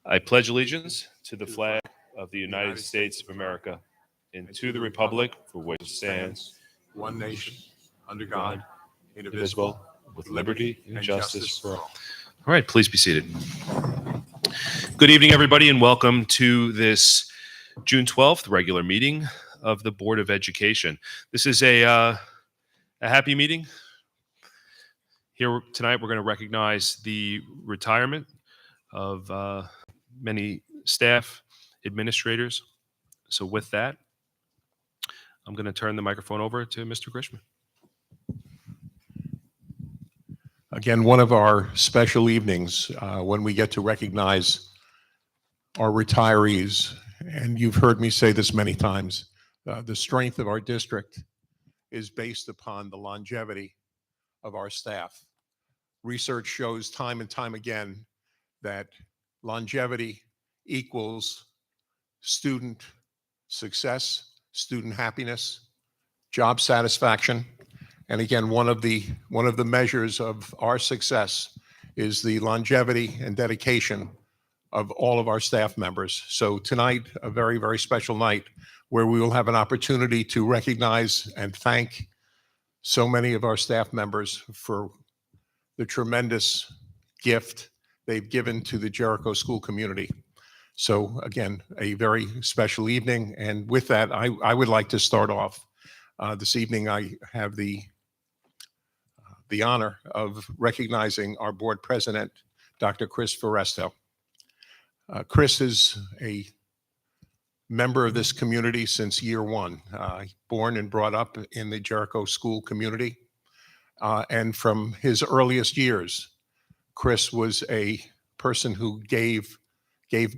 I pledge allegiance to the flag of the United States of America and to the republic for which it stands, one nation, under God, indivisible, with liberty and justice for all. All right, please be seated. Good evening, everybody, and welcome to this June 12th regular meeting of the Board of Education. This is a happy meeting. Here tonight, we're going to recognize the retirement of many staff, administrators. So with that, I'm going to turn the microphone over to Mr. Grishman. Again, one of our special evenings when we get to recognize our retirees. And you've heard me say this many times, the strength of our district is based upon the longevity of our staff. Research shows time and time again that longevity equals student success, student happiness, job satisfaction. And again, one of the measures of our success is the longevity and dedication of all of our staff members. So tonight, a very, very special night where we will have an opportunity to recognize and thank so many of our staff members for the tremendous gift they've given to the Jericho school community. So again, a very special evening. And with that, I would like to start off. This evening, I have the honor of recognizing our board president, Dr. Chris Foresto. Chris is a member of this community since year one, born and brought up in the Jericho school community. And from his earliest years, Chris was a person who gave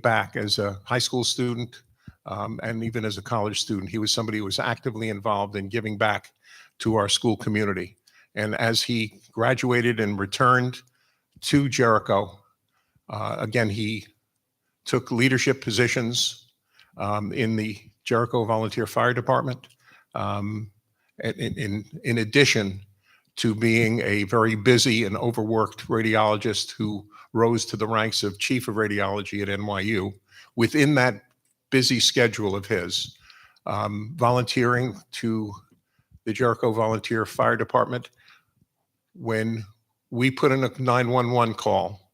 back as a high school student and even as a college student. He was somebody who was actively involved in giving back to our school community. And as he graduated and returned to Jericho, again, he took leadership positions in the Jericho Volunteer Fire Department, in addition to being a very busy and overworked radiologist who rose to the ranks of chief of radiology at NYU. Within that busy schedule of his, volunteering to the Jericho Volunteer Fire Department, when we put in a 911 call,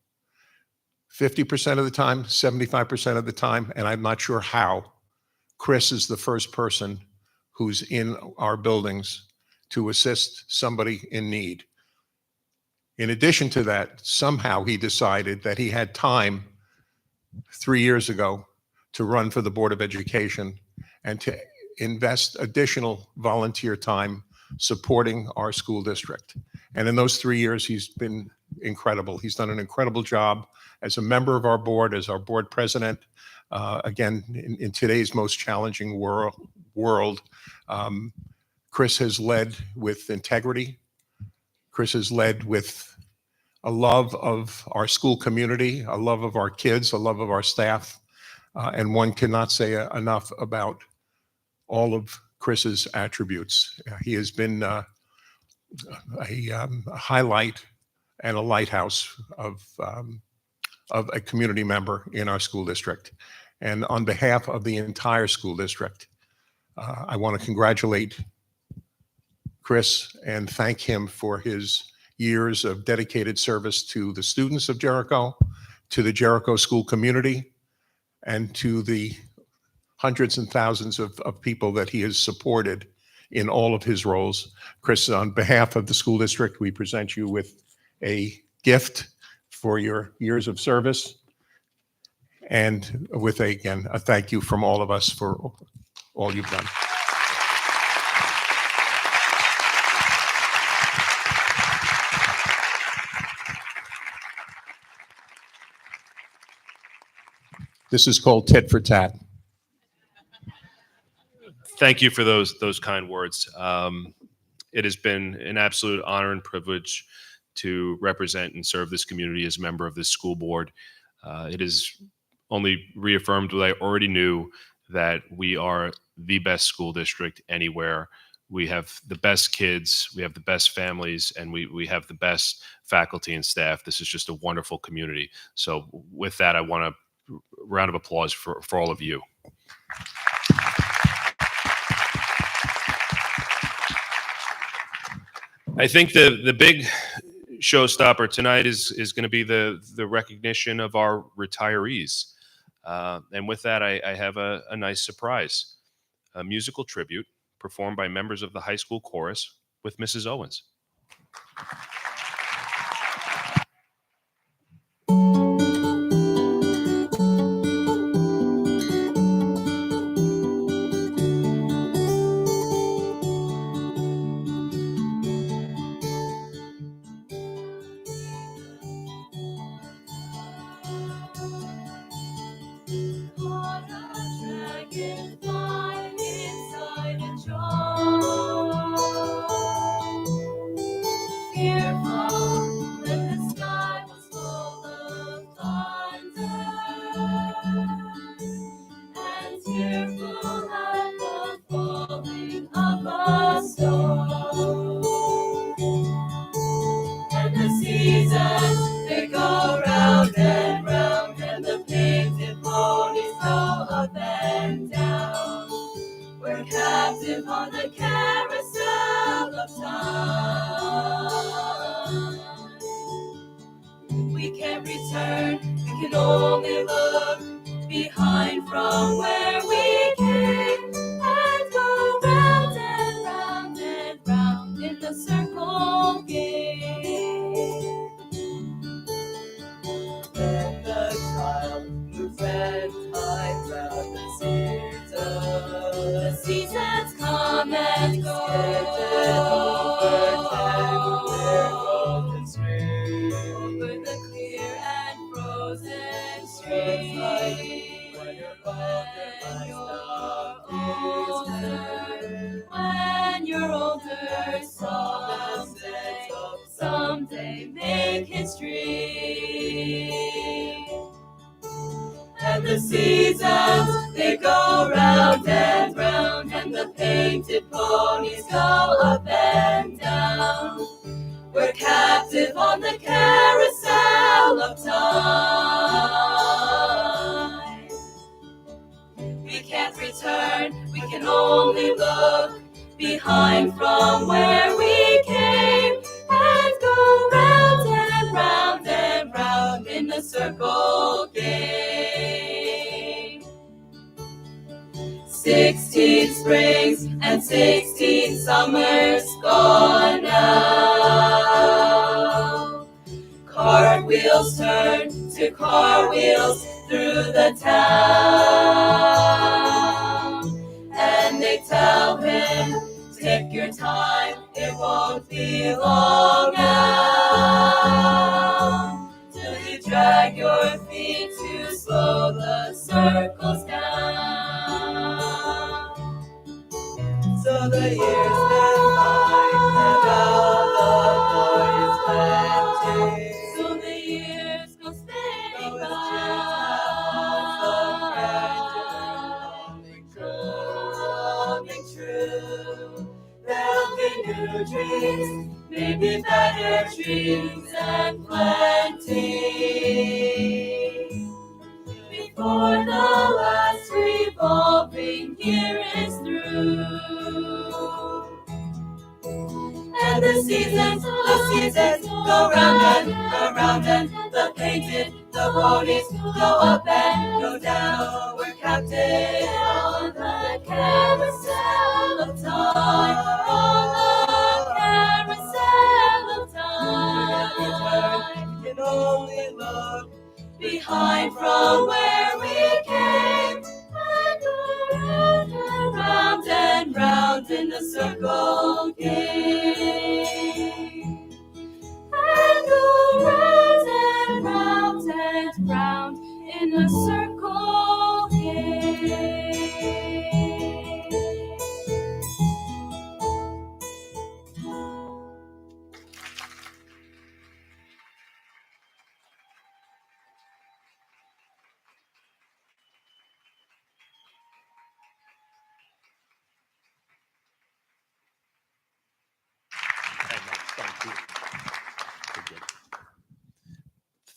50% of the time, 75% of the time, and I'm not sure how, Chris is the first person who's in our buildings to assist somebody in need. In addition to that, somehow he decided that he had time 3 years ago to run for the Board of Education and to invest additional volunteer time supporting our school district. And in those 3 years, he's been incredible. He's done an incredible job as a member of our board, as our board president. Again, in today's most challenging world, Chris has led with integrity. Chris has led with a love of our school community, a love of our kids, a love of our staff. And one cannot say enough about all of Chris's attributes. He has been a highlight and a lighthouse of a community member in our school district. And on behalf of the entire school district, I want to congratulate Chris and thank him for his years of dedicated service to the students of Jericho, to the Jericho school community, and to the hundreds and thousands of people that he has supported in all of his roles. Chris, on behalf of the school district, we present you with a gift for your years of service, and with, again, a thank you from all of us for all you've done. This is called tit for tat. Thank you for those kind words. It has been an absolute honor and privilege to represent and serve this community as a member of this school board. It has only reaffirmed what I already knew, that we are the best school district anywhere. We have the best kids, we have the best families, and we have the best faculty and staff. This is just a wonderful community. So with that, I want to round of applause for all of you. I think the big showstopper tonight is going to be the recognition of our retirees. And with that, I have a nice surprise, a musical tribute performed by members of the high school chorus with Mrs. Owens.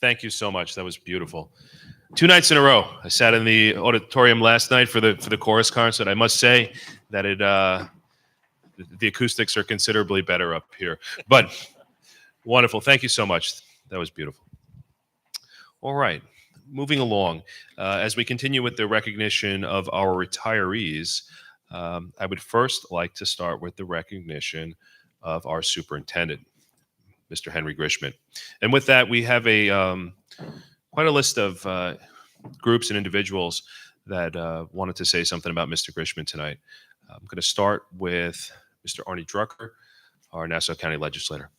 Thank you so much. That was beautiful. 2 nights in a row. I sat in the auditorium last night for the chorus concert. I must say that the acoustics are considerably better up here. But wonderful. Thank you so much. That was beautiful. All right. Moving along, as we continue with the recognition of our retirees, I would first like to start with the recognition of our superintendent, Mr. Henry Grishman. And with that, we have quite a list of groups and individuals that wanted to say something about Mr. Grishman tonight. I'm going to start with Mr. Arnie Drucker, our Nassau County legislator.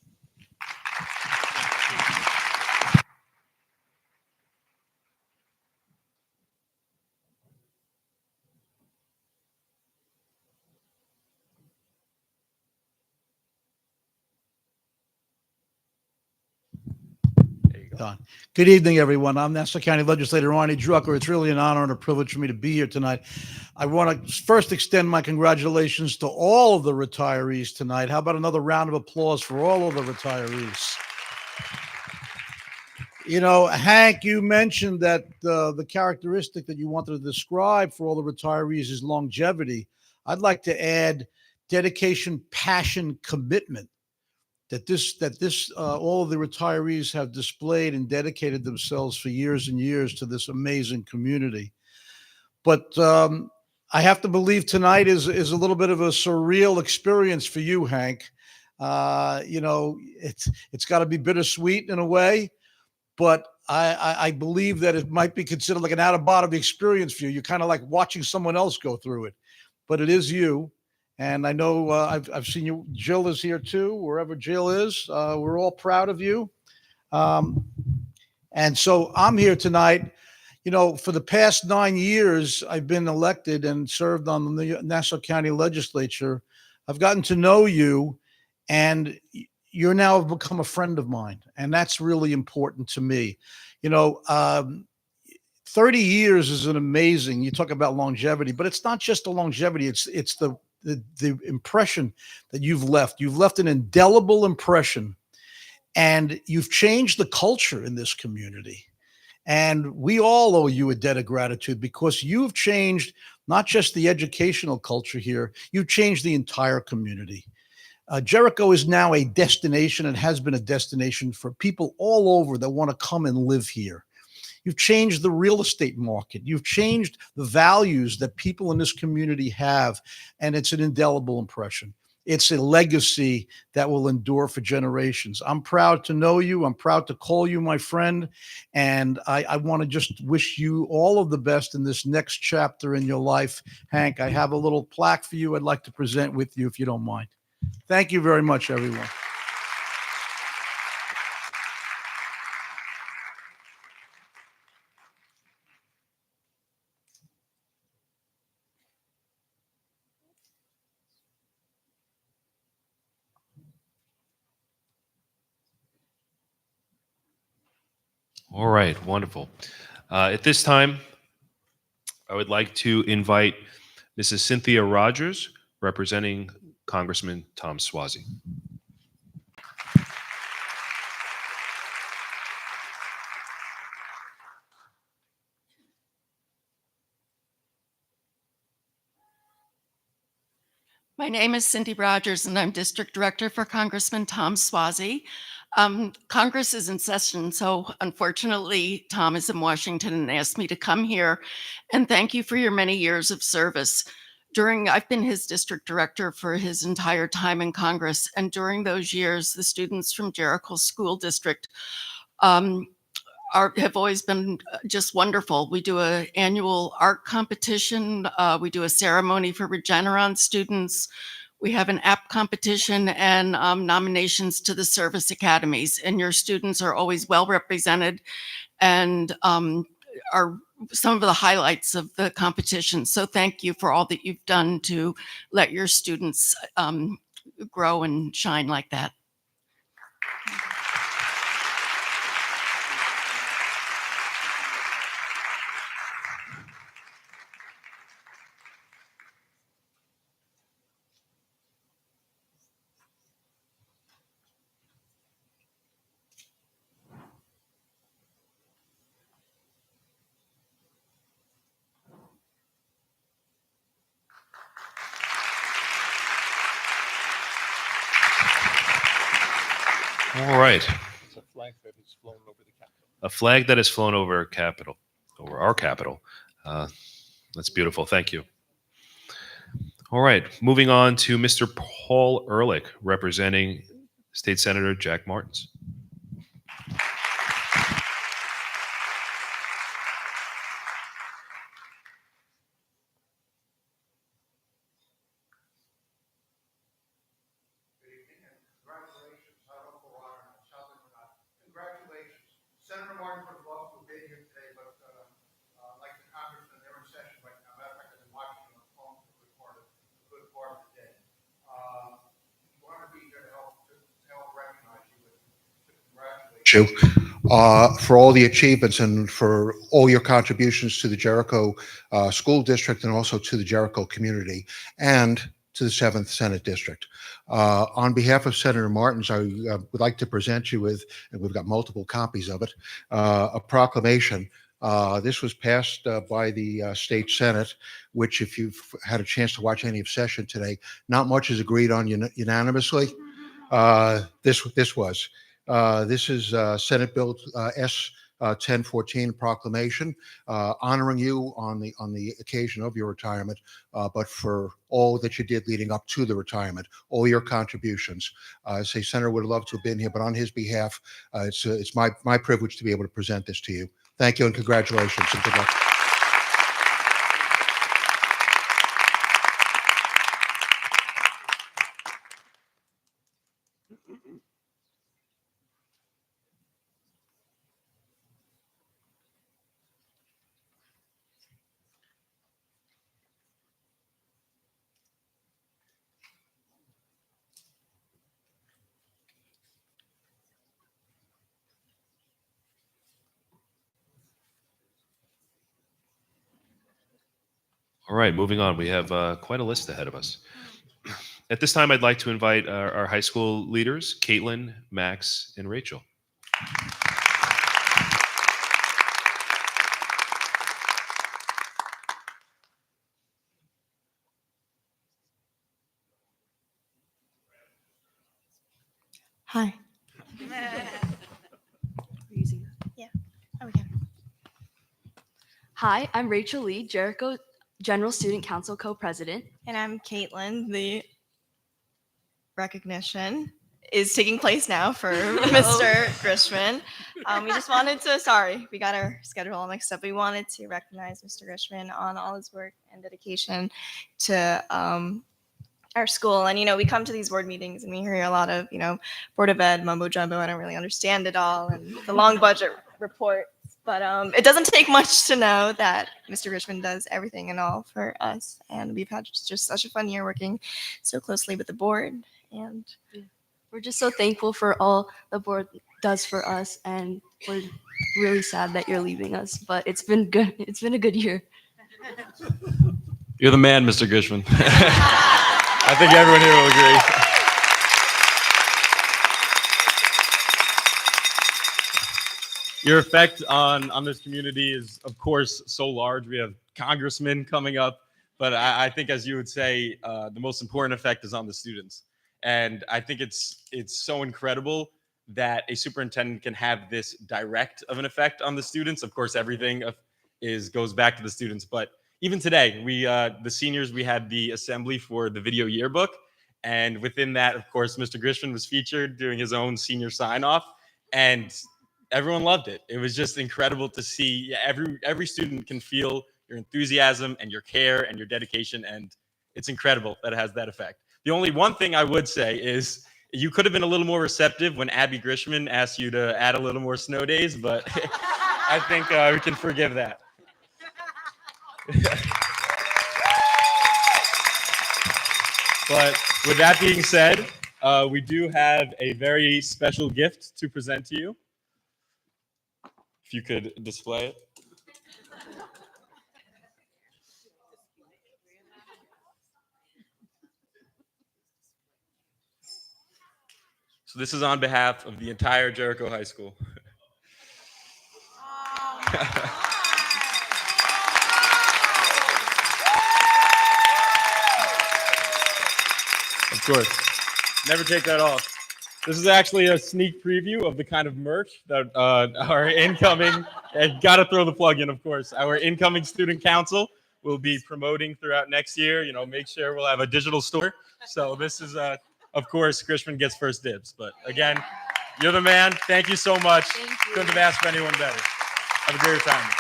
Done. Good evening, everyone. I'm Nassau County Legislator Arnie Drucker. It's really an honor and a privilege for me to be here tonight. I want to first extend my congratulations to all of the retirees tonight. How about another round of applause for all of the retirees? You know, Hank, you mentioned that the characteristic that you wanted to describe for all the retirees is longevity. I'd like to add dedication, passion, commitment. That all of the retirees have displayed and dedicated themselves for years and years to this amazing community. But I have to believe tonight is a little bit of a surreal experience for you, Hank. You know, it's got to be bittersweet in a way, but I believe that it might be considered like an out-of-body experience for you. You're kind of like watching someone else go through it, but it is you. And I know I've seen you. Jill is here too, wherever Jill is. We're all proud of you. And so I'm here tonight. You know, for the past 9 years, I've been elected and served on the Nassau County Legislature. I've gotten to know you, and you're now become a friend of mine. And that's really important to me. You know, 30 years is an amazing, you talk about longevity, but it's not just the longevity. It's the impression that you've left. You've left an indelible impression, and you've changed the culture in this community. And we all owe you a debt of gratitude because you've changed not just the educational culture here, you've changed the entire community. Jericho is now a destination and has been a destination for people all over that want to come and live here. You've changed the real estate market. You've changed the values that people in this community have, and it's an indelible impression. It's a legacy that will endure for generations. I'm proud to know you. I'm proud to call you my friend, and I want to just wish you all of the best in this next chapter in your life. Hank, I have a little plaque for you I'd like to present with you if you don't mind. Thank you very much, everyone. All right, wonderful. At this time, I would like to invite Mrs. Cynthia Rogers, representing Congressman Tom Suozzi. My name is Cindy Rogers, and I'm District Director for Congressman Tom Suozzi. Congress is in session, so unfortunately, Tom is in Washington and asked me to come here and thank you for your many years of service. I've been his district director for his entire time in Congress, and during those years, the students from Jericho School District have always been just wonderful. We do an annual art competition. We do a ceremony for Regeneron students. We have an app competition and nominations to the service academies. And your students are always well represented and are some of the highlights of the competition. So thank you for all that you've done to let your students grow and shine like that. All right. It's a flag that has flown over the Capitol. A flag that has flown over Capitol, over our Capitol. That's beautiful. Thank you. All right. Moving on to Mr. Paul Ehrlich, representing State Senator Jack Martins. Congratulations. Senator Martin would have loved to have been here today, but like the congressman, they're in session right now. Matter of fact, I've been watching on the phone for a good part of the day. We want to be here to help recognize you and to congratulate you for all the achievements and for all your contributions to the Jericho School District and also to the Jericho community and to the 7th Senate District. On behalf of Senator Martins, I would like to present you with, and we've got multiple copies of it, a proclamation. This was passed by the State Senate, which, if you've had a chance to watch any of session today, not much is agreed on unanimously. This was. This is Senate Bill S. 1014 proclamation, honoring you on the occasion of your retirement, but for all that you did leading up to the retirement, all your contributions. I say Senator would have loved to have been here, but on his behalf, it's my privilege to be able to present this to you. Thank you and congratulations and good luck. All right, moving on. We have quite a list ahead of us. At this time, I'd like to invite our high school leaders, Caitlin, Max, and Rachel. Hi. Yeah. Oh, yeah. Hi, I'm Rachel Lee, Jericho General Student Council co-president. And I'm Caitlin. The recognition is taking place now for Mr. Grishman. We just wanted to, sorry, we got our schedule all mixed up. We wanted to recognize Mr. Grishman on all his work and dedication to our school. And, we come to these board meetings and we hear a lot of, Board of Ed mumbo jumbo. I don't really understand it all. And the long budget report. But it doesn't take much to know that Mr. Grishman does everything and all for us. And we've had just such a fun year working so closely with the board. And we're just so thankful for all the board does for us. And we're really sad that you're leaving us. But it's been good. It's been a good year. You're the man, Mr. Grishman. I think everyone here will agree. Your effect on this community is, of course, so large. We have congressmen coming up, but I think, as you would say, the most important effect is on the students. And I think it's so incredible that a superintendent can have this direct of an effect on the students. Of course, everything goes back to the students. But even today, the seniors, we had the assembly for the video yearbook. And within that, of course, Mr. Grishman was featured doing his own senior sign-off. And everyone loved it. It was just incredible to see. Every student can feel your enthusiasm and your care and your dedication, and it's incredible that it has that effect. The only one thing I would say is you could have been a little more receptive when Abby Grishman asked you to add a little more snow days, but I think we can forgive that. But with that being said, we do have a very special gift to present to you. If you could display it. So this is on behalf of the entire Jericho High School. Of course. Never take that off. This is actually a sneak preview of the kind of merch that our incoming, got to throw the plug in, of course, our incoming student council will be promoting throughout next year. You know, make sure we'll have a digital store. So this is, of course, Grishman gets first dibs. But again, you're the man. Thank you so much. Thank you. Couldn't have asked for anyone better. Have a great time.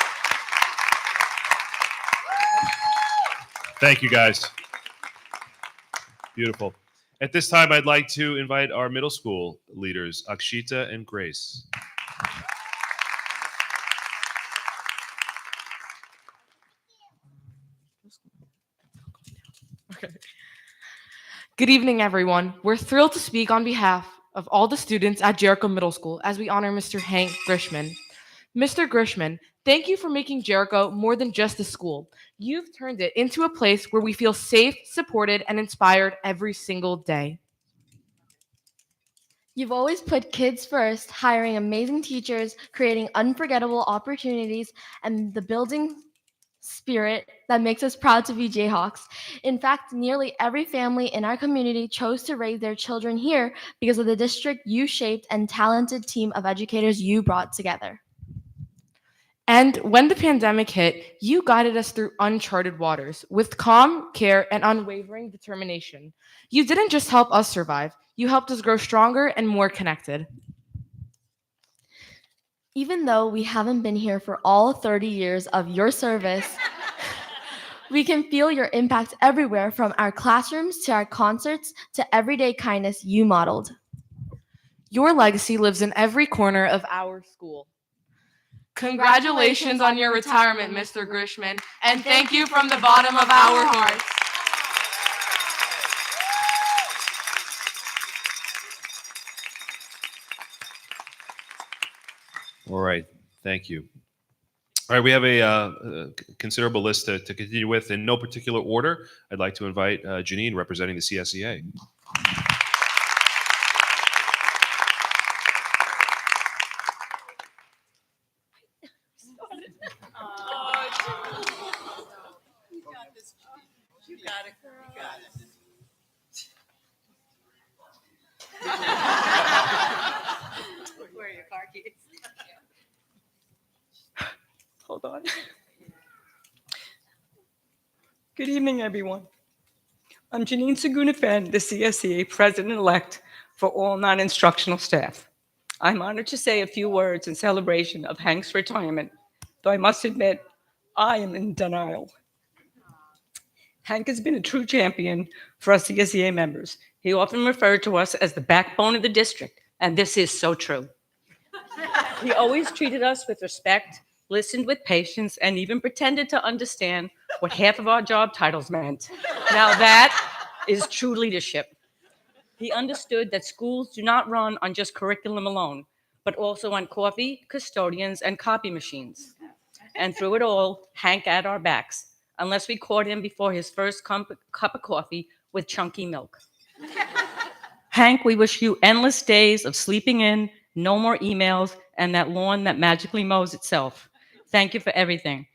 Thank you, guys. Beautiful. At this time, I'd like to invite our middle school leaders, Akshita and Grace. Good evening, everyone. We're thrilled to speak on behalf of all the students at Jericho Middle School as we honor Mr. Hank Grishman. Mr. Grishman, thank you for making Jericho more than just a school. You've turned it into a place where we feel safe, supported, and inspired every single day. You've always put kids first, hiring amazing teachers, creating unforgettable opportunities, and the building spirit that makes us proud to be Jayhawks. In fact, nearly every family in our community chose to raise their children here because of the district you shaped and talented team of educators you brought together. And when the pandemic hit, you guided us through uncharted waters with calm, care, and unwavering determination. You didn't just help us survive, you helped us grow stronger and more connected. Even though we haven't been here for all 30 years of your service, we can feel your impact everywhere, from our classrooms to our concerts to everyday kindness you modeled. Your legacy lives in every corner of our school. Congratulations on your retirement, Mr. Grishman, and thank you from the bottom of our hearts. All right. Thank you. All right. We have a considerable list to continue with. In no particular order, I'd like to invite Janine, representing the CSEA. Where are your car keys? Hold on. Good evening, everyone. I'm Janine Sagunafen, the CSEA President-elect for all non-instructional staff. I'm honored to say a few words in celebration of Hank's retirement, though I must admit, I am in denial. Hank has been a true champion for us CSEA members. He often referred to us as the backbone of the district, and this is so true. He always treated us with respect, listened with patience, and even pretended to understand what half of our job titles meant. Now that is true leadership. He understood that schools do not run on just curriculum alone, but also on coffee, custodians, and copy machines. And through it all, Hank had our backs, unless we caught him before his first cup of coffee with chunky milk. Hank, we wish you endless days of sleeping in, no more emails, and that lawn that magically mows itself. Thank you for everything.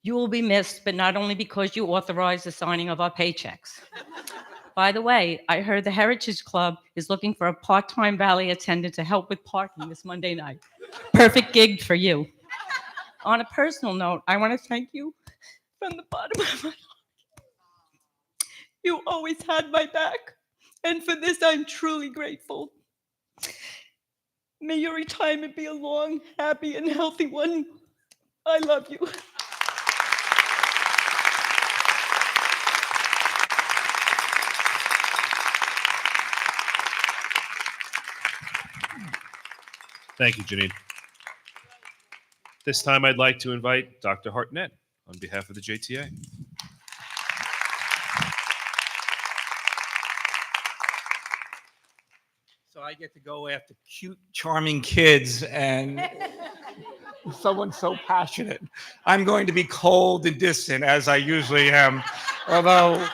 You will be missed, but not only because you authorized the signing of our paychecks. By the way, I heard the Heritage Club is looking for a part-time valet attendant to help with parking this Monday night. Perfect gig for you. On a personal note, I want to thank you from the bottom of my heart. You always had my back, and for this I'm truly grateful. May your retirement be a long, happy, and healthy one. I love you. Thank you, Janine. This time, I'd like to invite Dr. Hartnett on behalf of the JTA. So I get to go after cute, charming kids and someone so passionate. I'm going to be cold and distant, as I usually am, although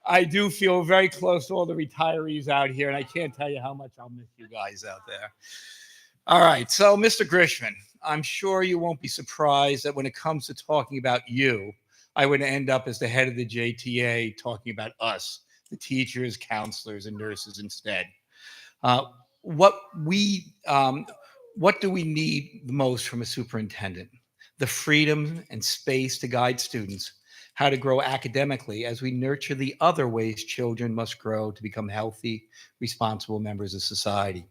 I do feel very close to all the retirees out here, and I can't tell you how much I'll miss you guys out there. All right, so Mr. Grishman, I'm sure you won't be surprised that when it comes to talking about you, I would end up as the head of the JTA talking about us, the teachers, counselors, and nurses instead. what do we need the most from a superintendent? The freedom and space to guide students how to grow academically as we nurture the other ways children must grow to become healthy, responsible members of society.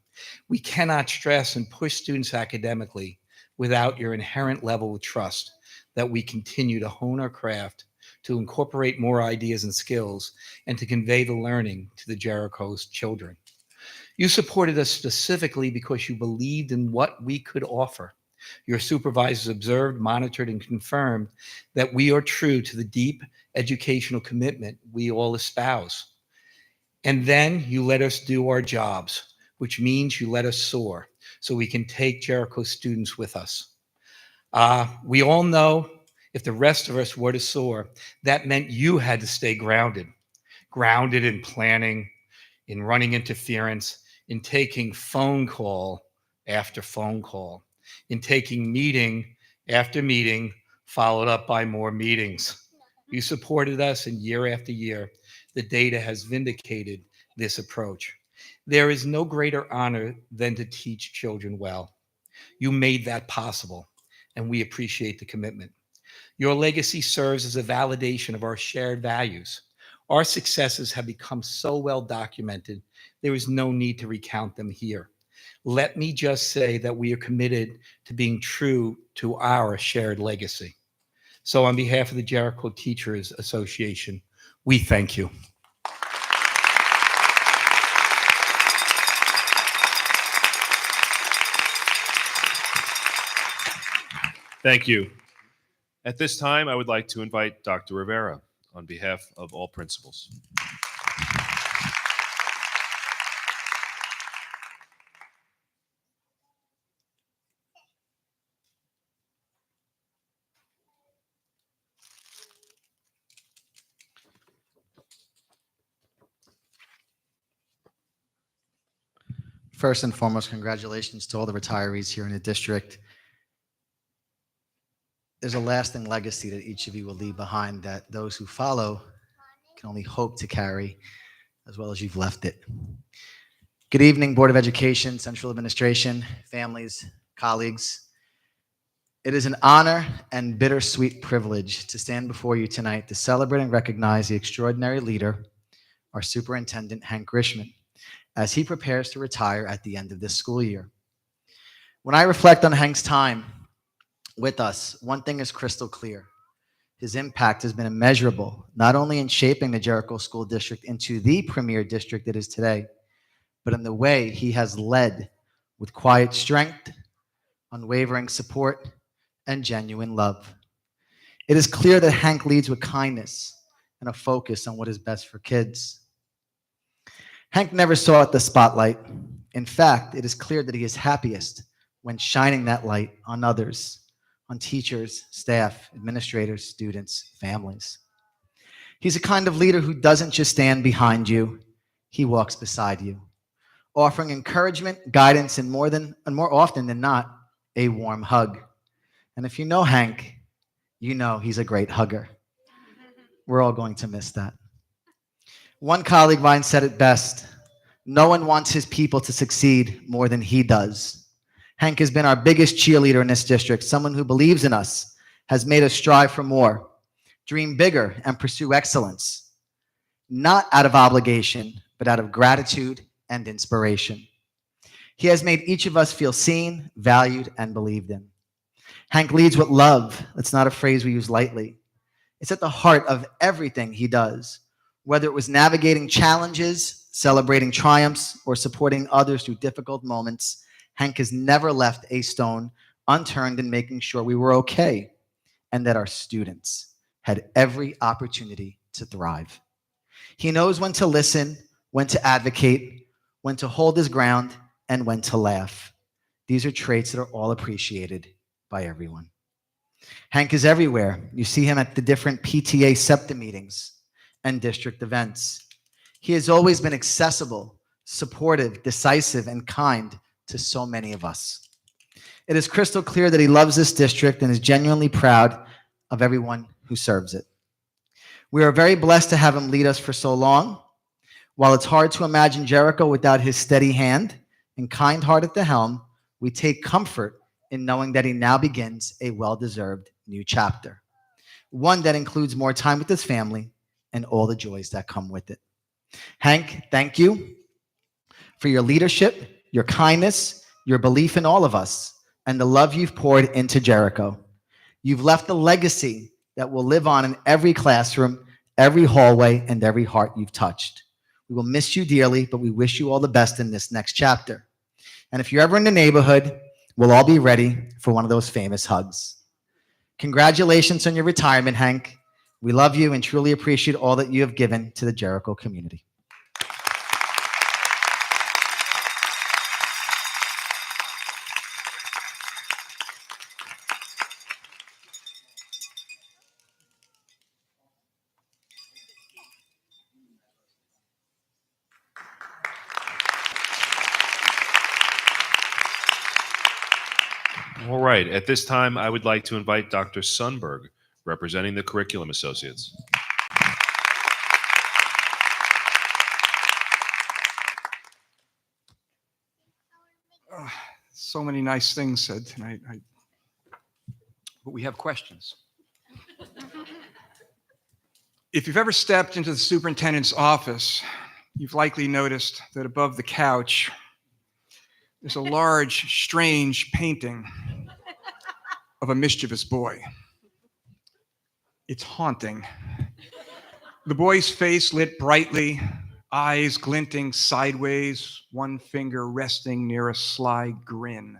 We cannot stress and push students academically without your inherent level of trust that we continue to hone our craft, to incorporate more ideas and skills, and to convey the learning to the Jericho's children. You supported us specifically because you believed in what we could offer. Your supervisors observed, monitored, and confirmed that we are true to the deep educational commitment we all espouse. And then you let us do our jobs, which means you let us soar so we can take Jericho students with us. We all know if the rest of us were to soar, that meant you had to stay grounded in planning, in running interference, in taking phone call after phone call, in taking meeting after meeting, followed up by more meetings. You supported us, and year after year, the data has vindicated this approach. There is no greater honor than to teach children well. You made that possible, and we appreciate the commitment. Your legacy serves as a validation of our shared values. Our successes have become so well documented, there is no need to recount them here. Let me just say that we are committed to being true to our shared legacy. So on behalf of the Jericho Teachers Association, we thank you. Thank you. At this time, I would like to invite Dr. Rivera on behalf of all principals. First and foremost, congratulations to all the retirees here in the district. There's a lasting legacy that each of you will leave behind that those who follow can only hope to carry, as well as you've left it. Good evening, Board of Education, Central Administration, families, colleagues. It is an honor and bittersweet privilege to stand before you tonight to celebrate and recognize the extraordinary leader, our Superintendent, Hank Grishman, as he prepares to retire at the end of this school year. When I reflect on Hank's time with us, one thing is crystal clear. His impact has been immeasurable, not only in shaping the Jericho School District into the premier district it is today, but in the way he has led with quiet strength, unwavering support, and genuine love. It is clear that Hank leads with kindness and a focus on what is best for kids. Hank never sought the spotlight. In fact, it is clear that he is happiest when shining that light on others, on teachers, staff, administrators, students, families. He's a kind of leader who doesn't just stand behind you, he walks beside you, offering encouragement, guidance, and more often than not, a warm hug. And if you know Hank, you know he's a great hugger. We're all going to miss that. One colleague of mine said it best: no one wants his people to succeed more than he does. Hank has been our biggest cheerleader in this district, someone who believes in us, has made us strive for more, dream bigger, and pursue excellence, not out of obligation, but out of gratitude and inspiration. He has made each of us feel seen, valued, and believed in. Hank leads with love. That's not a phrase we use lightly. It's at the heart of everything he does, whether it was navigating challenges, celebrating triumphs, or supporting others through difficult moments. Hank has never left a stone unturned in making sure we were okay and that our students had every opportunity to thrive. He knows when to listen, when to advocate, when to hold his ground, and when to laugh. These are traits that are all appreciated by everyone. Hank is everywhere. You see him at the different PTA SEPTA meetings and district events. He has always been accessible, supportive, decisive, and kind to so many of us. It is crystal clear that he loves this district and is genuinely proud of everyone who serves it. We are very blessed to have him lead us for so long. While it's hard to imagine Jericho without his steady hand and kind heart at the helm, we take comfort in knowing that he now begins a well-deserved new chapter, one that includes more time with his family and all the joys that come with it. Hank, thank you for your leadership, your kindness, your belief in all of us, and the love you've poured into Jericho. You've left a legacy that will live on in every classroom, every hallway, and every heart you've touched. We will miss you dearly, but we wish you all the best in this next chapter. And if you're ever in the neighborhood, we'll all be ready for one of those famous hugs. Congratulations on your retirement, Hank. We love you and truly appreciate all that you have given to the Jericho community. All right. At this time, I would like to invite Dr. Sundberg, representing the Curriculum Associates. So many nice things said tonight, but we have questions. If you've ever stepped into the superintendent's office, you've likely noticed that above the couch, there's a large, strange painting of a mischievous boy. It's haunting. The boy's face lit brightly, eyes glinting sideways, one finger resting near a sly grin.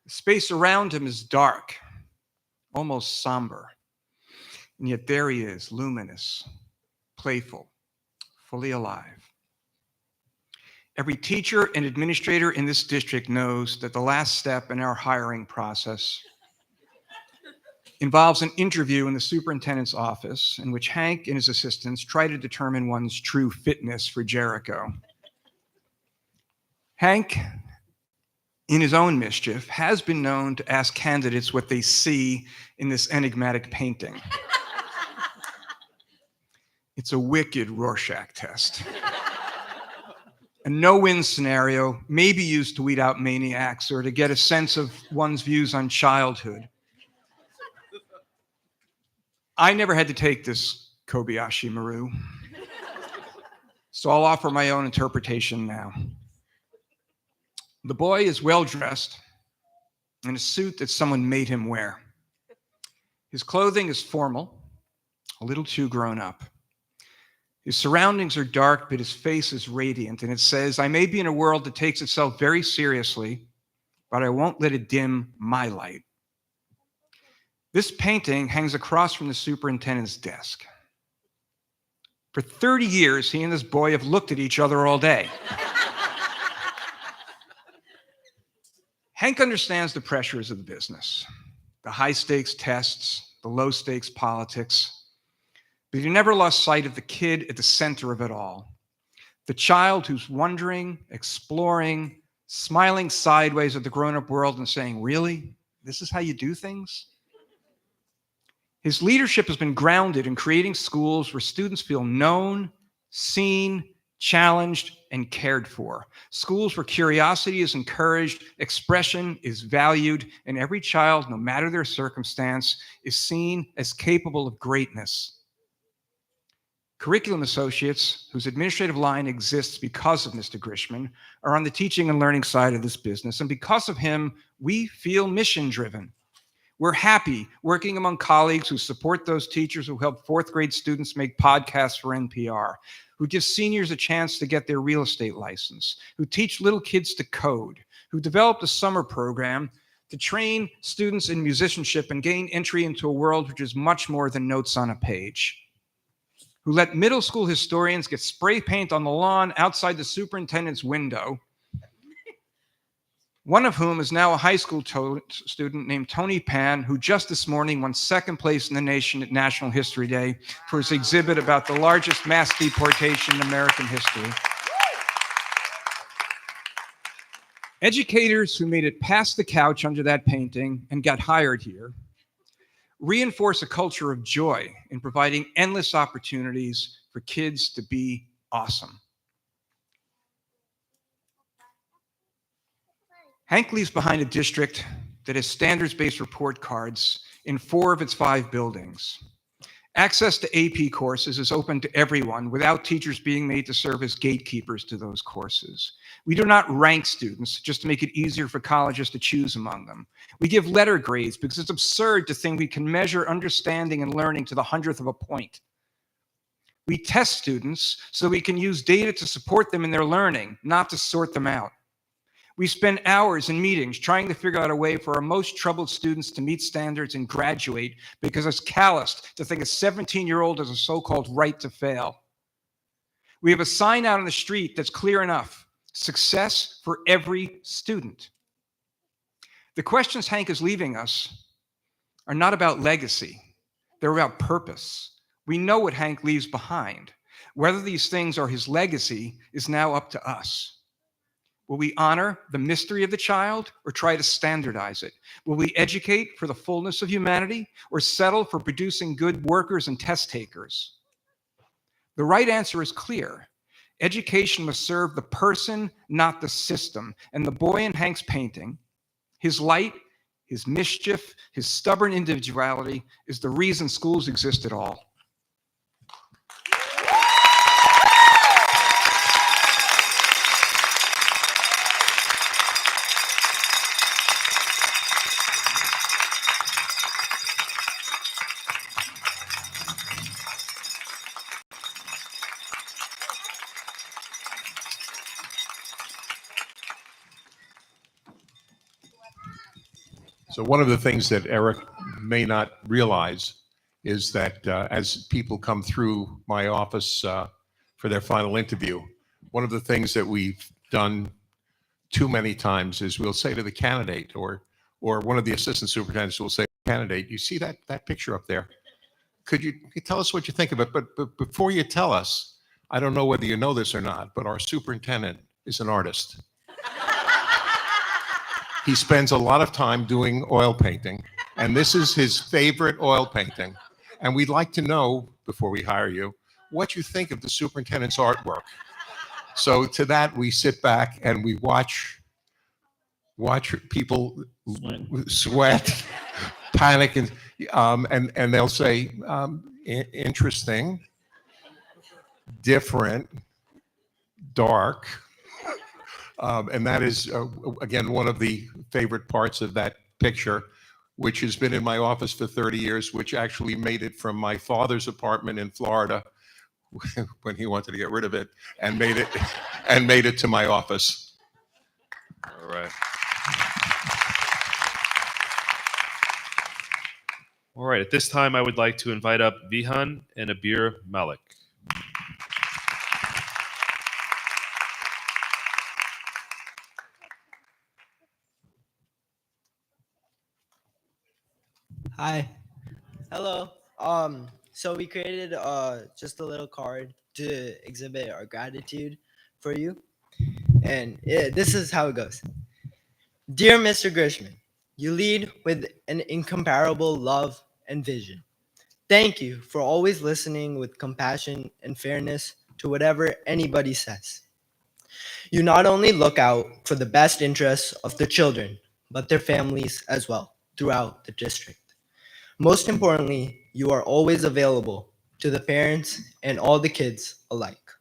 The space around him is dark, almost somber. And yet there he is, luminous, playful, fully alive. Every teacher and administrator in this district knows that the last step in our hiring process involves an interview in the superintendent's office in which Hank and his assistants try to determine one's true fitness for Jericho. Hank, in his own mischief, has been known to ask candidates what they see in this enigmatic painting. It's a wicked Rorschach test. A no-win scenario may be used to weed out maniacs or to get a sense of one's views on childhood. I never had to take this Kobayashi Maru, so I'll offer my own interpretation now. The boy is well-dressed in a suit that someone made him wear. His clothing is formal, a little too grown up. His surroundings are dark, but his face is radiant, and it says, "I may be in a world that takes itself very seriously, but I won't let it dim my light." This painting hangs across from the superintendent's desk. For 30 years, he and this boy have looked at each other all day. Hank understands the pressures of the business, the high-stakes tests, the low-stakes politics, but he never lost sight of the kid at the center of it all. The child who's wondering, exploring, smiling sideways at the grown-up world and saying, "Really? This is how you do things?" His leadership has been grounded in creating schools where students feel known, seen, challenged, and cared for. Schools where curiosity is encouraged, expression is valued, and every child, no matter their circumstance, is seen as capable of greatness. Curriculum Associates, whose administrative line exists because of Mr. Grishman, are on the teaching and learning side of this business, and because of him, we feel mission-driven. We're happy working among colleagues who support those teachers who help fourth grade students make podcasts for NPR, who give seniors a chance to get their real estate license, who teach little kids to code, who developed a summer program to train students in musicianship and gain entry into a world which is much more than notes on a page, who let middle school historians get spray paint on the lawn outside the superintendent's window, one of whom is now a high school student named Tony Pan, who just this morning won second place in the nation at National History Day for his exhibit about the largest mass deportation in American history. Educators who made it past the couch under that painting and got hired here reinforce a culture of joy in providing endless opportunities for kids to be awesome. Hank leaves behind a district that has standards-based report cards in 4 of its 5 buildings. Access to AP courses is open to everyone without teachers being made to serve as gatekeepers to those courses. We do not rank students just to make it easier for colleges to choose among them. We give letter grades because it's absurd to think we can measure understanding and learning to the 100th of a point. We test students so we can use data to support them in their learning, not to sort them out. We spend hours in meetings trying to figure out a way for our most troubled students to meet standards and graduate because it's calloused to think a 17-year-old has a so-called right to fail. We have a sign out on the street that's clear enough: success for every student. The questions Hank is leaving us are not about legacy. They're about purpose. We know what Hank leaves behind. Whether these things are his legacy is now up to us. Will we honor the mystery of the child or try to standardize it? Will we educate for the fullness of humanity or settle for producing good workers and test takers? The right answer is clear. Education must serve the person, not the system. And the boy in Hank's painting, his light, his mischief, his stubborn individuality is the reason schools exist at all. So one of the things that Eric may not realize is that as people come through my office for their final interview, one of the things that we've done too many times is we'll say to the candidate, or one of the assistant superintendents will say to the candidate, "You see that picture up there? Could you tell us what you think of it? But before you tell us, I don't know whether you know this or not, but our superintendent is an artist. He spends a lot of time doing oil painting, and this is his favorite oil painting. And we'd like to know, before we hire you, what you think of the superintendent's artwork." So to that, we sit back and we watch people sweat, panic, and they'll say, "Interesting, different, dark." And that is, again, one of the favorite parts of that picture, which has been in my office for 30 years, which actually made it from my father's apartment in Florida when he wanted to get rid of it, and made it to my office. All right. All right. At this time, I would like to invite up Vihan and Abir Malik. Hi. Hello. So we created just a little card to exhibit our gratitude for you. And this is how it goes. Dear Mr. Grishman, you lead with an incomparable love and vision. Thank you for always listening with compassion and fairness to whatever anybody says. You not only look out for the best interests of the children, but their families as well throughout the district. Most importantly, you are always available to the parents and all the kids alike.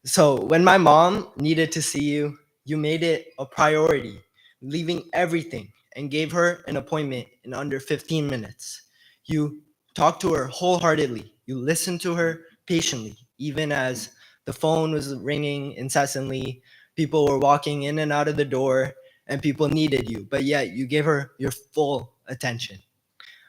So when my mom needed to see you, you made it a priority, leaving everything and gave her an appointment in under 15 minutes. You talked to her wholeheartedly. You listened to her patiently, even as the phone was ringing incessantly, people were walking in and out of the door, and people needed you, but yet you gave her your full attention.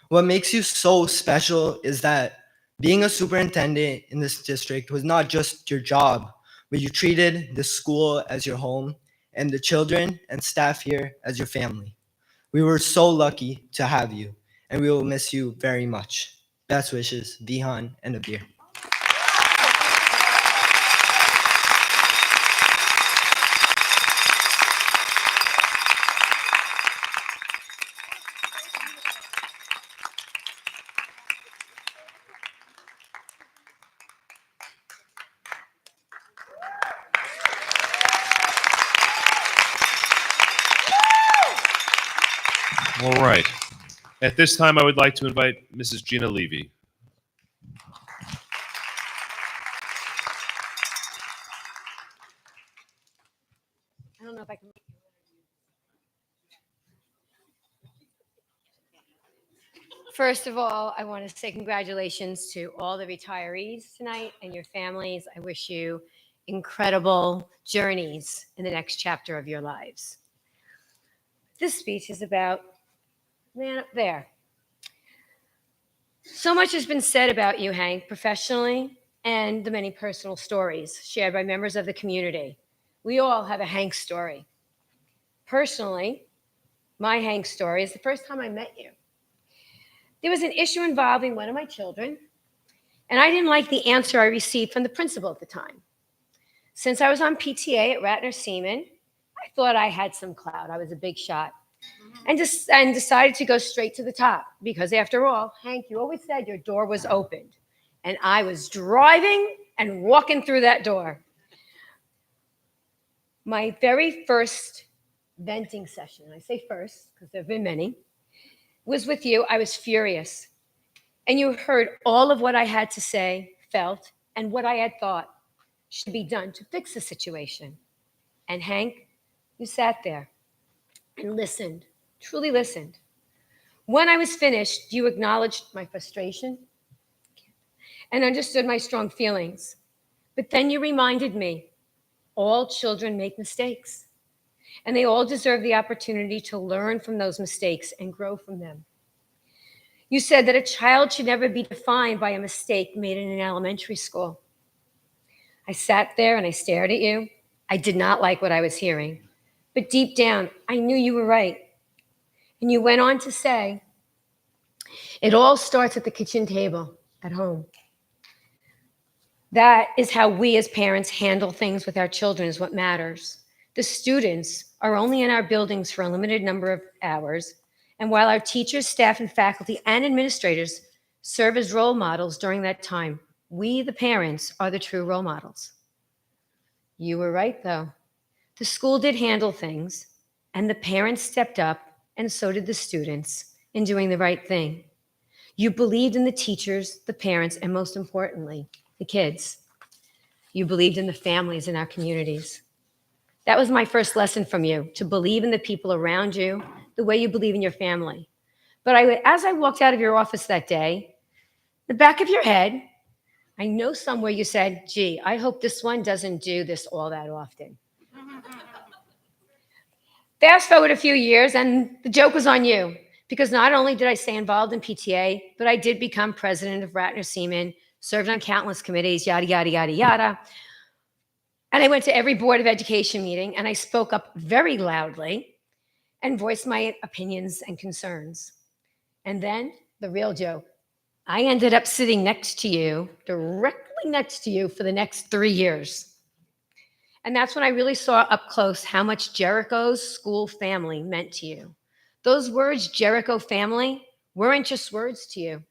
What makes you so special is that being a superintendent in this district was not just your job, but you treated the school as your home and the children and staff here as your family. We were so lucky to have you, and we will miss you very much. Best wishes, Vihan and Abir. All right. At this time, I would like to invite Mrs. Gina Levy. I don't know if I can. First of all, I want to say congratulations to all the retirees tonight and your families. I wish you incredible journeys in the next chapter of your lives. This speech is about the man up there. So much has been said about you, Hank, professionally, and the many personal stories shared by members of the community. We all have a Hank story. Personally, my Hank story is the first time I met you. There was an issue involving one of my children, and I didn't like the answer I received from the principal at the time. Since I was on PTA at Ratner Seaman, I thought I had some clout. I was a big shot. And decided to go straight to the top because, after all, Hank, you always said your door was opened. And I was driving and walking through that door. My very first venting session, and I say first because there have been many, was with you. I was furious. And you heard all of what I had to say, felt, and what I had thought should be done to fix the situation. And Hank, you sat there and listened, truly listened. When I was finished, you acknowledged my frustration and understood my strong feelings. But then you reminded me, all children make mistakes, and they all deserve the opportunity to learn from those mistakes and grow from them. You said that a child should never be defined by a mistake made in an elementary school. I sat there and I stared at you. I did not like what I was hearing, but deep down, I knew you were right. And you went on to say, it all starts at the kitchen table at home. That is how we as parents handle things with our children is what matters. The students are only in our buildings for a limited number of hours, and while our teachers, staff, and faculty and administrators serve as role models during that time, we, the parents, are the true role models. You were right, though. The school did handle things, and the parents stepped up, and so did the students, in doing the right thing. You believed in the teachers, the parents, and most importantly, the kids. You believed in the families in our communities. That was my first lesson from you, to believe in the people around you the way you believe in your family. But as I walked out of your office that day, the back of your head, I know somewhere you said, gee, I hope this one doesn't do this all that often. Fast forward a few years, and the joke was on you, because not only did I stay involved in PTA, but I did become president of Ratner Seaman, served on countless committees, yada, yada, yada, yada. And I went to every Board of Education meeting, and I spoke up very loudly and voiced my opinions and concerns. And then the real joke, I ended up sitting next to you, directly next to you, for the next 3 years. And that's when I really saw up close how much Jericho's school family meant to you. Those words, Jericho family, weren't just words to you.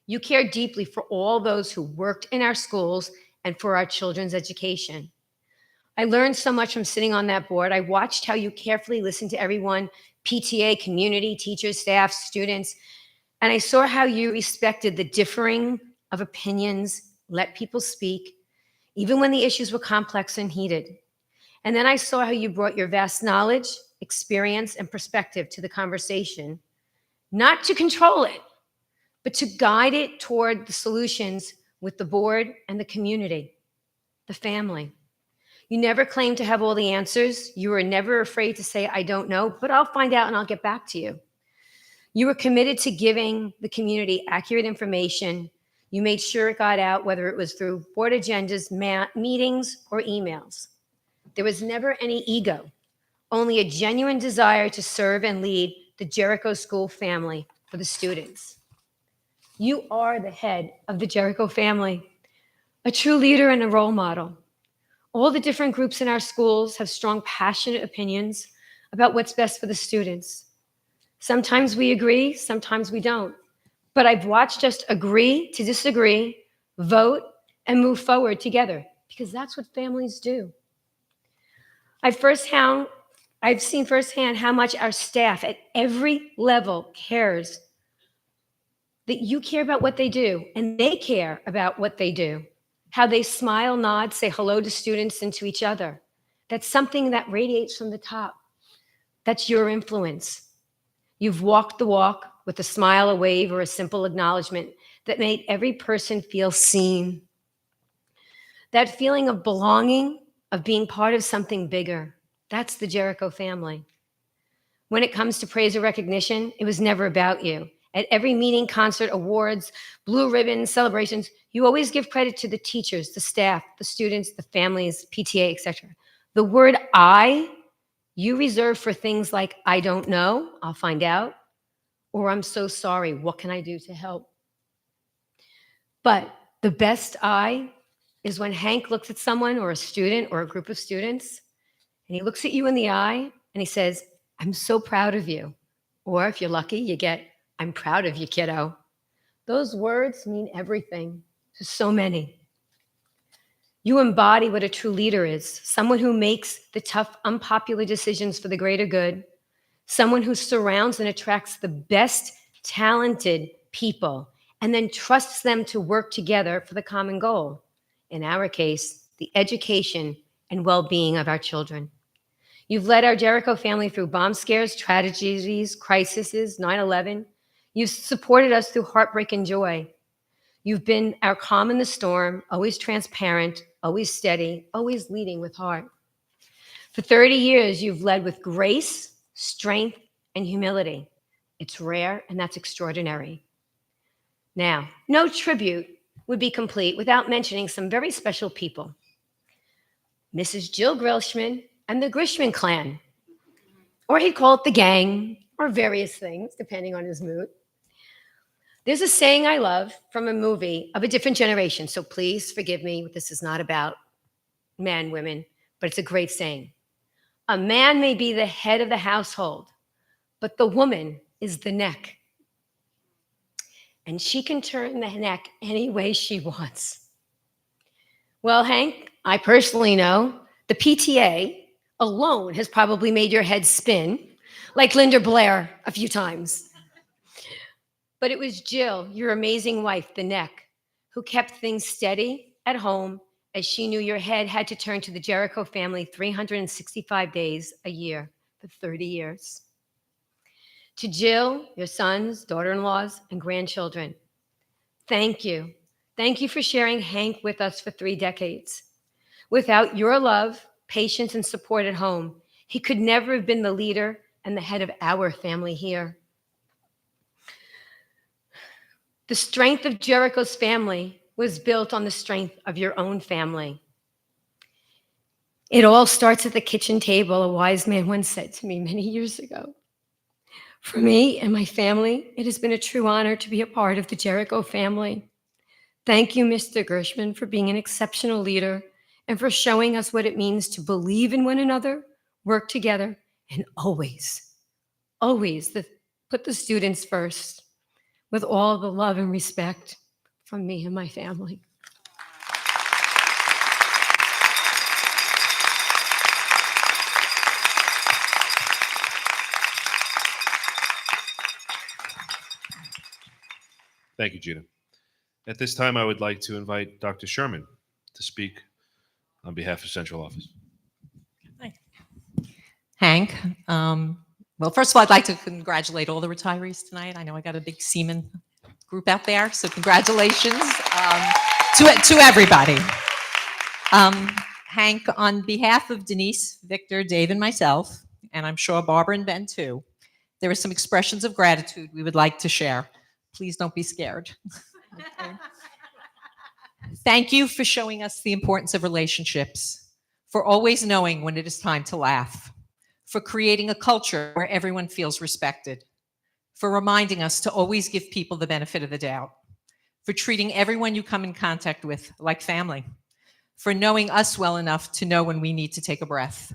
You cared deeply for all those who worked in our schools and for our children's education. I learned so much from sitting on that board. I watched how you carefully listened to everyone, PTA, community, teachers, staff, students, and I saw how you respected the differing of opinions, let people speak, even when the issues were complex and heated. And then I saw how you brought your vast knowledge, experience, and perspective to the conversation, not to control it, but to guide it toward the solutions with the board and the community, the family. You never claimed to have all the answers. You were never afraid to say, I don't know, but I'll find out and I'll get back to you. You were committed to giving the community accurate information. You made sure it got out, whether it was through board agendas, meetings, or emails. There was never any ego, only a genuine desire to serve and lead the Jericho School family for the students. You are the head of the Jericho family, a true leader and a role model. All the different groups in our schools have strong, passionate opinions about what's best for the students. Sometimes we agree, sometimes we don't. But I've watched us agree to disagree, vote, and move forward together, because that's what families do. I firsthand I've seen firsthand how much our staff at every level cares, that you care about what they do and they care about what they do, how they smile, nod, say hello to students and to each other. That's something that radiates from the top. That's your influence. You've walked the walk with a smile, a wave, or a simple acknowledgement that made every person feel seen. That feeling of belonging, of being part of something bigger, that's the Jericho family. When it comes to praise or recognition, it was never about you. At every meeting, concert, awards, blue ribbons, celebrations, you always give credit to the teachers, the staff, the students, the families, PTA, etc. The word I, you reserve for things like, I don't know, I'll find out, or I'm so sorry, what can I do to help? But the best I is when Hank looks at someone or a student or a group of students, and he looks at you in the eye and he says, I'm so proud of you. Or if you're lucky, you get, I'm proud of you, kiddo. Those words mean everything to so many. You embody what a true leader is, someone who makes the tough, unpopular decisions for the greater good, someone who surrounds and attracts the best talented people and then trusts them to work together for the common goal. In our case, the education and well-being of our children. You've led our Jericho family through bomb scares, tragedies, crises, 9/11. You've supported us through heartbreak and joy. You've been our calm in the storm, always transparent, always steady, always leading with heart. For 30 years, you've led with grace, strength, and humility. It's rare, and that's extraordinary. Now, no tribute would be complete without mentioning some very special people. Mrs. Jill Grishman and the Grishman clan, or he'd call it the gang, or various things, depending on his mood. There's a saying I love from a movie of a different generation, so please forgive me. This is not about men, women, but it's a great saying. A man may be the head of the household, but the woman is the neck. And she can turn the neck any way she wants. Well, Hank, I personally know the PTA alone has probably made your head spin, like Linda Blair a few times. But it was Jill, your amazing wife, the neck, who kept things steady at home as she knew your head had to turn to the Jericho family 365 days a year for 30 years. To Jill, your sons, daughter-in-laws, and grandchildren, thank you. Thank you for sharing Hank with us for 3 decades. Without your love, patience, and support at home, he could never have been the leader and the head of our family here. The strength of Jericho's family was built on the strength of your own family. It all starts at the kitchen table, a wise man once said to me many years ago. For me and my family, it has been a true honor to be a part of the Jericho family. Thank you, Mr. Grishman, for being an exceptional leader and for showing us what it means to believe in one another, work together, and always put the students first, with all the love and respect from me and my family. Thank you, Gina. At this time, I would like to invite Dr. Sherman to speak on behalf of Central Office. Hank, well, first of all, I'd like to congratulate all the retirees tonight. I know I got a big Seaman group out there, so congratulations to everybody. Hank, on behalf of Denise, Victor, Dave, and myself, and I'm sure Barbara and Ben too, there are some expressions of gratitude we would like to share. Please don't be scared. Okay. Thank you for showing us the importance of relationships, for always knowing when it is time to laugh, for creating a culture where everyone feels respected, for reminding us to always give people the benefit of the doubt, for treating everyone you come in contact with like family, for knowing us well enough to know when we need to take a breath,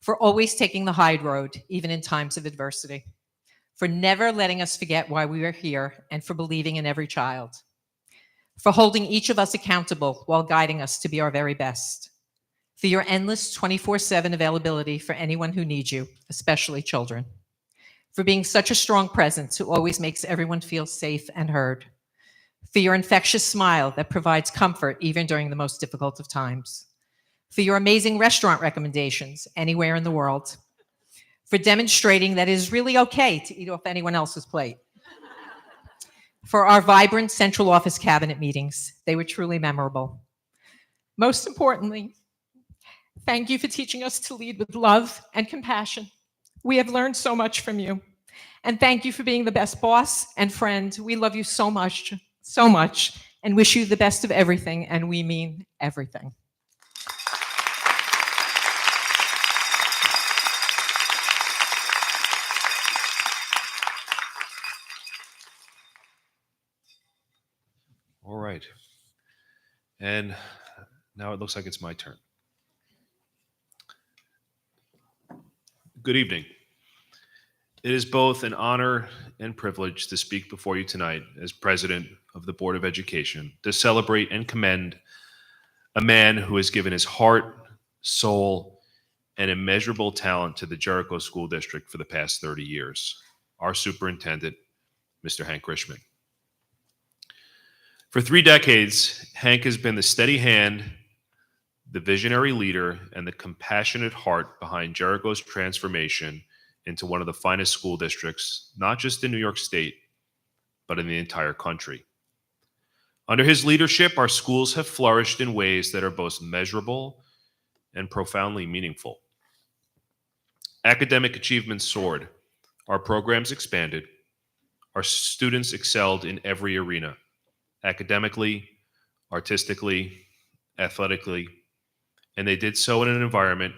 for always taking the high road, even in times of adversity, for never letting us forget why we are here, and for believing in every child, for holding each of us accountable while guiding us to be our very best, for your endless 24/7 availability for anyone who needs you, especially children, for being such a strong presence who always makes everyone feel safe and heard, for your infectious smile that provides comfort even during the most difficult of times, for your amazing restaurant recommendations anywhere in the world, for demonstrating that it is really okay to eat off anyone else's plate, for our vibrant central office cabinet meetings. They were truly memorable. Most importantly, thank you for teaching us to lead with love and compassion. We have learned so much from you. And thank you for being the best boss and friend. We love you so much, and wish you the best of everything, and we mean everything. All right. And now it looks like it's my turn. Good evening. It is both an honor and privilege to speak before you tonight as President of the Board of Education to celebrate and commend a man who has given his heart, soul, and immeasurable talent to the Jericho School District for the past 30 years, our Superintendent, Mr. Hank Grishman. For 3 decades, Hank has been the steady hand, the visionary leader, and the compassionate heart behind Jericho's transformation into one of the finest school districts, not just in New York State, but in the entire country. Under his leadership, our schools have flourished in ways that are both measurable and profoundly meaningful. Academic achievements soared, our programs expanded, our students excelled in every arena, academically, artistically, athletically, and they did so in an environment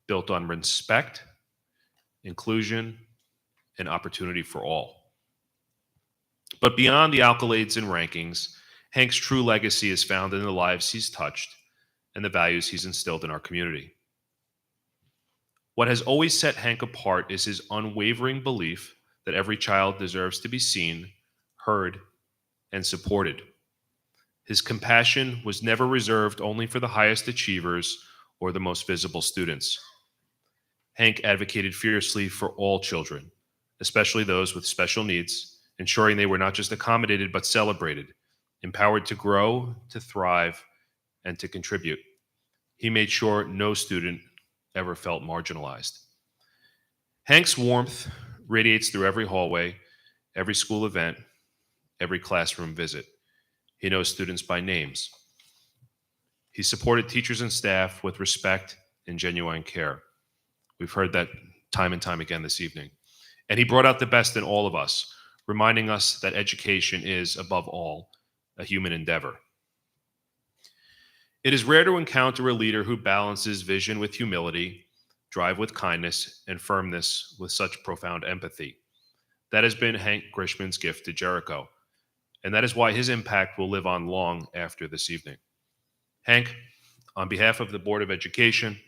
built on respect, inclusion, and opportunity for all. But beyond the accolades and rankings, Hank's true legacy is found in the lives he's touched and the values he's instilled in our community. What has always set Hank apart is his unwavering belief that every child deserves to be seen, heard, and supported. His compassion was never reserved only for the highest achievers or the most visible students. Hank advocated fiercely for all children, especially those with special needs, ensuring they were not just accommodated but celebrated, empowered to grow, to thrive, and to contribute. He made sure no student ever felt marginalized. Hank's warmth radiates through every hallway, every school event, every classroom visit. He knows students by names. He supported teachers and staff with respect and genuine care. We've heard that time and time again this evening. And he brought out the best in all of us, reminding us that education is, above all, a human endeavor. It is rare to encounter a leader who balances vision with humility, drive with kindness, and firmness with such profound empathy. That has been Hank Grishman's gift to Jericho, and that is why his impact will live on long after this evening. Hank, on behalf of the Board of Education,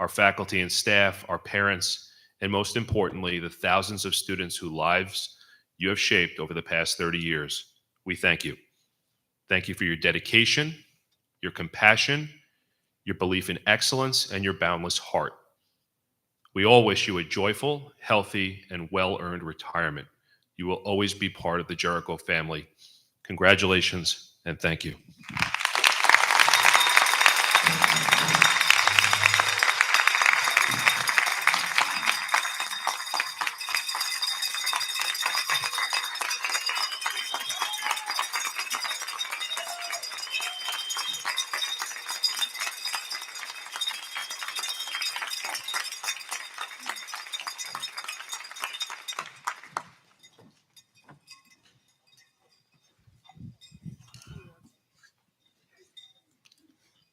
our faculty and staff, our parents, and most importantly, the thousands of students whose lives you have shaped over the past 30 years, we thank you. Thank you for your dedication, your compassion, your belief in excellence, and your boundless heart. We all wish you a joyful, healthy, and well-earned retirement. You will always be part of the Jericho family. Congratulations, and thank you.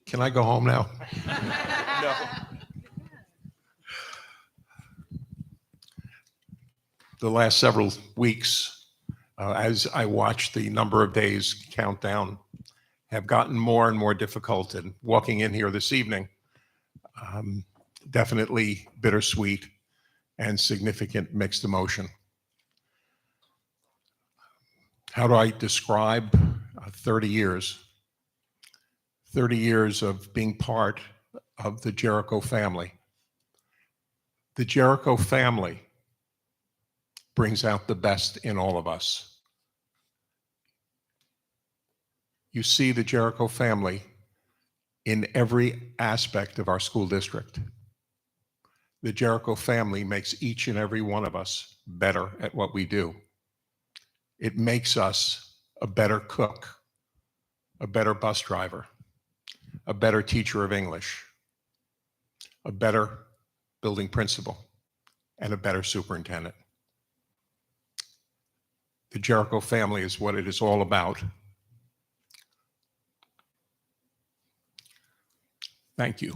Can I go home now? No. The last several weeks, as I watched the number of days count down, have gotten more and more difficult. And walking in here this evening, definitely bittersweet and significant mixed emotion. How do I describe 30 years? 30 years of being part of the Jericho family. The Jericho family brings out the best in all of us. You see the Jericho family in every aspect of our school district. The Jericho family makes each and every one of us better at what we do. It makes us a better cook, a better bus driver, a better teacher of English, a better building principal, and a better superintendent. The Jericho family is what it is all about. Thank you.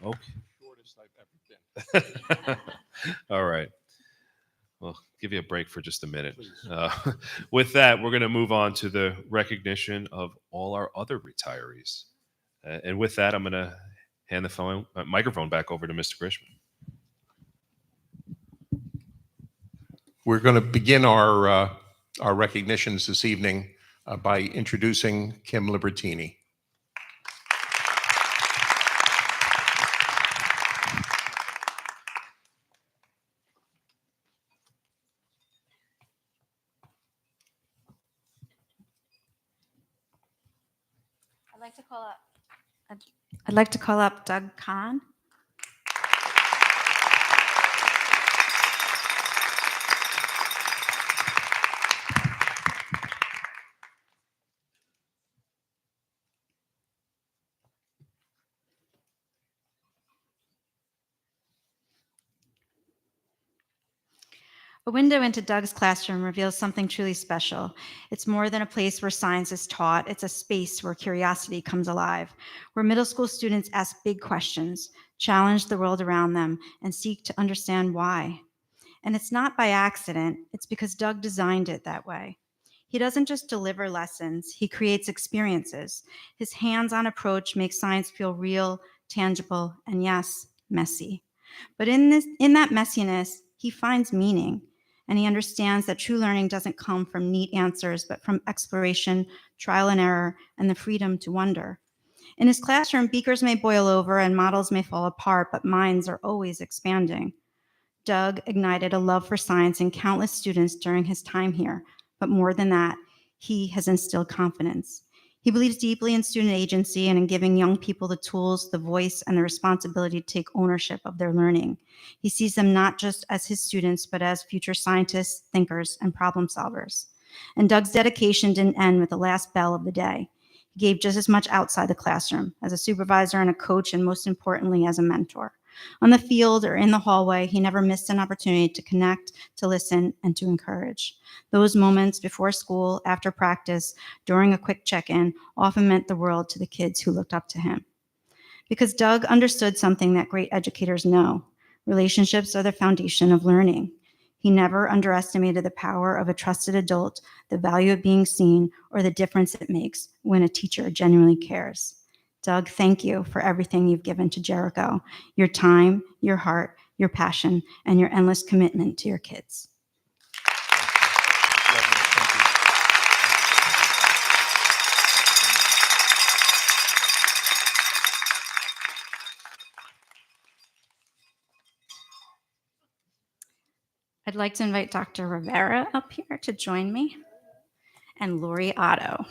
Okay. All right. Well, give you a break for just a minute. With that, we're going to move on to the recognition of all our other retirees. And with that, I'm going to hand the microphone back over to Mr. Grishman. We're going to begin our recognitions this evening by introducing Kim Libertini. I'd like to call up Doug Kahn. A window into Doug's classroom reveals something truly special. It's more than a place where science is taught. It's a space where curiosity comes alive, where middle school students ask big questions, challenge the world around them, and seek to understand why. And it's not by accident. It's because Doug designed it that way. He doesn't just deliver lessons, he creates experiences. His hands-on approach makes science feel real, tangible, and yes, messy. But in that messiness, he finds meaning. And he understands that true learning doesn't come from neat answers, but from exploration, trial and error, and the freedom to wonder. In his classroom, beakers may boil over and models may fall apart, but minds are always expanding. Doug ignited a love for science in countless students during his time here, but more than that, he has instilled confidence. He believes deeply in student agency and in giving young people the tools, the voice, and the responsibility to take ownership of their learning. He sees them not just as his students, but as future scientists, thinkers, and problem solvers. And Doug's dedication didn't end with the last bell of the day. He gave just as much outside the classroom, as a supervisor and a coach, and most importantly, as a mentor. On the field or in the hallway, he never missed an opportunity to connect, to listen, and to encourage. Those moments before school, after practice, during a quick check-in, often meant the world to the kids who looked up to him. Because Doug understood something that great educators know. Relationships are the foundation of learning. He never underestimated the power of a trusted adult, the value of being seen, or the difference it makes when a teacher genuinely cares. Doug, thank you for everything you've given to Jericho, your time, your heart, your passion, and your endless commitment to your kids. I'd like to invite Dr. Rivera up here to join me, and Lori Otto.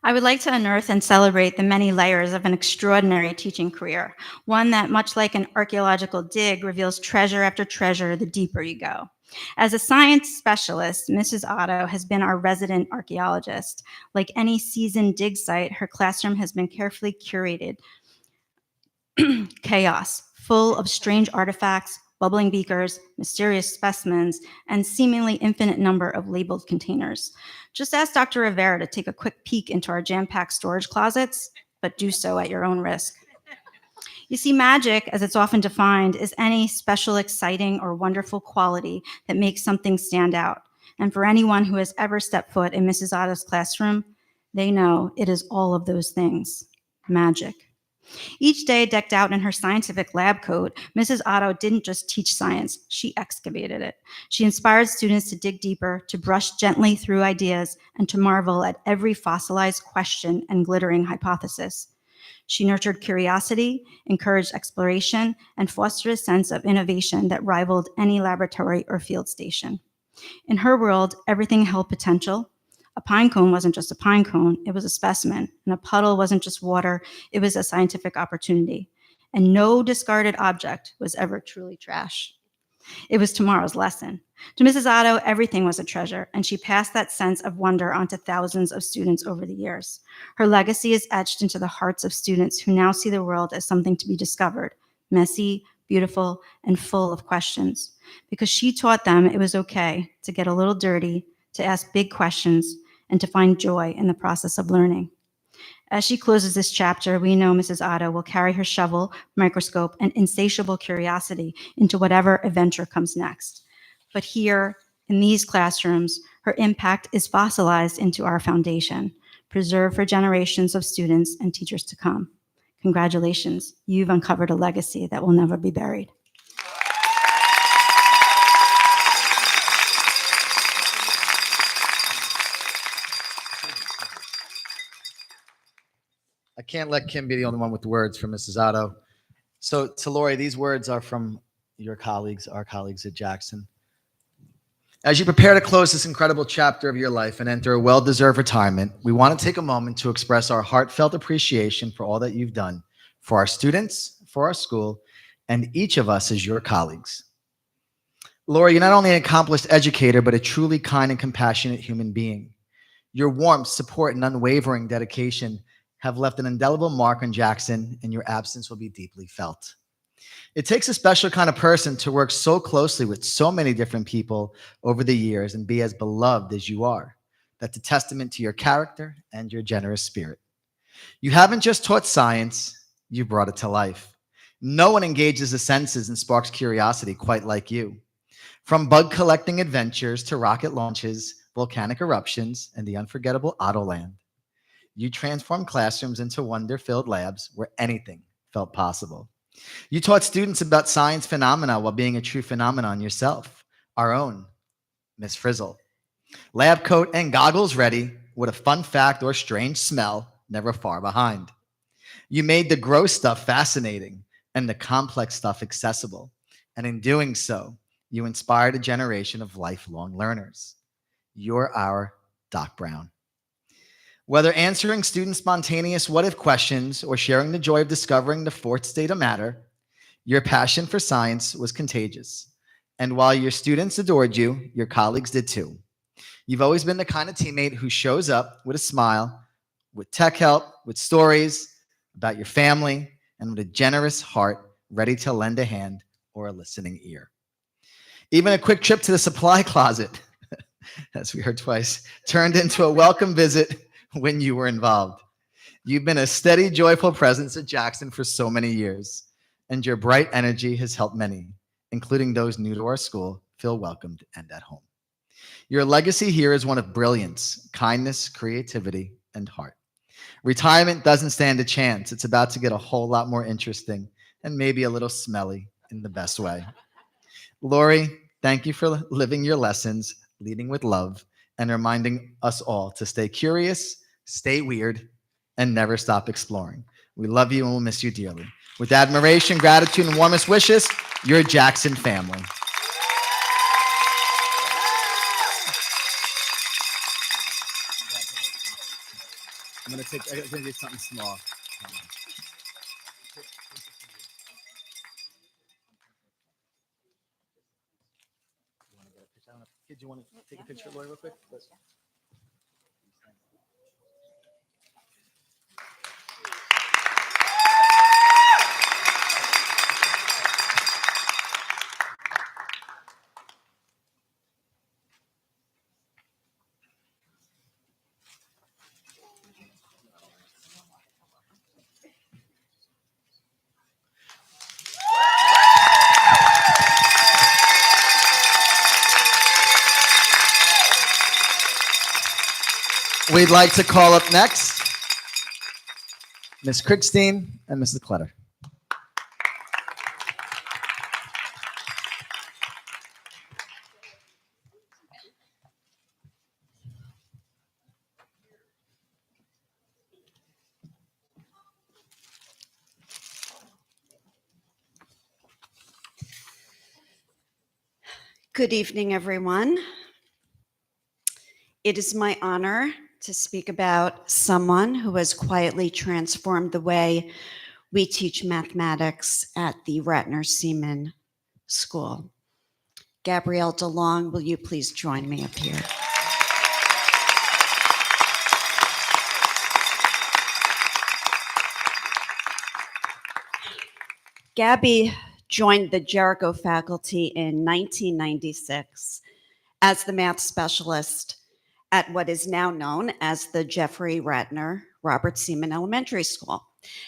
I would like to unearth and celebrate the many layers of an extraordinary teaching career, one that, much like an archaeological dig, reveals treasure after treasure the deeper you go. As a science specialist, Mrs. Otto has been our resident archaeologist. Like any seasoned dig site, her classroom has been carefully curated. Chaos, full of strange artifacts, bubbling beakers, mysterious specimens, and seemingly infinite number of labeled containers. Just ask Dr. Rivera to take a quick peek into our jam-packed storage closets, but do so at your own risk. You see, magic, as it's often defined, is any special, exciting, or wonderful quality that makes something stand out. And for anyone who has ever stepped foot in Mrs. Otto's classroom, they know it is all of those things. Magic. Each day, decked out in her scientific lab coat, Mrs. Otto didn't just teach science, she excavated it. She inspired students to dig deeper, to brush gently through ideas, and to marvel at every fossilized question and glittering hypothesis. She nurtured curiosity, encouraged exploration, and fostered a sense of innovation that rivaled any laboratory or field station. In her world, everything held potential. A pine cone wasn't just a pine cone, it was a specimen. And a puddle wasn't just water, it was a scientific opportunity. And no discarded object was ever truly trash. It was tomorrow's lesson. To Mrs. Otto, everything was a treasure, and she passed that sense of wonder onto thousands of students over the years. Her legacy is etched into the hearts of students who now see the world as something to be discovered, messy, beautiful, and full of questions. Because she taught them it was okay to get a little dirty, to ask big questions, and to find joy in the process of learning. As she closes this chapter, we know Mrs. Otto will carry her shovel, microscope, and insatiable curiosity into whatever adventure comes next. But here, in these classrooms, her impact is fossilized into our foundation, preserved for generations of students and teachers to come. Congratulations, you've uncovered a legacy that will never be buried. I can't let Kim be the only one with the words from Mrs. Otto. So to Lori, these words are from your colleagues, our colleagues at Jackson. As you prepare to close this incredible chapter of your life and enter a well-deserved retirement, we want to take a moment to express our heartfelt appreciation for all that you've done for our students, for our school, and each of us as your colleagues. Lori, you're not only an accomplished educator, but a truly kind and compassionate human being. Your warmth, support, and unwavering dedication have left an indelible mark on Jackson, and your absence will be deeply felt. It takes a special kind of person to work so closely with so many different people over the years and be as beloved as you are. That's a testament to your character and your generous spirit. You haven't just taught science, you brought it to life. No one engages the senses and sparks curiosity quite like you. From bug collecting adventures to rocket launches, volcanic eruptions, and the unforgettable Autoland, you transformed classrooms into wonder-filled labs where anything felt possible. You taught students about science phenomena while being a true phenomenon yourself, our own Miss Frizzle. Lab coat and goggles ready, with a fun fact or strange smell never far behind. You made the gross stuff fascinating and the complex stuff accessible. And in doing so, you inspired a generation of lifelong learners. You're our Doc Brown. Whether answering students' spontaneous what-if questions or sharing the joy of discovering the fourth state of matter, your passion for science was contagious. And while your students adored you, your colleagues did too. You've always been the kind of teammate who shows up with a smile, with tech help, with stories about your family, and with a generous heart ready to lend a hand or a listening ear. Even a quick trip to the supply closet, as we heard twice, turned into a welcome visit when you were involved. You've been a steady, joyful presence at Jackson for so many years, and your bright energy has helped many, including those new to our school, feel welcomed and at home. Your legacy here is one of brilliance, kindness, creativity, and heart. Retirement doesn't stand a chance. It's about to get a whole lot more interesting and maybe a little smelly in the best way. Lori, thank you for living your lessons, leading with love, and reminding us all to stay curious, stay weird, and never stop exploring. We love you and we'll miss you dearly. With admiration, gratitude, and warmest wishes, your Jackson family. I'm going to do something small. Kid, you want to take a picture, Lori, real quick? We'd like to call up next Ms. Kriegstein and Mrs. Clutter. Good evening, everyone. It is my honor to speak about someone who has quietly transformed the way we teach mathematics at the Ratner Seaman School. Gabrielle DeLong, will you please join me up here? Gabby joined the Jericho faculty in 1996 as the math specialist at what is now known as the Jeffrey Ratner Robert Seaman Elementary School.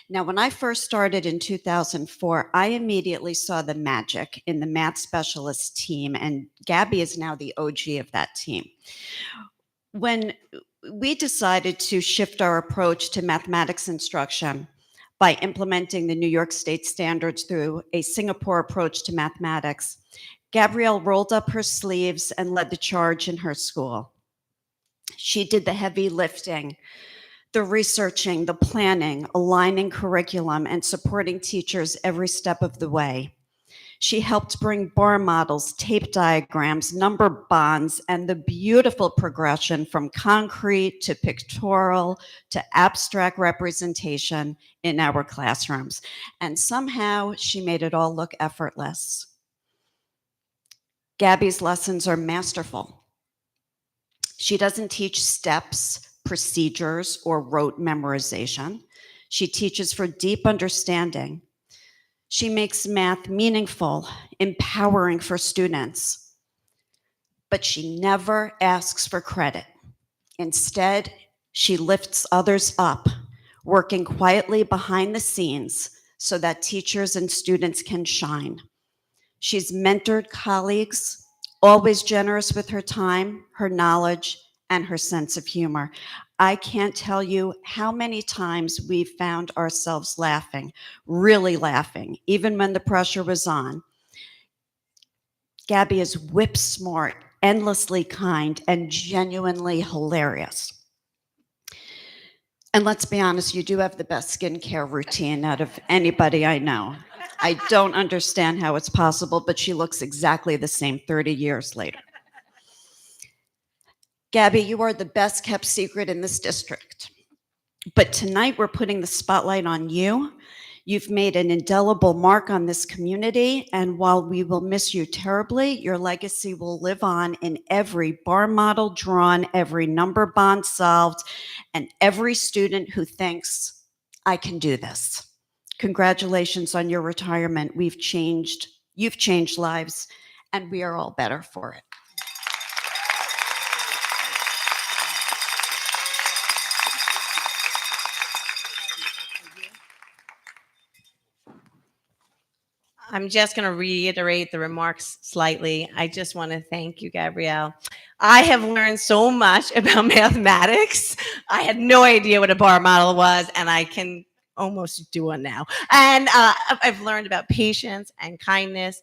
Now, when I first started in 2004, I immediately saw the magic in the math specialist team, and Gabby is now the OG of that team. When we decided to shift our approach to mathematics instruction by implementing the New York State standards through a Singapore approach to mathematics, Gabrielle rolled up her sleeves and led the charge in her school. She did the heavy lifting, the researching, the planning, aligning curriculum, and supporting teachers every step of the way. She helped bring bar models, tape diagrams, number bonds, and the beautiful progression from concrete to pictorial to abstract representation in our classrooms. And somehow she made it all look effortless. Gabby's lessons are masterful. She doesn't teach steps, procedures, or rote memorization. She teaches for deep understanding. She makes math meaningful, empowering for students. But she never asks for credit. Instead, she lifts others up, working quietly behind the scenes so that teachers and students can shine. She's mentored colleagues, always generous with her time, her knowledge, and her sense of humor. I can't tell you how many times we've found ourselves laughing, really laughing, even when the pressure was on. Gabby is whip smart, endlessly kind, and genuinely hilarious. And let's be honest, you do have the best skincare routine out of anybody I know. I don't understand how it's possible, but she looks exactly the same 30 years later. Gabby, you are the best kept secret in this district. But tonight we're putting the spotlight on you. You've made an indelible mark on this community, and while we will miss you terribly, your legacy will live on in every bar model drawn, every number bond solved, and every student who thinks, I can do this. Congratulations on your retirement. You've changed lives, and we are all better for it. I'm just going to reiterate the remarks slightly. I just want to thank you, Gabrielle. I have learned so much about mathematics. I had no idea what a bar model was, and I can almost do one now. And I've learned about patience and kindness.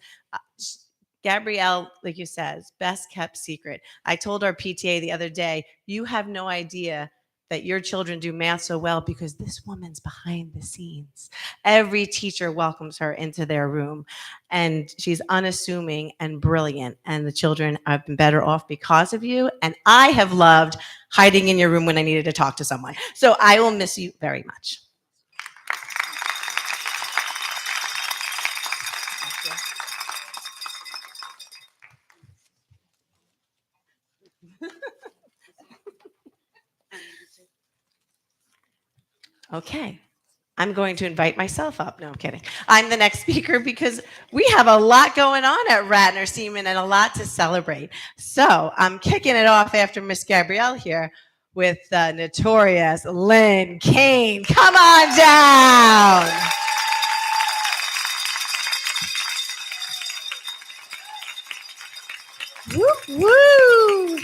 Gabrielle, like you said, best kept secret. I told our PTA the other day, you have no idea that your children do math so well because this woman's behind the scenes. Every teacher welcomes her into their room, and she's unassuming and brilliant, and the children have been better off because of you, and I have loved hiding in your room when I needed to talk to someone. So I will miss you very much. Okay, I'm going to invite myself up. No, I'm kidding. I'm the next speaker because we have a lot going on at Ratner Seaman and a lot to celebrate. So I'm kicking it off after Miss Gabrielle here with the notorious Lynn Kane. Come on down. Woo, woo.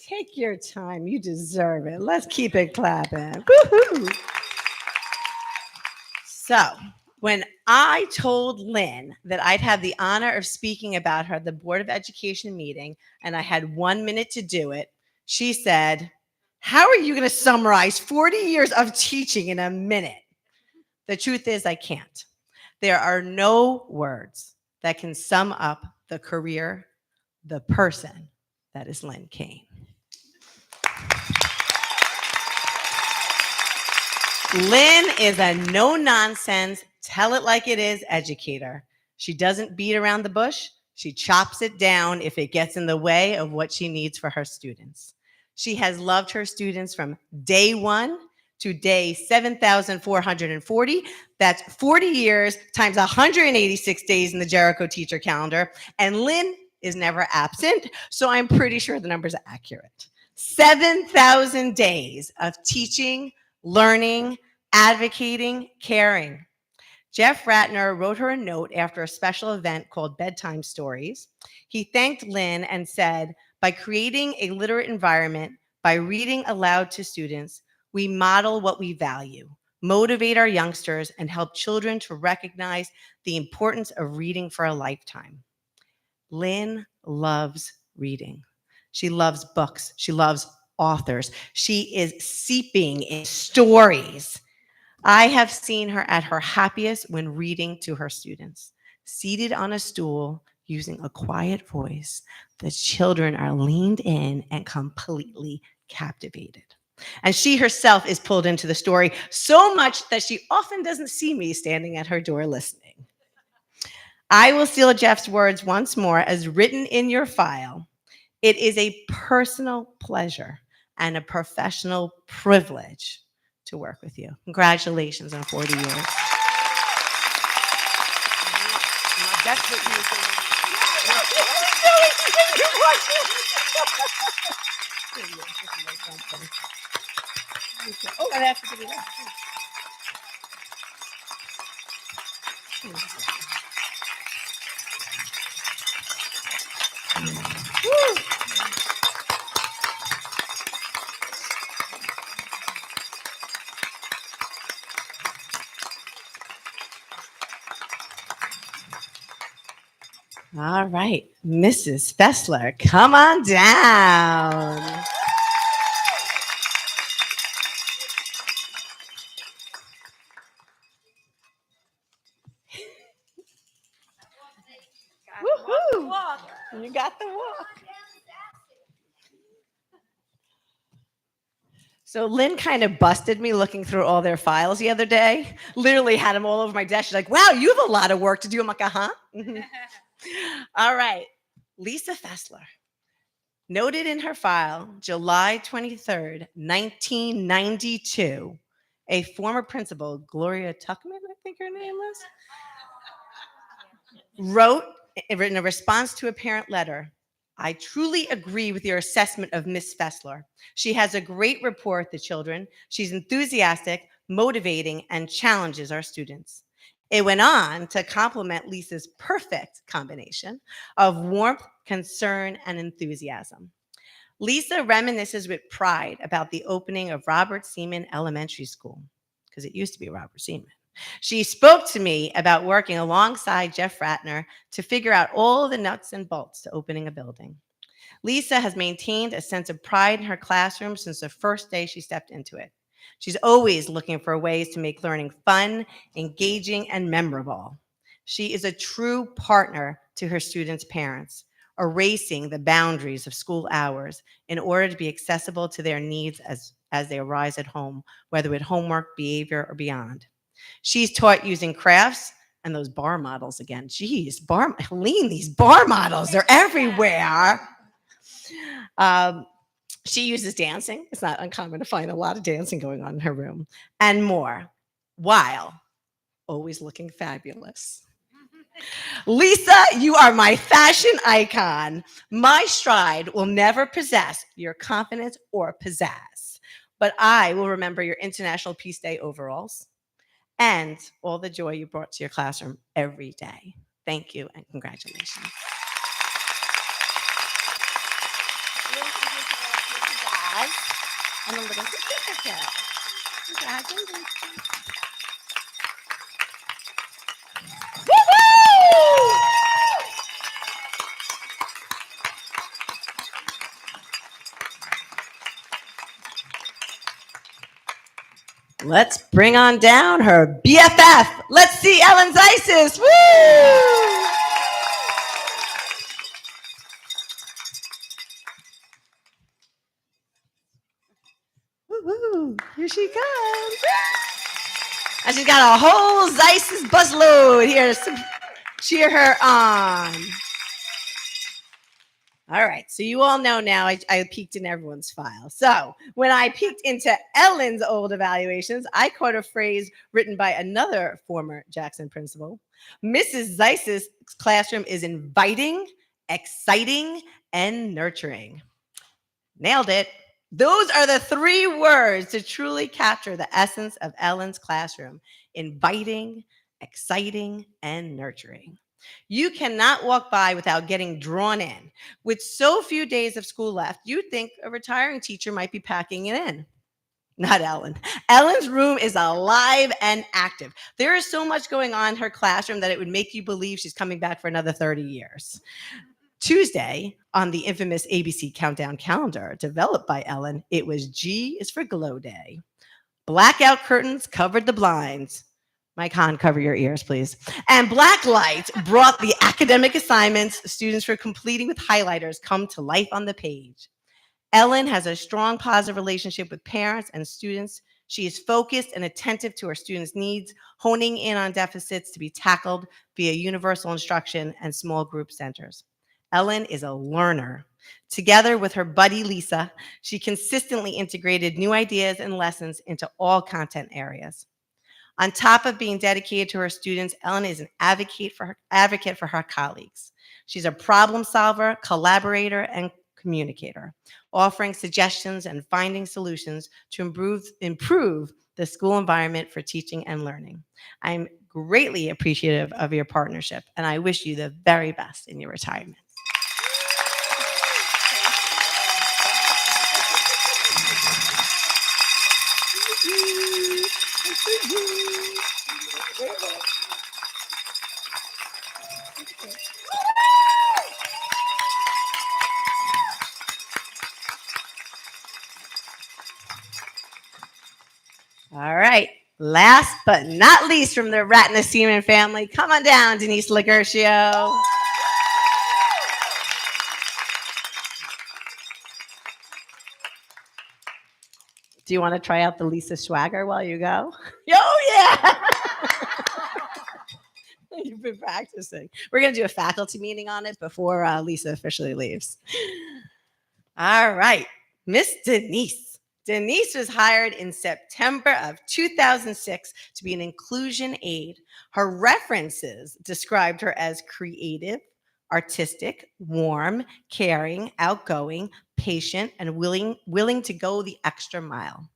Take your time. You deserve it. Let's keep it clapping. Woo-hoo. So, when I told Lynn that I'd have the honor of speaking about her at the Board of Education meeting and I had 1 minute to do it, she said, "How are you going to summarize 40 years of teaching in a minute?" The truth is, I can't. There are no words that can sum up the career, the person that is Lynn Kane. Lynn is a no-nonsense, tell it like it is educator. She doesn't beat around the bush. She chops it down if it gets in the way of what she needs for her students. She has loved her students from day one to day 7,440. That's 40 years times 186 days in the Jericho teacher calendar. And Lynn is never absent, so I'm pretty sure the numbers are accurate. 7,000 days of teaching, learning, advocating, caring. Jeff Ratner wrote her a note after a special event called Bedtime Stories. He thanked Lynn and said, "By creating a literate environment, by reading aloud to students, we model what we value, motivate our youngsters, and help children to recognize the importance of reading for a lifetime." Lynn loves reading. She loves books. She loves authors. She is seeping in stories. I have seen her at her happiest when reading to her students. Seated on a stool, using a quiet voice, the children are leaned in and completely captivated. And she herself is pulled into the story so much that she often doesn't see me standing at her door listening. I will steal Jeff's words once more as written in your file. It is a personal pleasure and a professional privilege to work with you. Congratulations on 40 years. That's what you say. Oh, I have to give you that. All right, Mrs. Fessler, come on down. Woo-hoo. You got the walk. So Lynn kind of busted me looking through all their files the other day. Literally had them all over my desk. She's like, "Wow, you have a lot of work to do." I'm like, "Uh-huh." All right, Lisa Fessler. Noted in her file, July 23rd, 1992, a former principal, Gloria Tuckman, I think her name was, wrote in a response to a parent letter, "I truly agree with your assessment of Miss Fessler. She has a great rapport with the children. She's enthusiastic, motivating, and challenges our students." It went on to compliment Lisa's perfect combination of warmth, concern, and enthusiasm. Lisa reminisces with pride about the opening of Robert Seaman Elementary School, because it used to be Robert Seaman. She spoke to me about working alongside Jeff Ratner to figure out all the nuts and bolts to opening a building. Lisa has maintained a sense of pride in her classroom since the first day she stepped into it. She's always looking for ways to make learning fun, engaging, and memorable. She is a true partner to her students' parents, erasing the boundaries of school hours in order to be accessible to their needs as they arise at home, whether with homework, behavior, or beyond. She's taught using crafts and those bar models again. Geez, Helene, these bar models, they're everywhere. She uses dancing. It's not uncommon to find a lot of dancing going on in her room, and more, while always looking fabulous. Lisa, you are my fashion icon. My stride will never possess your confidence or pizzazz, but I will remember your International Peace Day overalls and all the joy you brought to your classroom every day. Thank you and congratulations. Let's bring on down her BFF. Let's see Ellen Zeisis. Woo! Woo-hoo. Here she comes. And she's got a whole Zeiss busload here to cheer her on. All right, so you all know now I peeked in everyone's file. So when I peeked into Ellen's old evaluations, I caught a phrase written by another former Jackson principal. Mrs. Zeiss's classroom is inviting, exciting, and nurturing. Nailed it. Those are the 3 words to truly capture the essence of Ellen's classroom: inviting, exciting, and nurturing. You cannot walk by without getting drawn in. With so few days of school left, you'd think a retiring teacher might be packing it in. Not Ellen. Ellen's room is alive and active. There is so much going on in her classroom that it would make you believe she's coming back for another 30 years. Tuesday, on the infamous ABC Countdown calendar developed by Ellen, it was G is for Glow Day. Blackout curtains covered the blinds. Mike Hahn, cover your ears, please. And black light brought the academic assignments students were completing with highlighters come to life on the page. Ellen has a strong, positive relationship with parents and students. She is focused and attentive to her students' needs, honing in on deficits to be tackled via universal instruction and small group centers. Ellen is a learner. Together with her buddy Lisa, she consistently integrated new ideas and lessons into all content areas. On top of being dedicated to her students, Ellen is an advocate for her colleagues. She's a problem solver, collaborator, and communicator, offering suggestions and finding solutions to improve the school environment for teaching and learning. I'm greatly appreciative of your partnership, and I wish you the very best in your retirement. All right. Last but not least from the Ratner Seaman family, come on down, Denise Lagercio. Do you want to try out the Lisa swagger while you go? Oh, yeah. You've been practicing. We're going to do a faculty meeting on it before Lisa officially leaves. All right. Miss Denise. Denise was hired in September of 2006 to be an inclusion aide. Her references described her as creative, artistic, warm, caring, outgoing, patient, and willing to go the extra mile.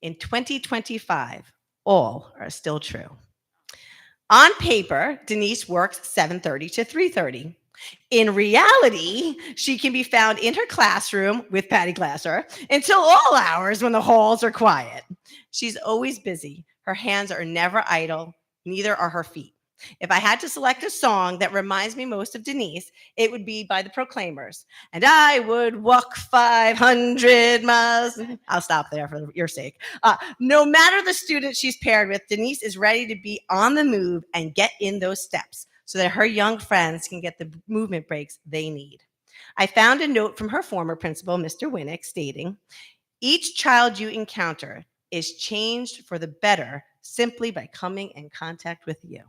In 2025, all are still true. On paper, Denise works 7:30 to 3:30. In reality, she can be found in her classroom with Patty Glasser until all hours when the halls are quiet. She's always busy. Her hands are never idle, neither are her feet. If I had to select a song that reminds me most of Denise, it would be by the Proclaimers. And I would walk 500 miles. I'll stop there for your sake. No matter the student she's paired with, Denise is ready to be on the move and get in those steps so that her young friends can get the movement breaks they need. I found a note from her former principal, Mr. Winnick, stating, "Each child you encounter is changed for the better simply by coming in contact with you."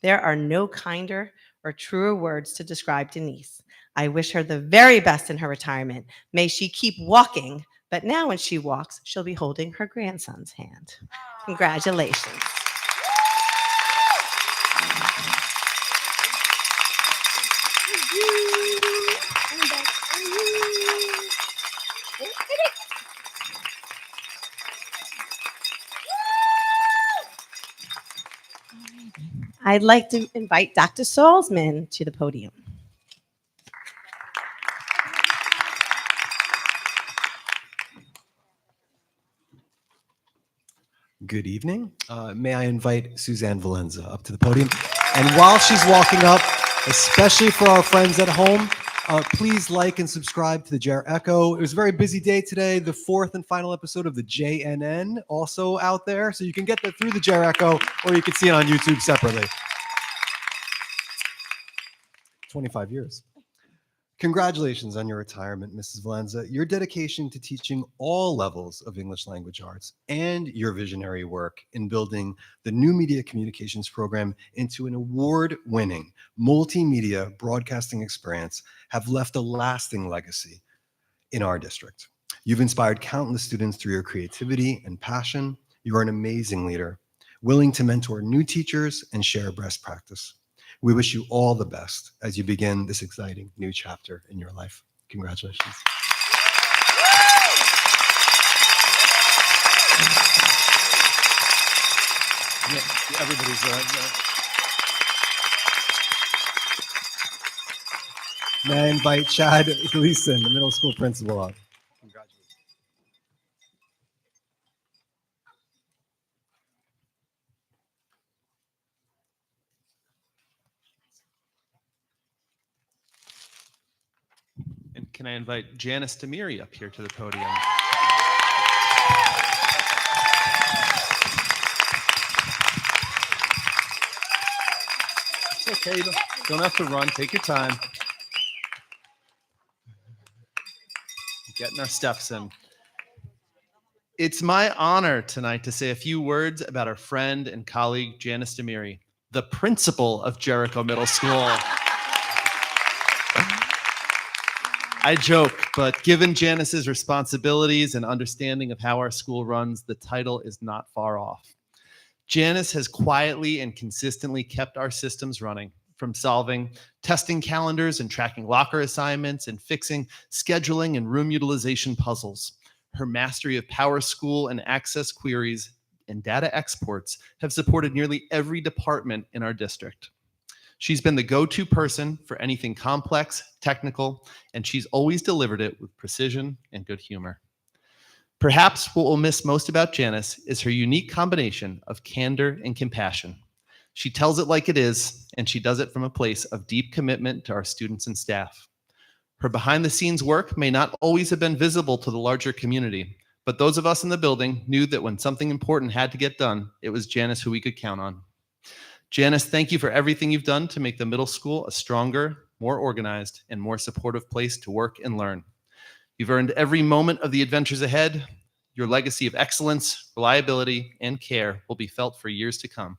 There are no kinder or truer words to describe Denise. I wish her the very best in her retirement. May she keep walking, but now when she walks, she'll be holding her grandson's hand. Congratulations. I'd like to invite Dr. Salzman to the podium. Good evening. May I invite Suzanne Valenza up to the podium? And while she's walking up, especially for our friends at home, please like and subscribe to the JR Echo. It was a very busy day today. The fourth and final episode of the JNN also out there. So you can get that through the JR Echo, or you can see it on YouTube separately. 25 years. Congratulations on your retirement, Mrs. Valenza. Your dedication to teaching all levels of English language arts and your visionary work in building the new media communications program into an award-winning multimedia broadcasting experience have left a lasting legacy in our district. You've inspired countless students through your creativity and passion. You are an amazing leader, willing to mentor new teachers and share best practice. We wish you all the best as you begin this exciting new chapter in your life. Congratulations. Yeah, everybody's May I invite Chad Gleason, the middle school principal, up. Congratulations. And can I invite Janice Demiri up here to the podium? It's okay. You don't have to run. Take your time. Getting our steps in. It's my honor tonight to say a few words about our friend and colleague, Janice Demiri, the principal of Jericho Middle School. I joke, but given Janice's responsibilities and understanding of how our school runs, the title is not far off. Janice has quietly and consistently kept our systems running, from solving testing calendars and tracking locker assignments and fixing scheduling and room utilization puzzles. Her mastery of Power School and access queries and data exports have supported nearly every department in our district. She's been the go-to person for anything complex, technical, and she's always delivered it with precision and good humor. Perhaps what we'll miss most about Janice is her unique combination of candor and compassion. She tells it like it is, and she does it from a place of deep commitment to our students and staff. Her behind-the-scenes work may not always have been visible to the larger community, but those of us in the building knew that when something important had to get done, it was Janice who we could count on. Janice, thank you for everything you've done to make the middle school a stronger, more organized, and more supportive place to work and learn. You've earned every moment of the adventures ahead. Your legacy of excellence, reliability, and care will be felt for years to come.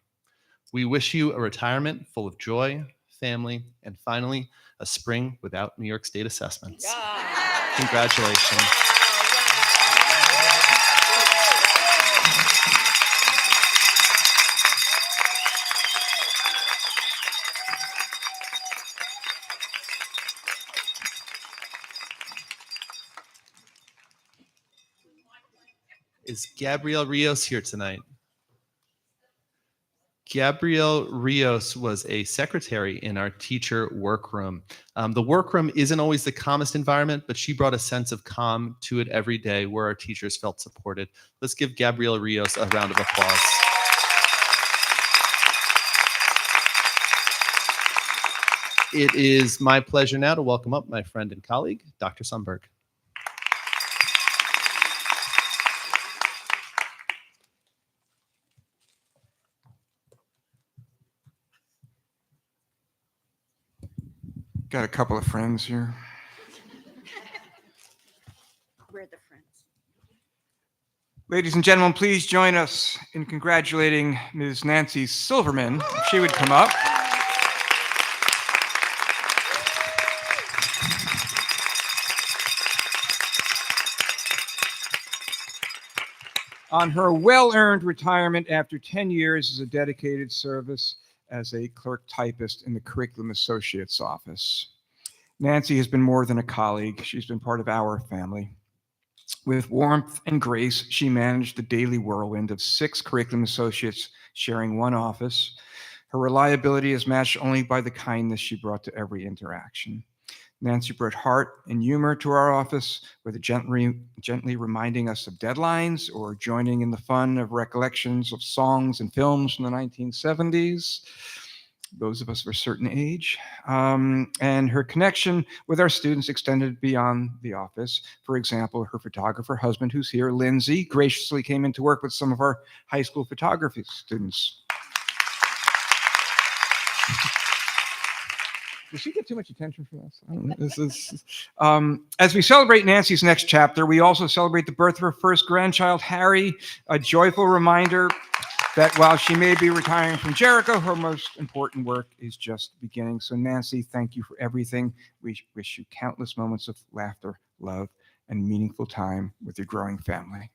We wish you a retirement full of joy, family, and finally, a spring without New York State assessments. Yeah. Congratulations. Is Gabrielle Rios here tonight? Gabrielle Rios was a secretary in our teacher workroom. The workroom isn't always the calmest environment, but she brought a sense of calm to it every day where our teachers felt supported. Let's give Gabrielle Rios a round of applause. It is my pleasure now to welcome up my friend and colleague, Dr. Sundberg. Got a couple of friends here. We're the friends. Ladies and gentlemen, please join us in congratulating Ms. Nancy Silverman, if she would come up. On her well-earned retirement after 10 years as a dedicated service as a clerk typist in the Curriculum Associates office. Nancy has been more than a colleague. She's been part of our family. With warmth and grace, she managed the daily whirlwind of 6 curriculum associates sharing one office. Her reliability is matched only by the kindness she brought to every interaction. Nancy brought heart and humor to our office, whether gently reminding us of deadlines or joining in the fun of recollections of songs and films from the 1970s. Those of us of a certain age. And her connection with our students extended beyond the office. For example, her photographer husband, who's here, Lindsay, graciously came in to work with some of our high school photography students. Does she get too much attention for this? I don't know. This is, as we celebrate Nancy's next chapter, we also celebrate the birth of her first grandchild, Harry, a joyful reminder that while she may be retiring from Jericho, her most important work is just beginning. So Nancy, thank you for everything. We wish you countless moments of laughter, love, and meaningful time with your growing family.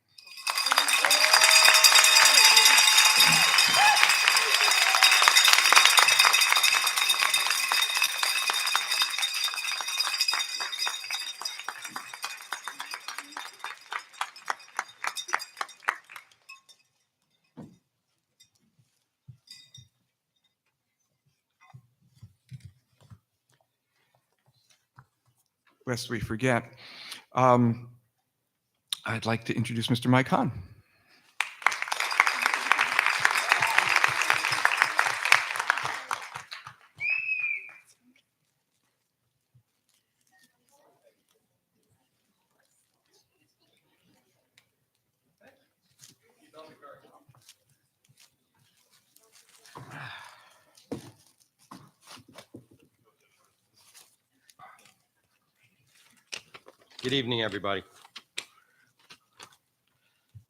Lest we forget, I'd like to introduce Mr. Mike Hahn. Good evening, everybody.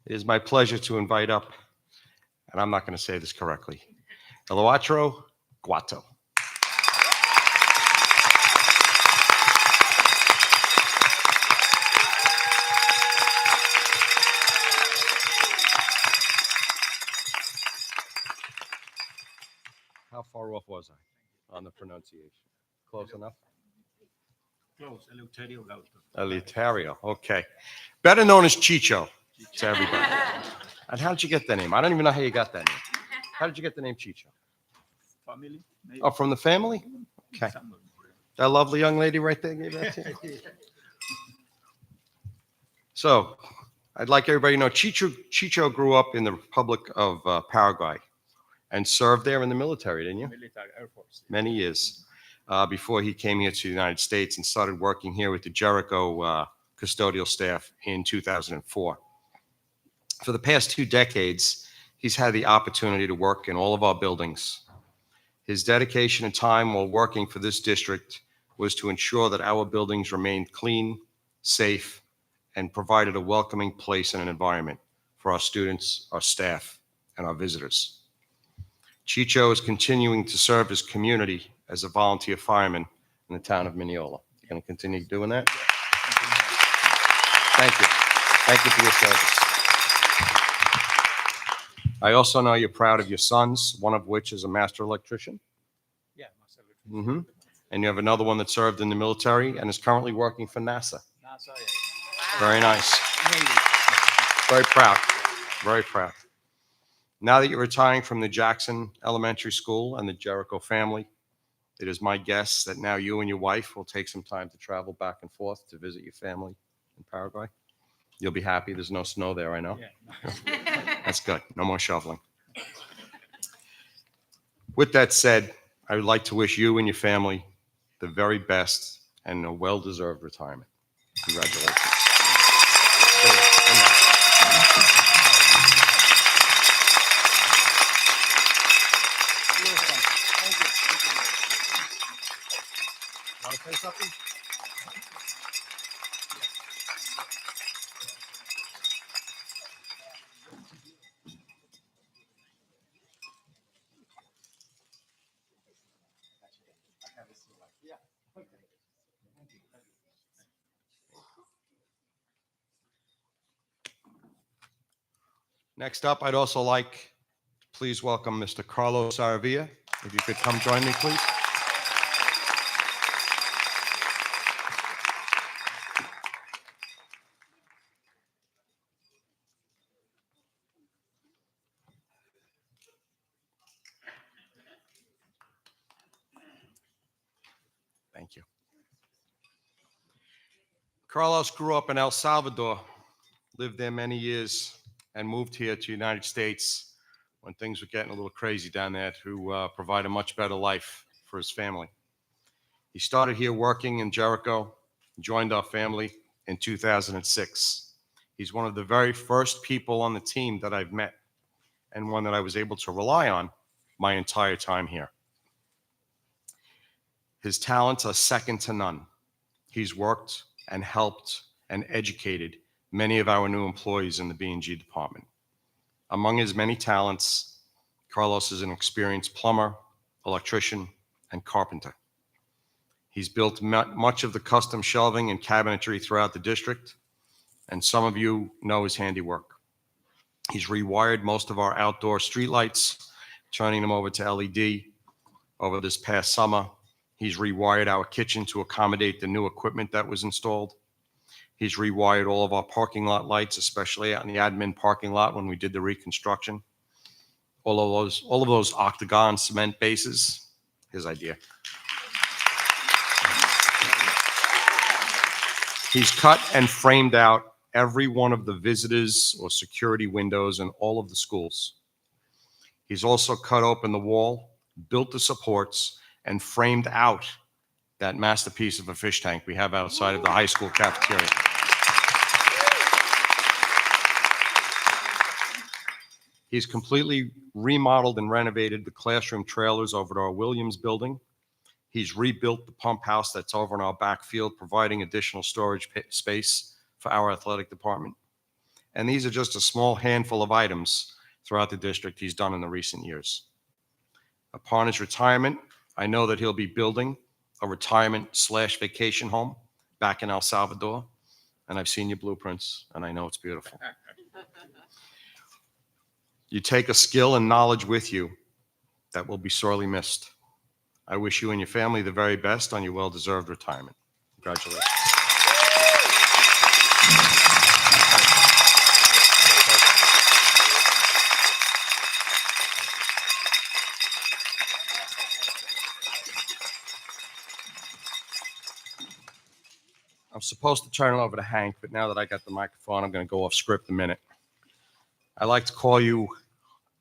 It is my pleasure to invite up, and I'm not going to say this correctly, Eloatro Guato. How far off was I on the pronunciation? Close enough? Close, Eleuterio Gauto. Eleuterio, okay. Better known as Chicho to everybody. And how did you get that name? I don't even know how you got that name. How did you get the name Chicho? Family? Maybe. Oh, from the family? Okay. That lovely young lady right there gave that to you? So, I'd like everybody to know Chicho grew up in the Republic of Paraguay and served there in the military, didn't you? Military Air Force. Many years before he came here to the United States and started working here with the Jericho custodial staff in 2004. For the past 2 decades, he's had the opportunity to work in all of our buildings. His dedication and time while working for this district was to ensure that our buildings remained clean, safe, and provided a welcoming place and an environment for our students, our staff, and our visitors. Chicho is continuing to serve his community as a volunteer fireman in the town of Mineola. You're going to continue doing that? Thank you. Thank you for your service. I also know you're proud of your sons, one of which is a master electrician. Yeah, master electrician. And you have another one that served in the military and is currently working for NASA. NASA, yeah. Very nice. Very proud. Very proud. Now that you're retiring from the Jackson Elementary School and the Jericho family, it is my guess that now you and your wife will take some time to travel back and forth to visit your family in Paraguay. You'll be happy. There's no snow there, I know. Yeah. That's good. No more shoveling. With that said, I would like to wish you and your family the very best and a well-deserved retirement. Congratulations. Want to say something? Next up, I'd also like to please welcome Mr. Carlos Saravia. If you could come join me, please. Thank you. Carlos grew up in El Salvador, lived there many years, and moved here to the United States when things were getting a little crazy down there to provide a much better life for his family. He started here working in Jericho, joined our family in 2006. He's one of the very first people on the team that I've met and one that I was able to rely on my entire time here. His talents are second to none. He's worked and helped and educated many of our new employees in the B&G department. Among his many talents, Carlos is an experienced plumber, electrician, and carpenter. He's built much of the custom shelving and cabinetry throughout the district, and some of you know his handiwork. He's rewired most of our outdoor streetlights, turning them over to LED. Over this past summer, he's rewired our kitchen to accommodate the new equipment that was installed. He's rewired all of our parking lot lights, especially out in the admin parking lot when we did the reconstruction. All of those octagon cement bases, his idea. He's cut and framed out every one of the visitors or security windows in all of the schools. He's also cut open the wall, built the supports, and framed out that masterpiece of a fish tank we have outside of the high school cafeteria. He's completely remodeled and renovated the classroom trailers over at our Williams building. He's rebuilt the pump house that's over in our backfield, providing additional storage space for our athletic department. And these are just a small handful of items throughout the district he's done in the recent years. Upon his retirement, I know that he'll be building a retirement/vacation home back in El Salvador. And I've seen your blueprints, and I know it's beautiful. You take a skill and knowledge with you that will be sorely missed. I wish you and your family the very best on your well-deserved retirement. Congratulations. I'm supposed to turn it over to Hank, but now that I got the microphone, I'm going to go off script a minute. I like to call you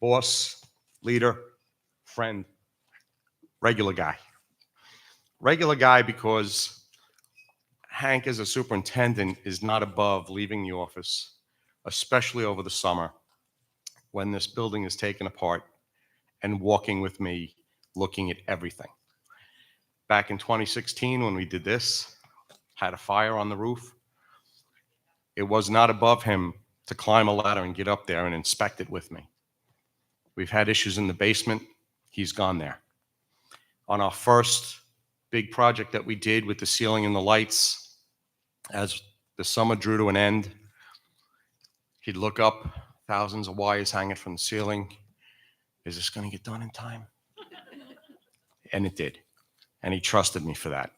boss, leader, friend, regular guy. Regular guy because Hank, as a superintendent, is not above leaving the office, especially over the summer when this building is taken apart, and walking with me, looking at everything. Back in 2016, when we did this, had a fire on the roof, it was not above him to climb a ladder and get up there and inspect it with me. We've had issues in the basement. He's gone there. On our first big project that we did with the ceiling and the lights, as the summer drew to an end, he'd look up, thousands of wires hanging from the ceiling. Is this going to get done in time? And it did. And he trusted me for that.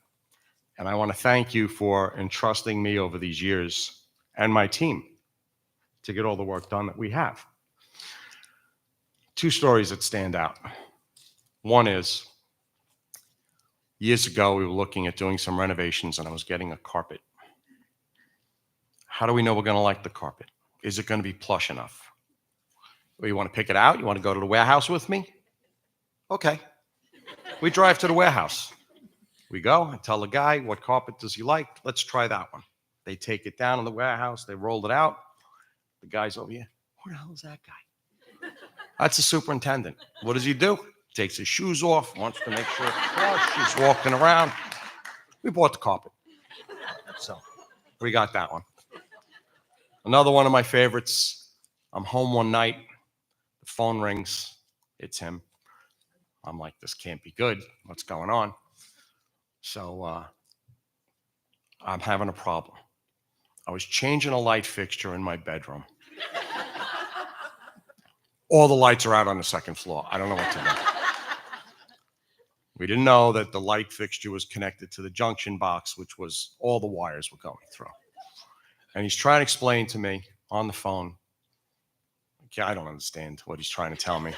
And I want to thank you for entrusting me over these years and my team to get all the work done that we have. Two stories that stand out. One is, years ago, we were looking at doing some renovations and I was getting a carpet. How do we know we're going to like the carpet? Is it going to be plush enough? Well, you want to pick it out? You want to go to the warehouse with me? Okay. We drive to the warehouse. We go, I tell the guy, what carpet does he like? Let's try that one. They take it down in the warehouse. They rolled it out. The guy's over here. Who the hell is that guy? That's the superintendent. What does he do? Takes his shoes off, wants to make sure it's flush. He's walking around. We bought the carpet. So we got that one. Another one of my favorites. I'm home one night. The phone rings. It's him. I'm like, this can't be good. What's going on? So I'm having a problem. I was changing a light fixture in my bedroom. All the lights are out on the second floor. I don't know what to do. We didn't know that the light fixture was connected to the junction box, which was all the wires were going through. And he's trying to explain to me on the phone. Okay, I don't understand what he's trying to tell me.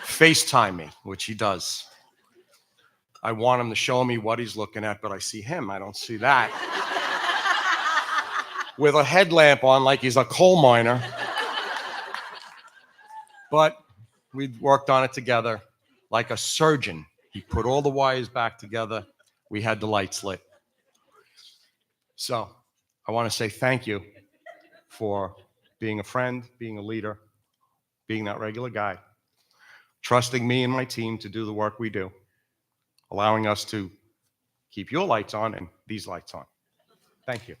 FaceTime me, which he does. I want him to show me what he's looking at, but I see him. I don't see that. with a headlamp on like he's a coal miner. But we worked on it together like a surgeon. He put all the wires back together. We had the lights lit. So I want to say thank you for being a friend, being a leader, being that regular guy, trusting me and my team to do the work we do, allowing us to keep your lights on and these lights on. Thank you.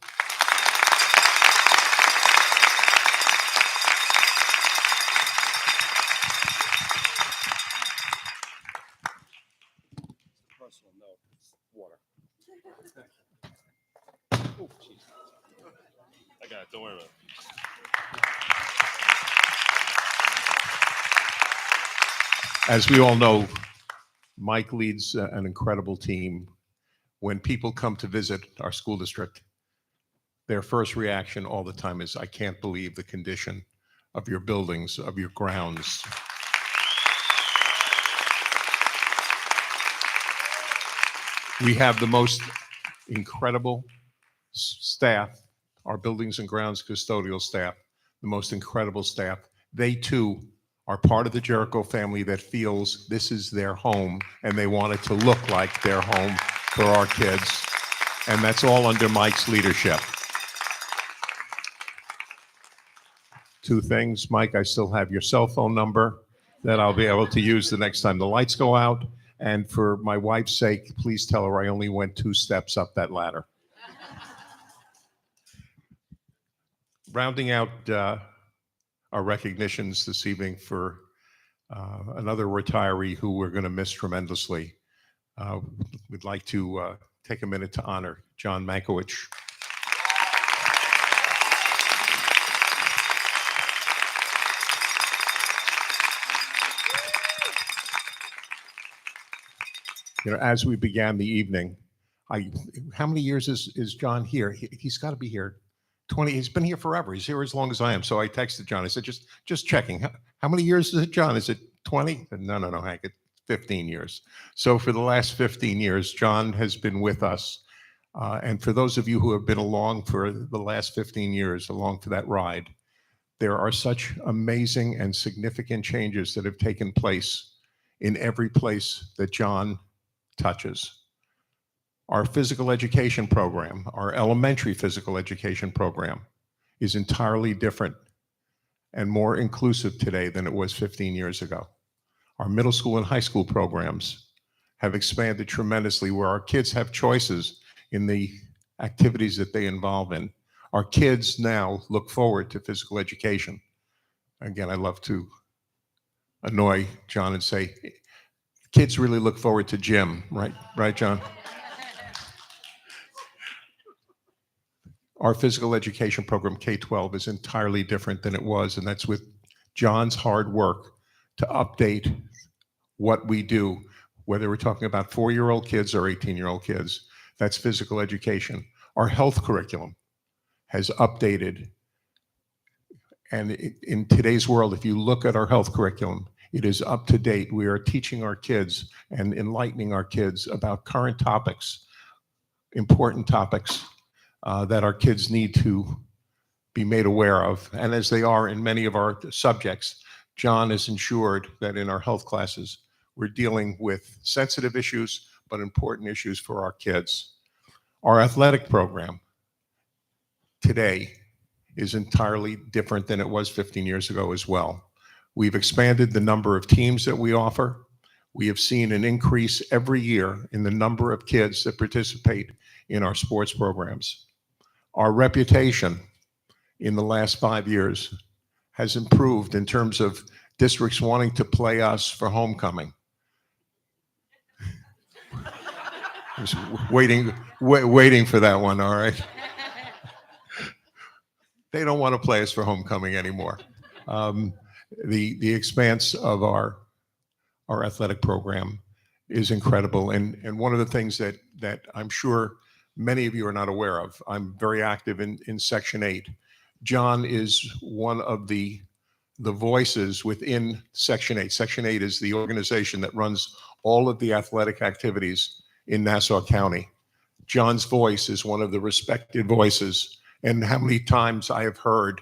Personal note, it's water. Oh, geez. I got it. Don't worry about it. As we all know, Mike leads an incredible team. When people come to visit our school district, their first reaction all the time is, I can't believe the condition of your buildings, of your grounds. We have the most incredible staff, our buildings and grounds custodial staff, the most incredible staff. They too are part of the Jericho family that feels this is their home and they want it to look like their home for our kids. And that's all under Mike's leadership. Two things, Mike, I still have your cell phone number that I'll be able to use the next time the lights go out. And for my wife's sake, please tell her I only went 2 steps up that ladder. Rounding out our recognitions this evening for another retiree who we're going to miss tremendously. We'd like to take a minute to honor John Mankiewicz. You know, as we began the evening, how many years is John here? He's got to be here 20. He's been here forever. He's here as long as I am. So I texted John. I said, just checking. How many years is it, John? Is it 20? No, Hank, it's 15 years. So for the last 15 years, John has been with us. And for those of you who have been along for the last 15 years, along for that ride, there are such amazing and significant changes that have taken place in every place that John touches. Our physical education program, our elementary physical education program, is entirely different and more inclusive today than it was 15 years ago. Our middle school and high school programs have expanded tremendously, where our kids have choices in the activities that they involve in. Our kids now look forward to physical education. Again, I love to annoy John and say, kids really look forward to gym, right? Right, John? Our physical education program, K-12, is entirely different than it was, and that's with John's hard work to update what we do, whether we're talking about 4-year-old kids or 18-year-old kids. That's physical education. Our health curriculum has updated, and in today's world, if you look at our health curriculum, it is up to date. We are teaching our kids and enlightening our kids about current topics, important topics that our kids need to be made aware of. And as they are in many of our subjects, John has ensured that in our health classes, we're dealing with sensitive issues, but important issues for our kids. Our athletic program today is entirely different than it was 15 years ago as well. We've expanded the number of teams that we offer. We have seen an increase every year in the number of kids that participate in our sports programs. Our reputation in the last 5 years has improved in terms of districts wanting to play us for homecoming. I was waiting for that one, all right? They don't want to play us for homecoming anymore. The expanse of our athletic program is incredible. And one of the things that I'm sure many of you are not aware of, I'm very active in Section 8. John is one of the voices within Section 8. Section 8 is the organization that runs all of the athletic activities in Nassau County. John's voice is one of the respected voices And how many times I have heard,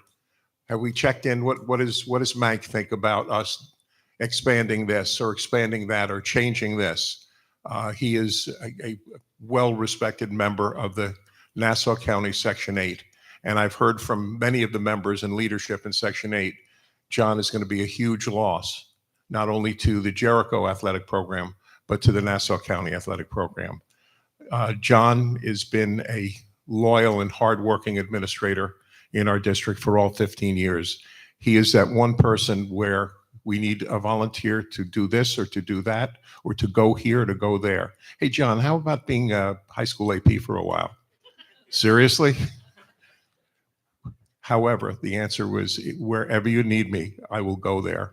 have we checked in? What does Mike think about us expanding this or expanding that or changing this? He is a well-respected member of the Nassau County Section 8. And I've heard from many of the members and leadership in Section 8, John is going to be a huge loss, not only to the Jericho athletic program, but to the Nassau County athletic program. John has been a loyal and hardworking administrator in our district for all 15 years. He is that one person where we need a volunteer to do this or to do that, or to go here, to go there. Hey, John, how about being a high school AP for a while? Seriously? However, the answer was, wherever you need me, I will go there.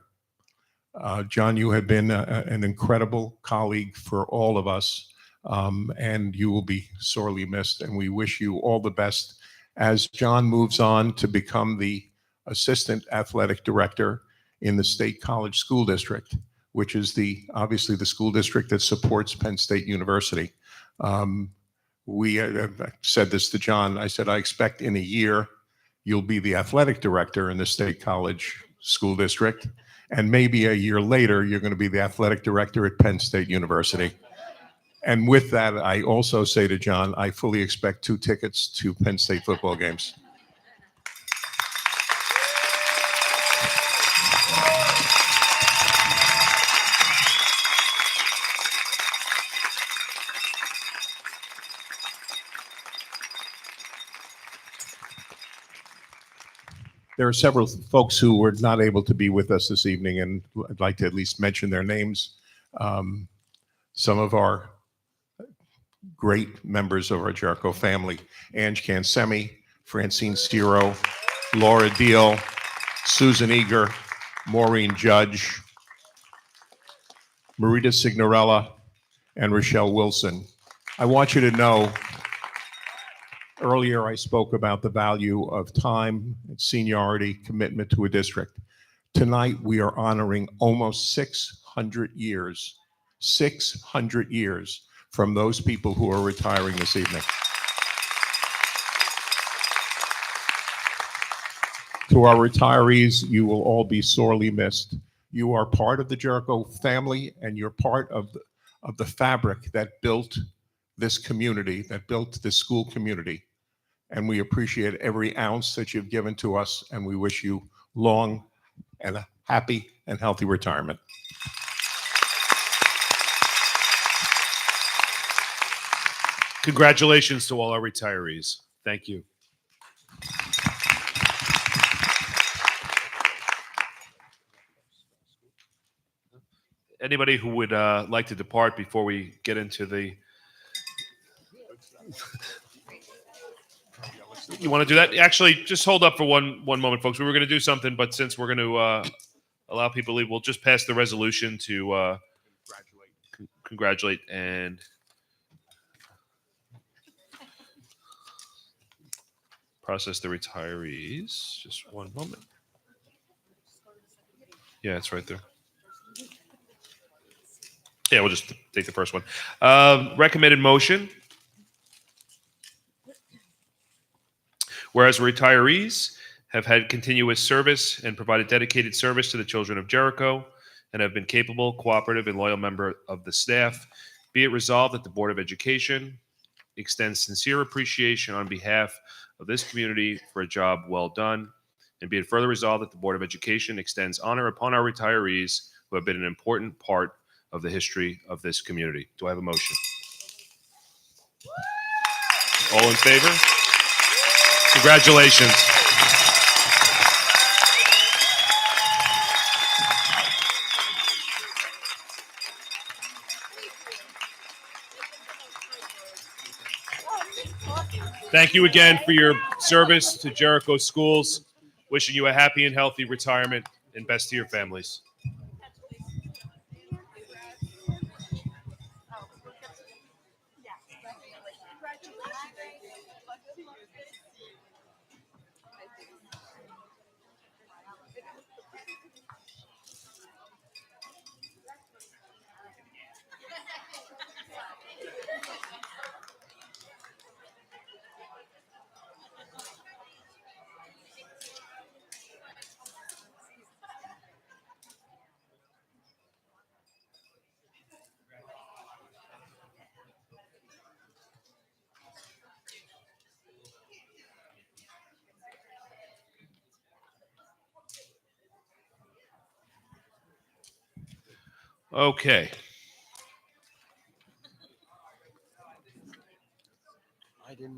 John, you have been an incredible colleague for all of us, and you will be sorely missed, and we wish you all the best as John moves on to become the Assistant Athletic Director in the State College School District, which is obviously the school district that supports Penn State University. We said this to John. I said, I expect in a year you'll be the athletic director in the State College School District, and maybe a year later you're going to be the athletic director at Penn State University. And with that, I also say to John, I fully expect 2 tickets to Penn State football games. There are several folks who were not able to be with us this evening, and I'd like to at least mention their names. Some of our great members of our Jericho family: Ange Cansemi, Francine Ciro, Laura Deal, Susan Eager, Maureen Judge, Marita Signorella, and Rochelle Wilson. I want you to know, earlier I spoke about the value of time, seniority, commitment to a district. Tonight we are honoring almost 600 years from those people who are retiring this evening. To our retirees, you will all be sorely missed. You are part of the Jericho family, and you're part of the fabric that built this community, that built this school community. And we appreciate every ounce that you've given to us, and we wish you long and a happy and healthy retirement. Congratulations to all our retirees. Thank you. Anybody who would like to depart before we get into the... You want to do that? Actually, just hold up for one moment, folks. We were going to do something, but since we're going to allow people to leave, we'll just pass the resolution to congratulate and process the retirees. Just one moment. Yeah, it's right there. Yeah, we'll just take the first one. Recommended motion. Whereas retirees have had continuous service and provided dedicated service to the children of Jericho and have been capable, cooperative, and loyal member of the staff, be it resolved that the Board of Education extends sincere appreciation on behalf of this community for a job well done, and be it further resolved that the Board of Education extends honor upon our retirees who have been an important part of the history of this community. Do I have a motion? All in favor? Congratulations. Thank you again for your service to Jericho Schools. Wishing you a happy and healthy retirement, and best to your families. Okay.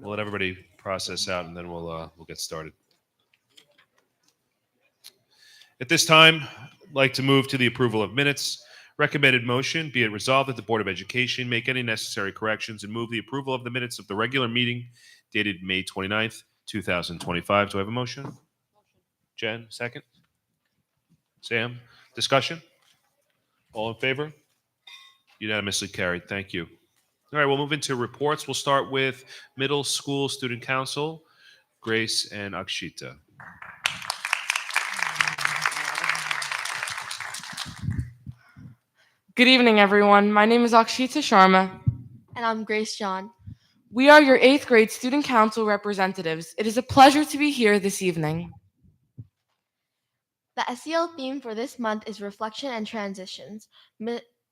We'll let everybody process out, and then we'll get started. At this time, I'd like to move to the approval of minutes. Recommended motion, be it resolved that the Board of Education make any necessary corrections and move the approval of the minutes of the regular meeting dated May 29th, 2025. Do I have a motion? Jen, second. Sam, discussion? All in favor? Unanimously carried. Thank you. All right, we'll move into reports. We'll start with Middle School Student Council, Grace and Akshita. Good evening, everyone. My name is Akshita Sharma. And I'm Grace John. We are your 8th grade Student Council representatives. It is a pleasure to be here this evening. The SEL theme for this month is reflection and transitions.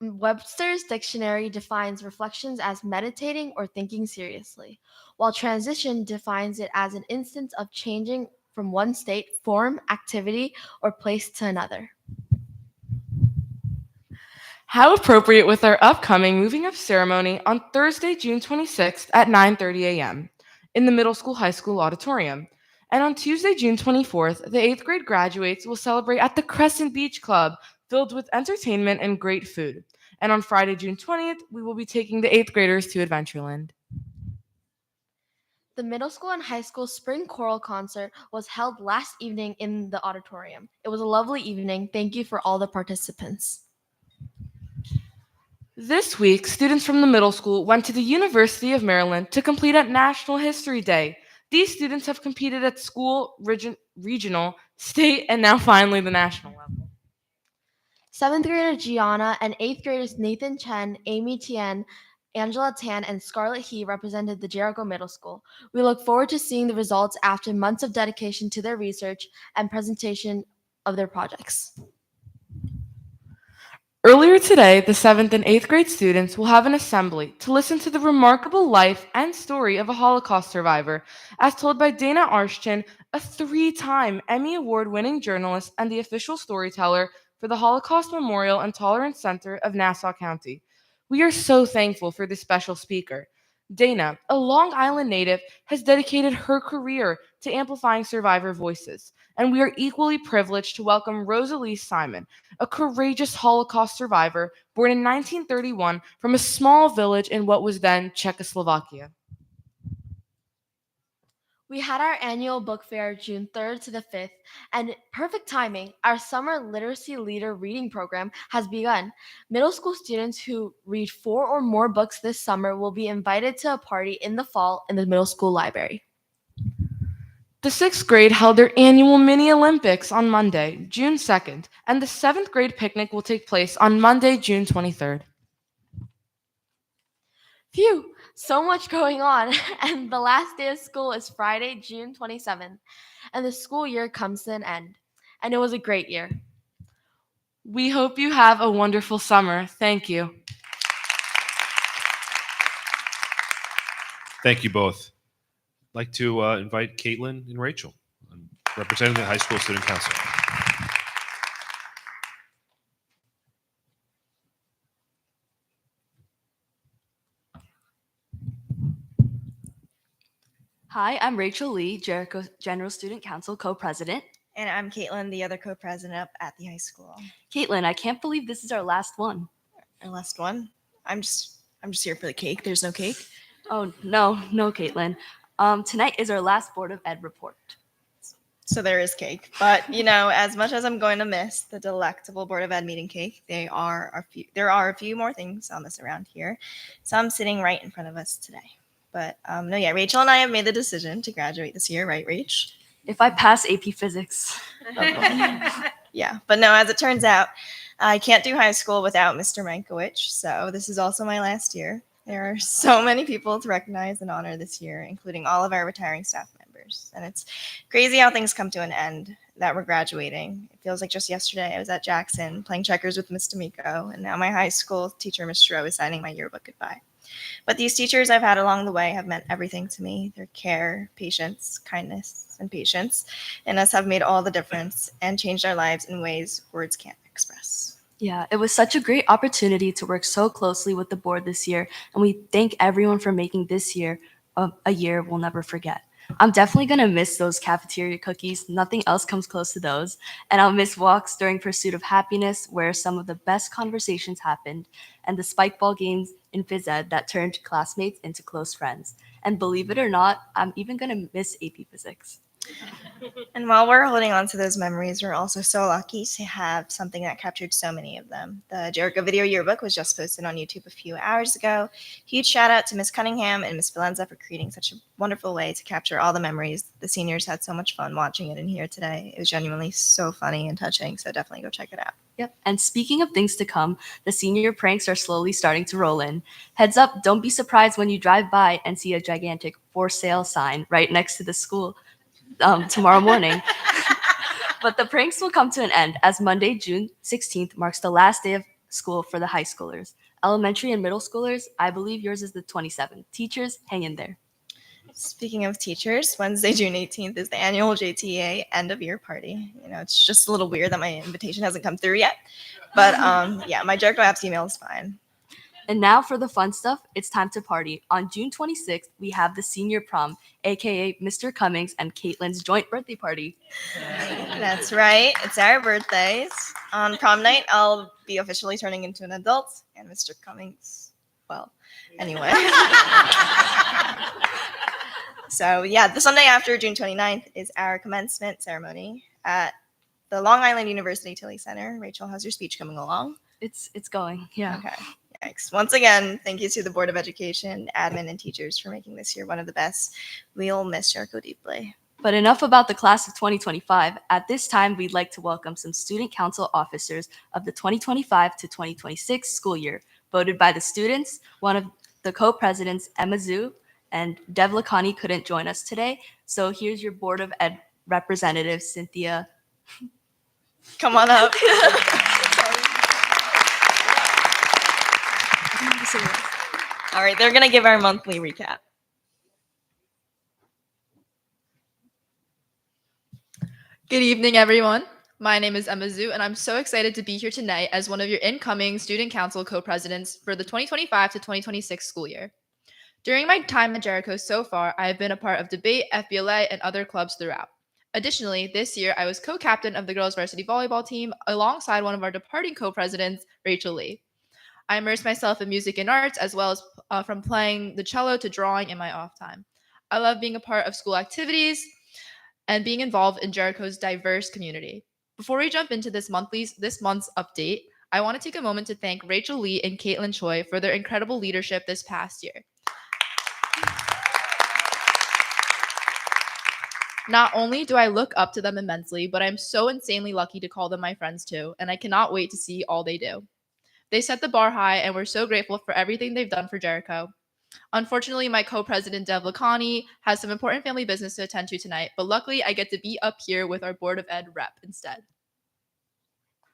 Webster's dictionary defines reflections as meditating or thinking seriously, while transition defines it as an instance of changing from one state, form, activity, or place to another. How appropriate with our upcoming moving up ceremony on Thursday, June 26th at 9:30 a.m. in the Middle School High School auditorium. And on Tuesday, June 24th, the 8th grade graduates will celebrate at the Crescent Beach Club, filled with entertainment and great food. And on Friday, June 20th, we will be taking the 8th graders to Adventureland. The middle school and high school spring choral concert was held last evening in the auditorium. It was a lovely evening. Thank you for all the participants. This week, students from the middle school went to the University of Maryland to complete at National History Day. These students have competed at school, regional, state, and now finally the national level. 7th grader Gianna and 8th graders Nathan Chen, Amy Tien, Angela Tan, and Scarlett He represented the Jericho Middle School. We look forward to seeing the results after months of dedication to their research and presentation of their projects. Earlier today, the 7th and 8th grade students will have an assembly to listen to the remarkable life and story of a Holocaust survivor, as told by Dana Arshton, a 3-time Emmy Award-winning journalist and the official storyteller for the Holocaust Memorial and Tolerance Center of Nassau County. We are so thankful for this special speaker. Dana, a Long Island native, has dedicated her career to amplifying survivor voices, and we are equally privileged to welcome Rosalie Simon, a courageous Holocaust survivor born in 1931 from a small village in what was then Czechoslovakia. We had our annual book fair June 3rd to the 5th, and perfect timing, our summer literacy leader reading program has begun. Middle school students who read 4 or more books this summer will be invited to a party in the fall in the middle school library. The 6th grade held their annual mini Olympics on Monday, June 2nd, and the 7th grade picnic will take place on Monday, June 23rd. Phew, so much going on, and the last day of school is Friday, June 27th, and the school year comes to an end, and it was a great year. We hope you have a wonderful summer. Thank you. Thank you both. I'd like to invite Caitlin and Rachel, representing the High School Student Council. Hi, I'm Rachel Lee, Jericho General Student Council co-president. And I'm Caitlin, the other co-president up at the high school. Caitlin, I can't believe this is our last one. Our last one? I'm just here for the cake. There's no cake. Oh, no, Caitlin. Tonight is our last Board of Ed report. So there is cake. But, as much as I'm going to miss the delectable Board of Ed meeting cake, there are a few more things on this around here. Some sitting right in front of us today. But, Rachel and I have made the decision to graduate this year, right, Rach? If I pass AP Physics. Yeah, but no, as it turns out, I can't do high school without Mr. Mankowicz, so this is also my last year. There are so many people to recognize and honor this year, including all of our retiring staff members. And it's crazy how things come to an end, that we're graduating. It feels like just yesterday I was at Jackson playing checkers with Miss D'Amico, and now my high school teacher, Miss Stroh, is signing my yearbook goodbye. But these teachers I've had along the way have meant everything to me. Their care, patience, kindness, and patience in us have made all the difference and changed our lives in ways words can't express. Yeah, it was such a great opportunity to work so closely with the board this year, and we thank everyone for making this year a year we'll never forget. I'm definitely going to miss those cafeteria cookies. Nothing else comes close to those. And I'll miss walks during Pursuit of Happiness, where some of the best conversations happened, and the spike ball games in phys ed that turned classmates into close friends. And believe it or not, I'm even going to miss AP Physics. And while we're holding on to those memories, we're also so lucky to have something that captured so many of them. The Jericho Video Yearbook was just posted on YouTube a few hours ago. Huge shout out to Miss Cunningham and Miss Valenza for creating such a wonderful way to capture all the memories. The seniors had so much fun watching it in here today. It was genuinely so funny and touching, so definitely go check it out. Yep. And speaking of things to come, the senior pranks are slowly starting to roll in. Heads up, don't be surprised when you drive by and see a gigantic for sale sign right next to the school tomorrow morning. But the pranks will come to an end as Monday, June 16th marks the last day of school for the high schoolers. Elementary and middle schoolers, I believe yours is the 27th. Teachers, hang in there. Speaking of teachers, Wednesday, June 18th is the annual JTA end of year party. You know, it's just a little weird that my invitation hasn't come through yet. But yeah, my Jericho Apps email is fine. And now for the fun stuff, it's time to party. On June 26th, we have the senior prom, aka Mr. Cummings and Caitlin's joint birthday party. That's right. It's our birthdays. On prom night, I'll be officially turning into an adult, and Mr. Cummings, well, anyway. So yeah, the Sunday after June 29th is our commencement ceremony at the Long Island University Tilly Center. Rachel, how's your speech coming along? It's going, yeah. Okay. Yikes. Once again, thank you to the Board of Education, admin, and teachers for making this year one of the best. We'll miss Jericho deeply. But enough about the class of 2025. At this time, we'd like to welcome some student council officers of the 2025 to 2026 school year, voted by the students. One of the co-presidents, Emma Zhu, and Dev Lakhani couldn't join us today. So here's your Board of Ed representative, Cynthia. Come on up. All right, they're going to give our monthly recap. Good evening, everyone. My name is Emma Zhu, and I'm so excited to be here tonight as one of your incoming Student Council co-presidents for the 2025 to 2026 school year. During my time at Jericho so far, I have been a part of debate, FBLA, and other clubs throughout. Additionally, this year, I was co-captain of the girls' varsity volleyball team alongside one of our departing co-presidents, Rachel Lee. I immersed myself in music and arts, as well as from playing the cello to drawing in my off time. I love being a part of school activities and being involved in Jericho's diverse community. Before we jump into this month's update, I want to take a moment to thank Rachel Lee and Caitlin Choi for their incredible leadership this past year. Not only do I look up to them immensely, but I'm so insanely lucky to call them my friends too, and I cannot wait to see all they do. They set the bar high, and we're so grateful for everything they've done for Jericho. Unfortunately, my co-president, Dev Lakhani, has some important family business to attend to tonight, but luckily I get to be up here with our Board of Ed rep instead.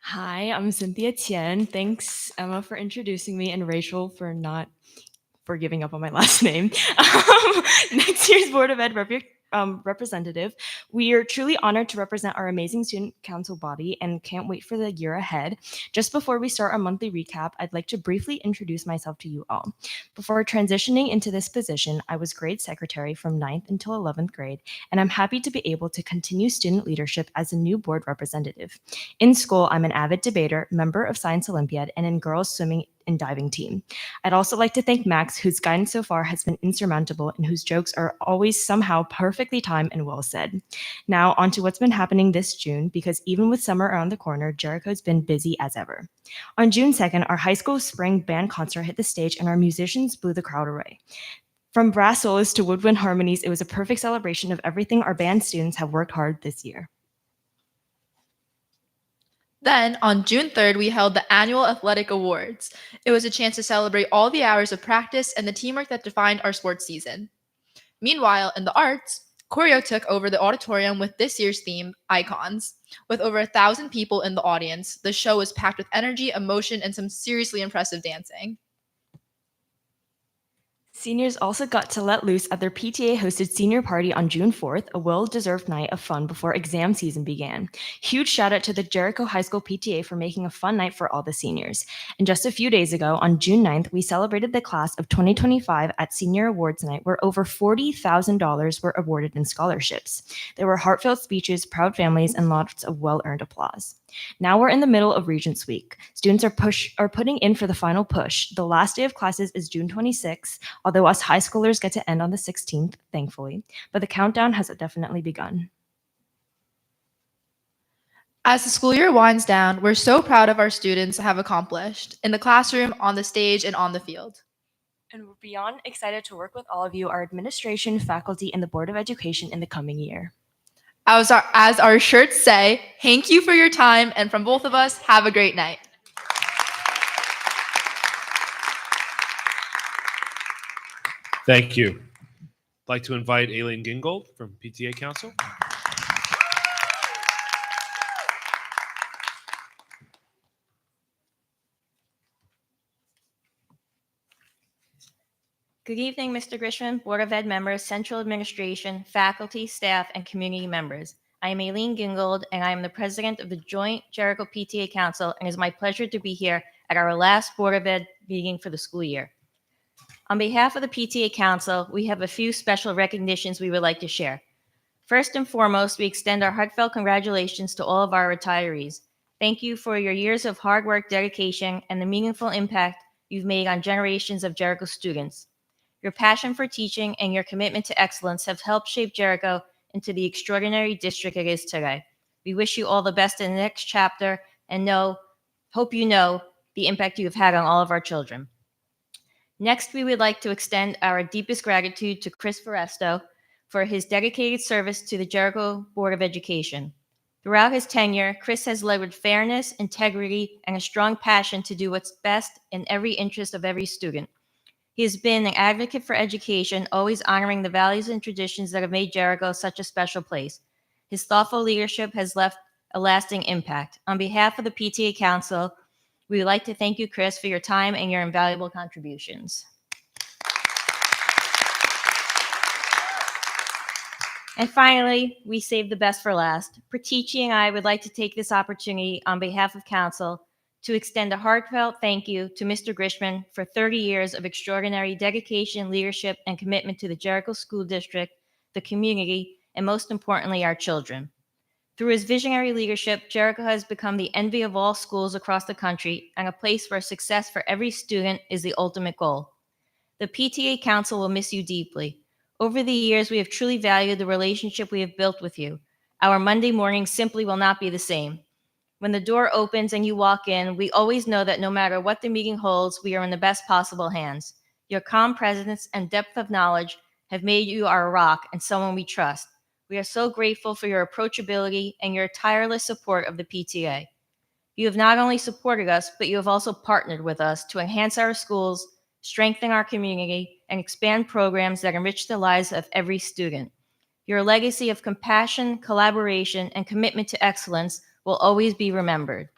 Hi, I'm Cynthia Tien. Thanks, Emma, for introducing me, and Rachel for giving up on my last name. Next year's Board of Ed representative. We are truly honored to represent our amazing student council body and can't wait for the year ahead. Just before we start our monthly recap, I'd like to briefly introduce myself to you all. Before transitioning into this position, I was grade secretary from 9th until 11th grade, and I'm happy to be able to continue student leadership as a new board representative. In school, I'm an avid debater, member of Science Olympiad, and in girls swimming and diving team. I'd also like to thank Max, whose guidance so far has been insurmountable and whose jokes are always somehow perfectly timed and well said. Now, on to what's been happening this June, because even with summer around the corner, Jericho's been busy as ever. On June 2nd, our high school spring band concert hit the stage and our musicians blew the crowd away. From brass solos to woodwind harmonies, it was a perfect celebration of everything our band students have worked hard this year. Then, on June 3rd, we held the annual athletic awards. It was a chance to celebrate all the hours of practice and the teamwork that defined our sports season. Meanwhile, in the arts, Choreo took over the auditorium with this year's theme, Icons. With over 1,000 people in the audience, the show was packed with energy, emotion, and some seriously impressive dancing. Seniors also got to let loose at their PTA-hosted senior party on June 4th, a well-deserved night of fun before exam season began. Huge shout out to the Jericho High School PTA for making a fun night for all the seniors. And just a few days ago, on June 9th, we celebrated the class of 2025 at Senior Awards Night, where over $40,000 were awarded in scholarships. There were heartfelt speeches, proud families, and lots of well-earned applause. Now we're in the middle of Regents Week. Students are putting in for the final push. The last day of classes is June 26th, although us high schoolers get to end on the 16th, thankfully. But the countdown has definitely begun. As the school year winds down, we're so proud of our students have accomplished in the classroom, on the stage, and on the field. And we're beyond excited to work with all of you, our administration, faculty, and the Board of Education in the coming year. As our shirts say, thank you for your time, and from both of us, have a great night. Thank you. I'd like to invite Aileen Gingold from PTA Council. Good evening, Mr. Grisham, Board of Ed members, Central Administration, faculty, staff, and community members. I am Aileen Gingold, and I am the president of the Joint Jericho PTA Council, and it is my pleasure to be here at our last Board of Ed meeting for the school year. On behalf of the PTA Council, we have a few special recognitions we would like to share. First and foremost, we extend our heartfelt congratulations to all of our retirees. Thank you for your years of hard work, dedication, and the meaningful impact you've made on generations of Jericho students. Your passion for teaching and your commitment to excellence have helped shape Jericho into the extraordinary district it is today. We wish you all the best in the next chapter and hope you know the impact you have had on all of our children. Next, we would like to extend our deepest gratitude to Chris Foresto for his dedicated service to the Jericho Board of Education. Throughout his tenure, Chris has led with fairness, integrity, and a strong passion to do what's best in every interest of every student. He has been an advocate for education, always honoring the values and traditions that have made Jericho such a special place. His thoughtful leadership has left a lasting impact. On behalf of the PTA Council, we would like to thank you, Chris, for your time and your invaluable contributions. And finally, we saved the best for last. Pratici and I would like to take this opportunity on behalf of Council to extend a heartfelt thank you to Mr. Grishman for 30 years of extraordinary dedication, leadership, and commitment to the Jericho School District, the community, and most importantly, our children. Through his visionary leadership, Jericho has become the envy of all schools across the country and a place where success for every student is the ultimate goal. The PTA Council will miss you deeply. Over the years, we have truly valued the relationship we have built with you. Our Monday mornings simply will not be the same. When the door opens and you walk in, we always know that no matter what the meeting holds, we are in the best possible hands. Your calm presence and depth of knowledge have made you our rock and someone we trust. We are so grateful for your approachability and your tireless support of the PTA. You have not only supported us, but you have also partnered with us to enhance our schools, strengthen our community, and expand programs that enrich the lives of every student. Your legacy of compassion, collaboration, and commitment to excellence will always be remembered.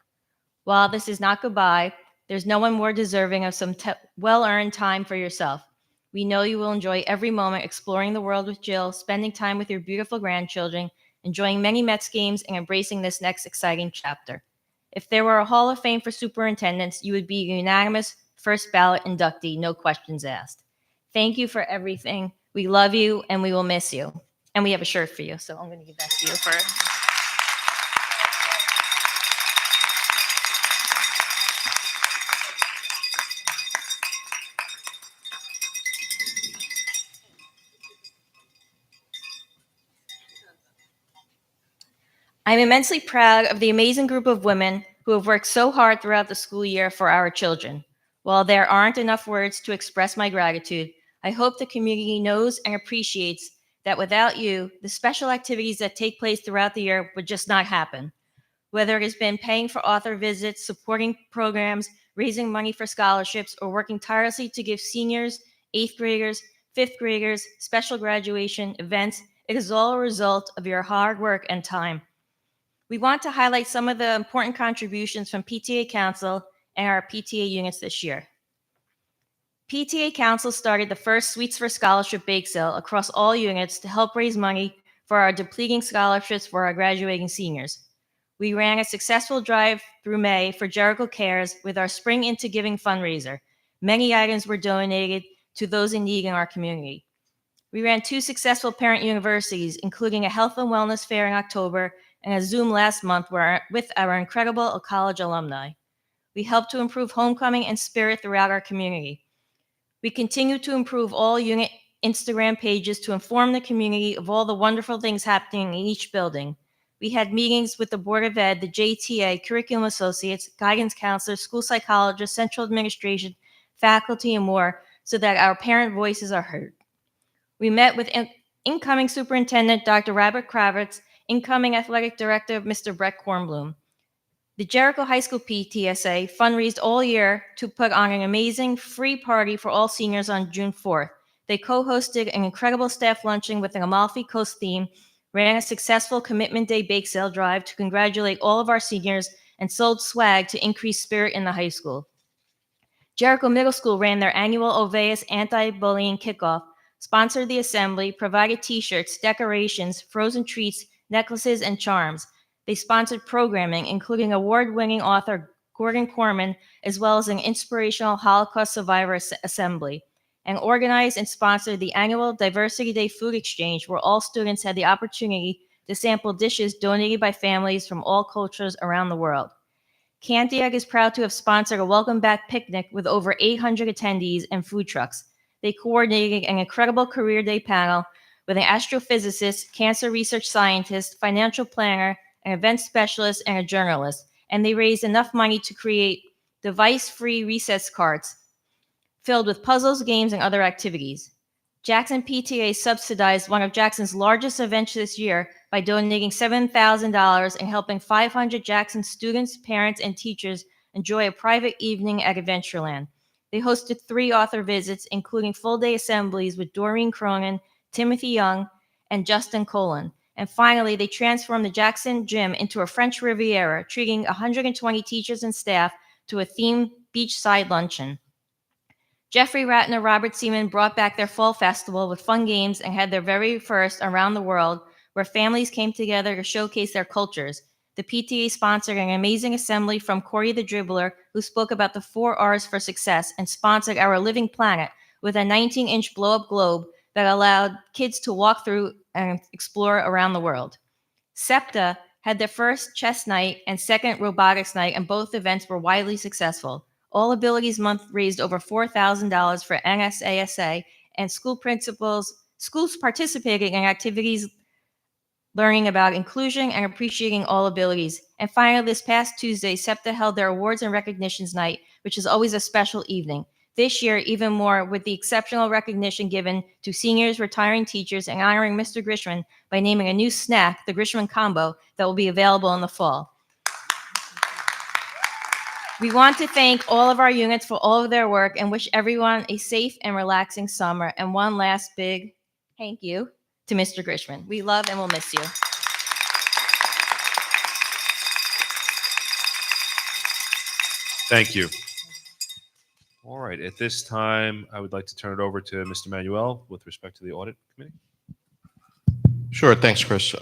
While this is not goodbye, there's no one more deserving of some well-earned time for yourself. We know you will enjoy every moment exploring the world with Jill, spending time with your beautiful grandchildren, enjoying many Mets games, and embracing this next exciting chapter. If there were a Hall of Fame for superintendents, you would be a unanimous first ballot inductee, no questions asked. Thank you for everything. We love you, and we will miss you. And we have a shirt for you, so I'm going to give that to you for... I'm immensely proud of the amazing group of women who have worked so hard throughout the school year for our children. While there aren't enough words to express my gratitude, I hope the community knows and appreciates that without you, the special activities that take place throughout the year would just not happen. Whether it has been paying for author visits, supporting programs, raising money for scholarships, or working tirelessly to give seniors, 8th graders, 5th graders, special graduation events, it is all a result of your hard work and time. We want to highlight some of the important contributions from PTA Council and our PTA units this year. PTA Council started the first Sweets for Scholarship bake sale across all units to help raise money for our depleting scholarships for our graduating seniors. We ran a successful drive through May for Jericho Cares with our Spring Into Giving fundraiser. Many items were donated to those in need in our community. We ran 2 successful parent universities, including a health and wellness fair in October and a Zoom last month with our incredible college alumni. We helped to improve homecoming and spirit throughout our community. We continue to improve all unit Instagram pages to inform the community of all the wonderful things happening in each building. We had meetings with the Board of Ed, the JTA, curriculum associates, guidance counselors, school psychologists, central administration, faculty, and more so that our parent voices are heard. We met with incoming Superintendent Dr. Robert Kravitz, incoming Athletic Director Mr. Brett Kornblum. The Jericho High School PTSA fundraised all year to put on an amazing free party for all seniors on June 4th. They co-hosted an incredible staff luncheon with an Amalfi Coast theme, ran a successful Commitment Day bake sale drive to congratulate all of our seniors, and sold swag to increase spirit in the high school. Jericho Middle School ran their annual Oveus anti-bullying kickoff, sponsored the assembly, provided t-shirts, decorations, frozen treats, necklaces, and charms. They sponsored programming, including award-winning author Gordon Corman, as well as an inspirational Holocaust survivor assembly, and organized and sponsored the annual Diversity Day food exchange, where all students had the opportunity to sample dishes donated by families from all cultures around the world. Candiac is proud to have sponsored a welcome back picnic with over 800 attendees and food trucks. They coordinated an incredible career day panel with an astrophysicist, cancer research scientist, financial planner, an event specialist, and a journalist. And they raised enough money to create device-free recess carts filled with puzzles, games, and other activities. Jackson PTA subsidized one of Jackson's largest events this year by donating $7,000 and helping 500 Jackson students, parents, and teachers enjoy a private evening at Adventureland. They hosted 3 author visits, including full-day assemblies with Doreen Cronin, Timothy Young, and Justin Colon. And finally, they transformed the Jackson Gym into a French Riviera, treating 120 teachers and staff to a themed beachside luncheon. Jeffrey Ratner, Robert Seaman brought back their fall festival with fun games and had their very first around the world, where families came together to showcase their cultures. The PTA sponsored an amazing assembly from Corey the Dribbler, who spoke about the 4 R's for success, and sponsored our Living Planet with a 19-inch blow-up globe that allowed kids to walk through and explore around the world. SEPTA had their first chess night and second robotics night, and both events were widely successful. All Abilities Month raised over $4,000 for NSASA, and schools participating in activities learning about inclusion and appreciating all abilities. And finally, this past Tuesday, SEPTA held their Awards and Recognitions Night, which is always a special evening. This year, even more, with the exceptional recognition given to seniors, retiring teachers, and honoring Mr. Grishman by naming a new snack, the Grishman Combo, that will be available in the fall. We want to thank all of our units for all of their work and wish everyone a safe and relaxing summer. And one last big thank you to Mr. Grishman. We love and will miss you. Thank you. All right. At this time, I would like to turn it over to Mr. Manuel with respect to the audit committee. Sure. Thanks, Chris.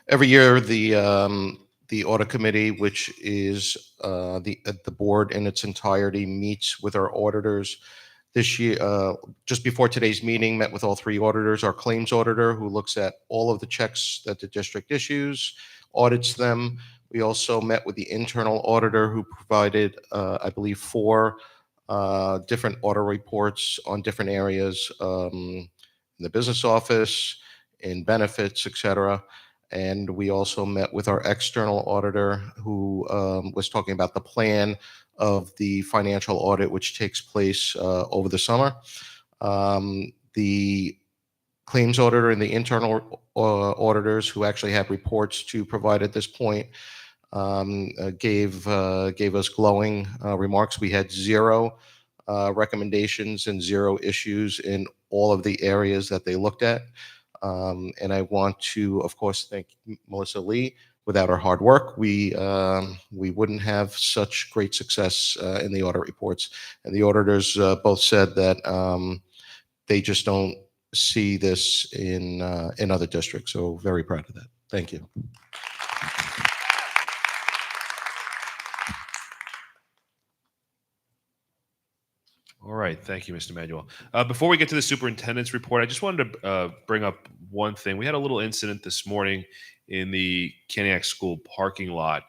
Every year, the audit committee, which is the board in its entirety, meets with our auditors. This year, just before today's meeting, met with all 3 auditors. Our claims auditor, who looks at all of the checks that the district issues, audits them. We also met with the internal auditor, who provided, I believe, 4 different audit reports on different areas in the business office, in benefits, etc. And we also met with our external auditor, who was talking about the plan of the financial audit, which takes place over the summer. The claims auditor and the internal auditors, who actually had reports to provide at this point, gave us glowing remarks. We had 0 recommendations and 0 issues in all of the areas that they looked at. And I want to, of course, thank Melissa Lee Without our hard work, we wouldn't have such great success in the audit reports. And the auditors both said that they just don't see this in other districts. So very proud of that. Thank you. All right. Thank you, Mr. Manuel. Before we get to the superintendent's report, I just wanted to bring up one thing. We had a little incident this morning in the Kaniak School parking lot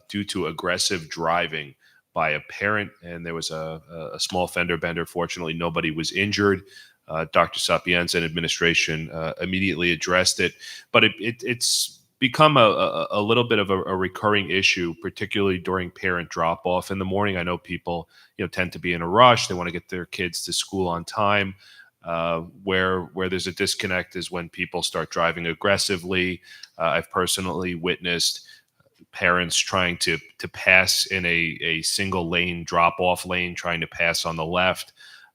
due to aggressive driving by a parent, and there was a small fender bender. Fortunately, nobody was injured. Dr. Sapienza and administration immediately addressed it, but it's become a little bit of a recurring issue, particularly during parent drop off in the morning. I know people, tend to be in a rush. They want to get their kids to school on time. Where there's a disconnect is when people start driving aggressively. I've personally witnessed parents trying to pass in a single lane drop off lane, trying to pass on the left.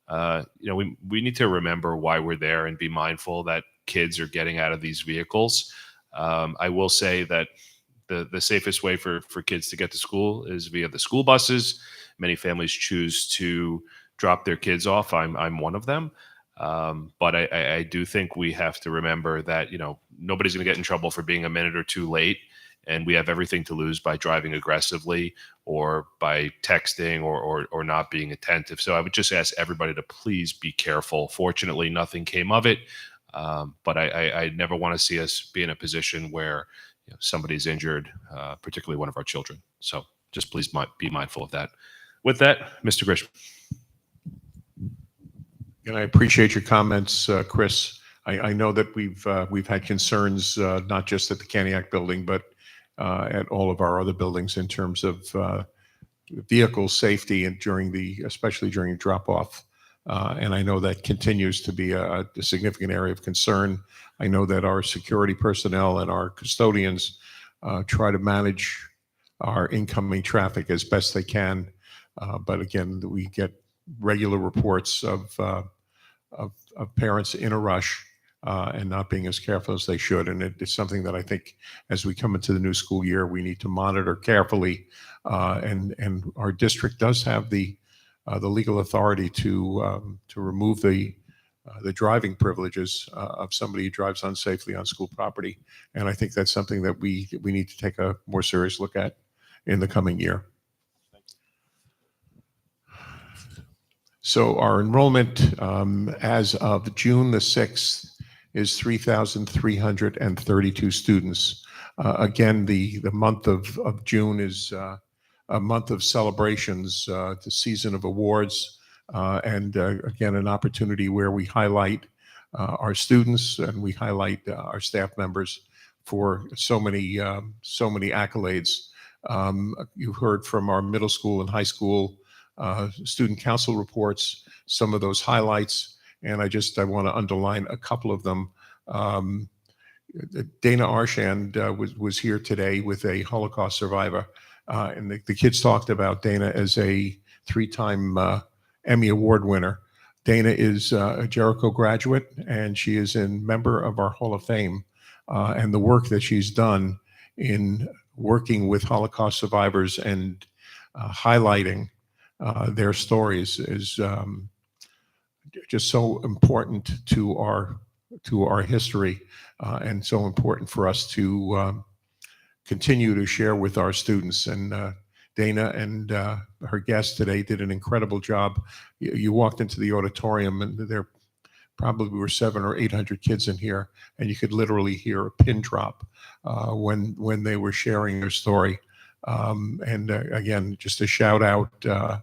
We need to remember why we're there and be mindful that kids are getting out of these vehicles. I will say that the safest way for kids to get to school is via the school buses. Many families choose to drop their kids off. I'm one of them. But I do think we have to remember that, nobody's going to get in trouble for being a minute or two late. And we have everything to lose by driving aggressively or by texting or not being attentive. So I would just ask everybody to please be careful. Fortunately, nothing came of it. But I never want to see us be in a position where somebody's injured, particularly one of our children. So just please be mindful of that. With that, Mr. Grisham. And I appreciate your comments, Chris. I know that we've had concerns not just at the Kaniak building, but at all of our other buildings in terms of vehicle safety and especially during drop off. And I know that continues to be a significant area of concern. I know that our security personnel and our custodians try to manage our incoming traffic as best they can. But again, we get regular reports of parents in a rush and not being as careful as they should. And it's something that I think as we come into the new school year, we need to monitor carefully. And our district does have the legal authority to remove the driving privileges of somebody who drives unsafely on school property. And I think that's something that we need to take a more serious look at in the coming year. So our enrollment as of June the 6th is 3,332 students. Again, the month of June is a month of celebrations, the season of awards, and again, an opportunity where we highlight our students and we highlight our staff members for so many accolades. You've heard from our middle school and high school student council reports, some of those highlights, and I want to underline a couple of them. Dana Arshand was here today with a Holocaust survivor, and the kids talked about Dana as a 3-time Emmy Award winner. Dana is a Jericho graduate, and she is a member of our Hall of Fame, and the work that she's done in working with Holocaust survivors and highlighting their stories is just so important to our history, and so important for us to continue to share with our students. And Dana and her guests today did an incredible job. You walked into the auditorium, and there probably were 700 or 800 kids in here, and you could literally hear a pin drop when they were sharing their story. And again, just a shout out to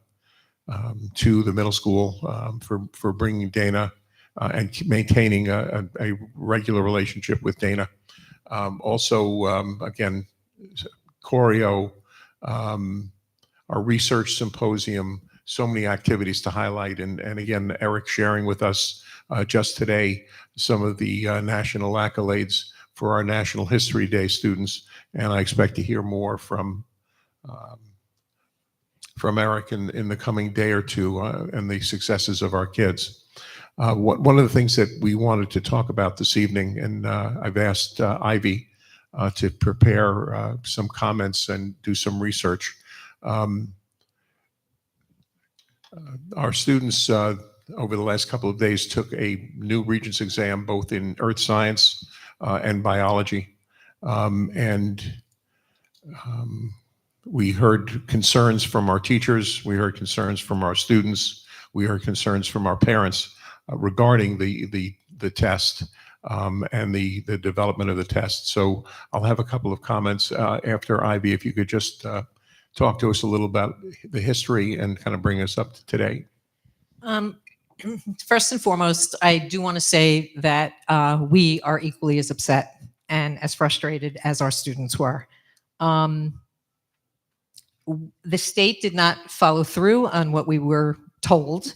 the middle school for bringing Dana and maintaining a regular relationship with Dana. Also, again, choreo, our research symposium, so many activities to highlight. And again, Eric sharing with us just today some of the national accolades for our National History Day students. And I expect to hear more from Eric in the coming day or two and the successes of our kids. One of the things that we wanted to talk about this evening, and I've asked Ivy to prepare some comments and do some research. Our students over the last couple of days took a new Regents exam, both in earth science and biology. We heard concerns from our teachers, we heard concerns from our students, we heard concerns from our parents regarding the test and the development of the test. So I'll have a couple of comments after Ivy, if you could just talk to us a little about the history and kind of bring us up to today. First and foremost, I do want to say that we are equally as upset and as frustrated as our students were. The state did not follow through on what we were told.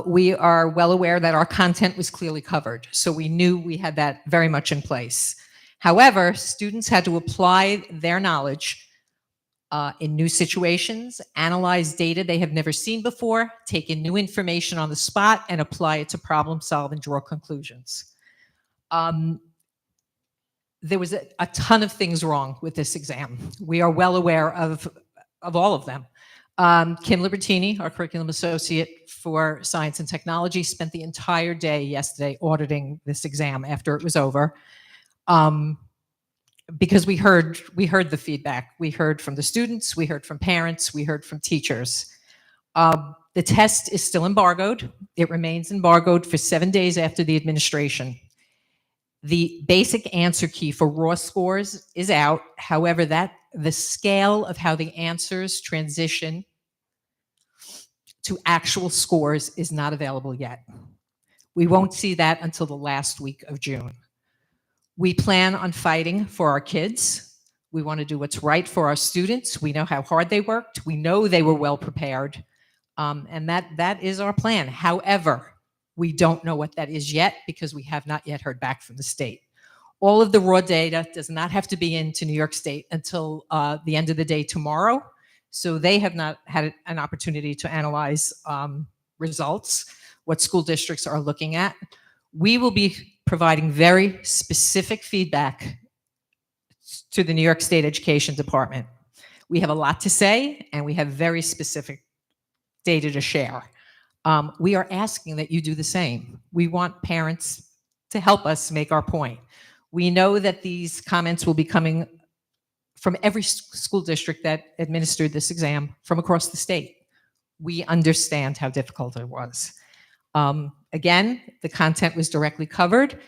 We are well aware that our content was clearly covered, so we knew we had that very much in place. However, students had to apply their knowledge in new situations, analyze data they have never seen before, take in new information on the spot, and apply it to problem solve and draw conclusions. There was a ton of things wrong with this exam. We are well aware of all of them. Kim Libertini, our curriculum associate for science and technology, spent the entire day yesterday auditing this exam after it was over. Because we heard the feedback. We heard from the students, we heard from parents, we heard from teachers. The test is still embargoed. It remains embargoed for 7 days after the administration. The basic answer key for raw scores is out. However, the scale of how the answers transition to actual scores is not available yet. We won't see that until the last week of June. We plan on fighting for our kids. We want to do what's right for our students. We know how hard they worked. We know they were well prepared. And that is our plan. However, we don't know what that is yet because we have not yet heard back from the state. All of the raw data does not have to be into New York State until the end of the day tomorrow. So they have not had an opportunity to analyze results, what school districts are looking at. We will be providing very specific feedback to the New York State Education Department. We have a lot to say, and we have very specific data to share. We are asking that you do the same. We want parents to help us make our point. We know that these comments will be coming from every school district that administered this exam from across the state. We understand how difficult it was. Again, the content was directly covered.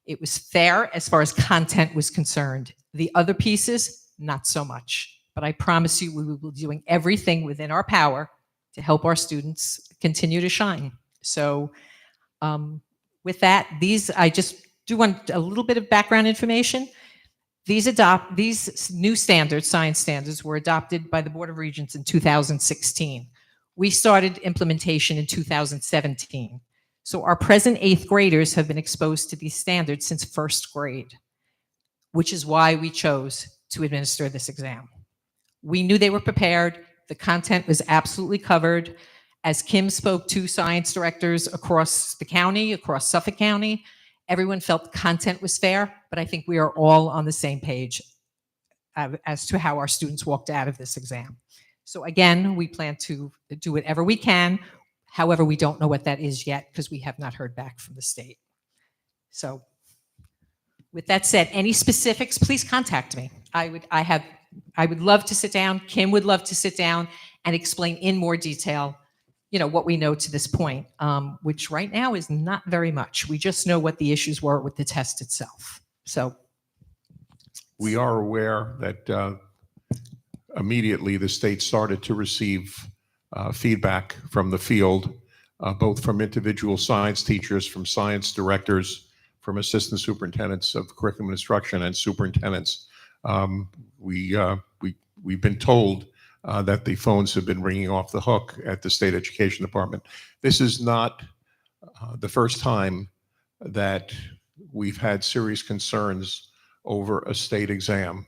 It was fair as far as content was concerned. The other pieces, not so much. But I promise you, we will be doing everything within our power to help our students continue to shine. So with that, I just do want a little bit of background information. These new standards, science standards, were adopted by the Board of Regents in 2016. We started implementation in 2017. So our present 8th graders have been exposed to these standards since 1st grade, which is why we chose to administer this exam. We knew they were prepared. The content was absolutely covered. As Kim spoke to science directors across the county, across Suffolk County, everyone felt the content was fair, but I think we are all on the same page as to how our students walked out of this exam. So again, we plan to do whatever we can. However, we don't know what that is yet because we have not heard back from the state. So with that said, any specifics, please contact me. I would love to sit down. Kim would love to sit down and explain in more detail, what we know to this point, which right now is not very much. We just know what the issues were with the test itself. So we are aware that immediately the state started to receive feedback from the field, both from individual science teachers, from science directors, from assistant superintendents of curriculum instruction and superintendents. We've been told that the phones have been ringing off the hook at the state education department. This is not the first time that we've had serious concerns over a state exam.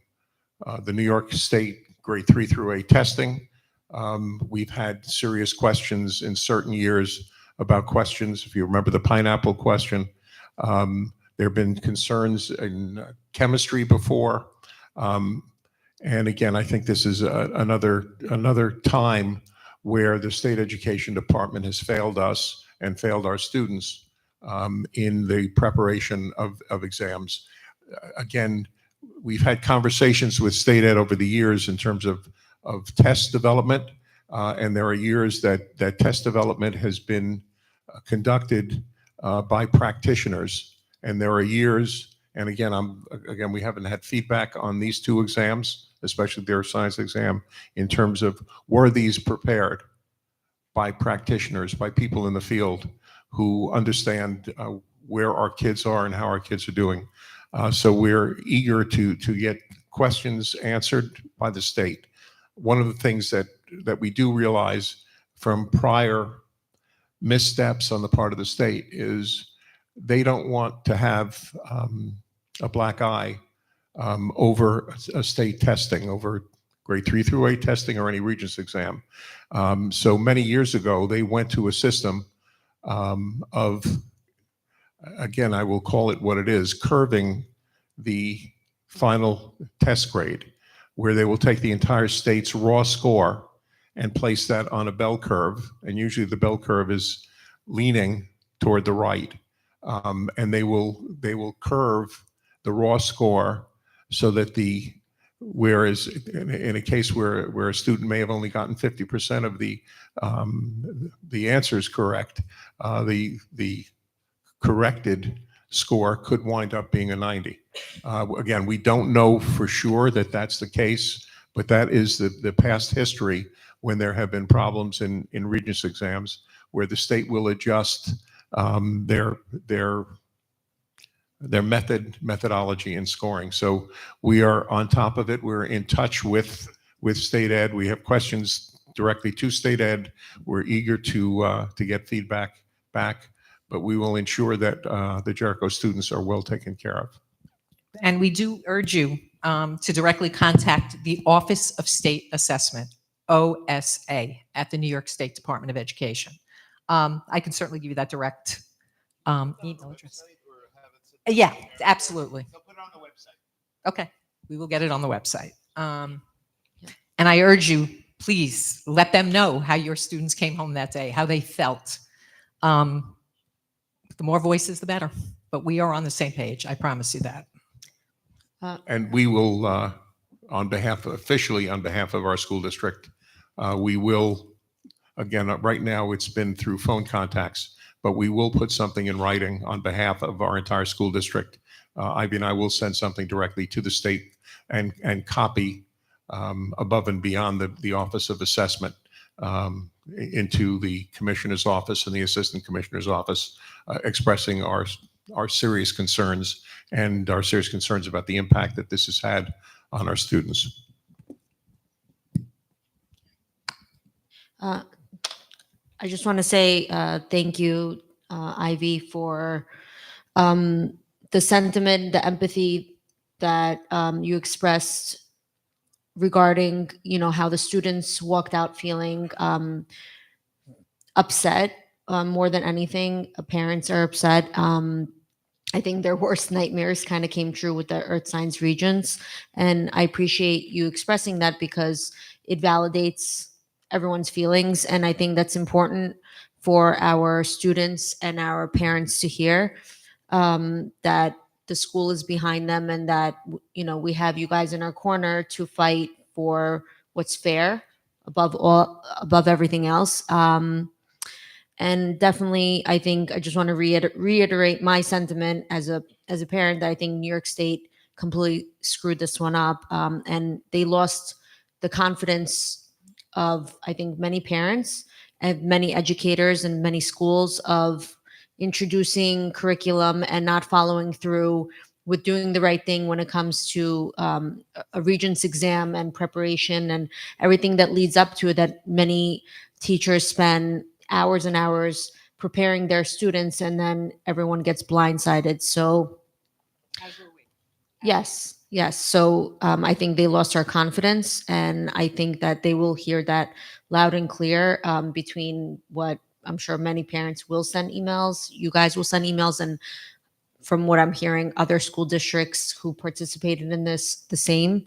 The New York State grade 3 through 8 testing, we've had serious questions in certain years about questions. If you remember the pineapple question, There have been concerns in chemistry before. And again, I think this is another time where the state education department has failed us and failed our students in the preparation of exams. Again, we've had conversations with state ed over the years in terms of test development, and there are years that test development has been conducted by practitioners, and there are years, and again, we haven't had feedback on these two exams, especially their science exam, in terms of were these prepared by practitioners, by people in the field who understand where our kids are and how our kids are doing. So we're eager to get questions answered by the state. One of the things that we do realize from prior missteps on the part of the state is they don't want to have a black eye over a state testing, over grade 3 through 8 testing or any Regents exam. So many years ago, they went to a system of, again, I will call it what it is, curving the final test grade, where they will take the entire state's raw score and place that on a bell curve. And usually the bell curve is leaning toward the right. And they will curve the raw score so that whereas in a case where a student may have only gotten 50% of the answers correct, the corrected score could wind up being a 90. Again, we don't know for sure that that's the case, but that is the past history when there have been problems in Regents exams where the state will adjust their methodology in scoring. So we are on top of it. We're in touch with state ed. We have questions directly to state ed. We're eager to get feedback back, but we will ensure that the Jericho students are well taken care of. And we do urge you to directly contact the Office of State Assessment, OSA, at the New York State Department of Education. I can certainly give you that direct email address. Yeah, absolutely. They'll put it on the website. Okay, we will get it on the website. And I urge you, please let them know how your students came home that day, how they felt. The more voices, the better. But we are on the same page. I promise you that. And we will, officially on behalf of our school district, we will, again, right now it's been through phone contacts, but we will put something in writing on behalf of our entire school district. Ivy and I will send something directly to the state and copy above and beyond the Office of Assessment into the Commissioner's office and the Assistant Commissioner's office, expressing our serious concerns and our serious concerns about the impact that this has had on our students. I just want to say thank you, Ivy, for the sentiment, the empathy that you expressed regarding, how the students walked out feeling upset more than anything. Parents are upset. I think their worst nightmares kind of came true with the Earth Science Regents, and I appreciate you expressing that because it validates everyone's feelings, and I think that's important for our students and our parents to hear, that the school is behind them and that we have you guys in our corner to fight for what's fair above everything else. And definitely, I think I just want to reiterate my sentiment as a parent that I think New York State completely screwed this one up, and they lost the confidence of, I think, many parents and many educators and many schools of introducing curriculum and not following through with doing the right thing when it comes to a Regents exam and preparation and everything that leads up to it, that many teachers spend hours and hours preparing their students, and then everyone gets blindsided. So yes. So I think they lost our confidence, and I think that they will hear that loud and clear between what I'm sure many parents will send emails, you guys will send emails, and from what I'm hearing, other school districts who participated in this the same.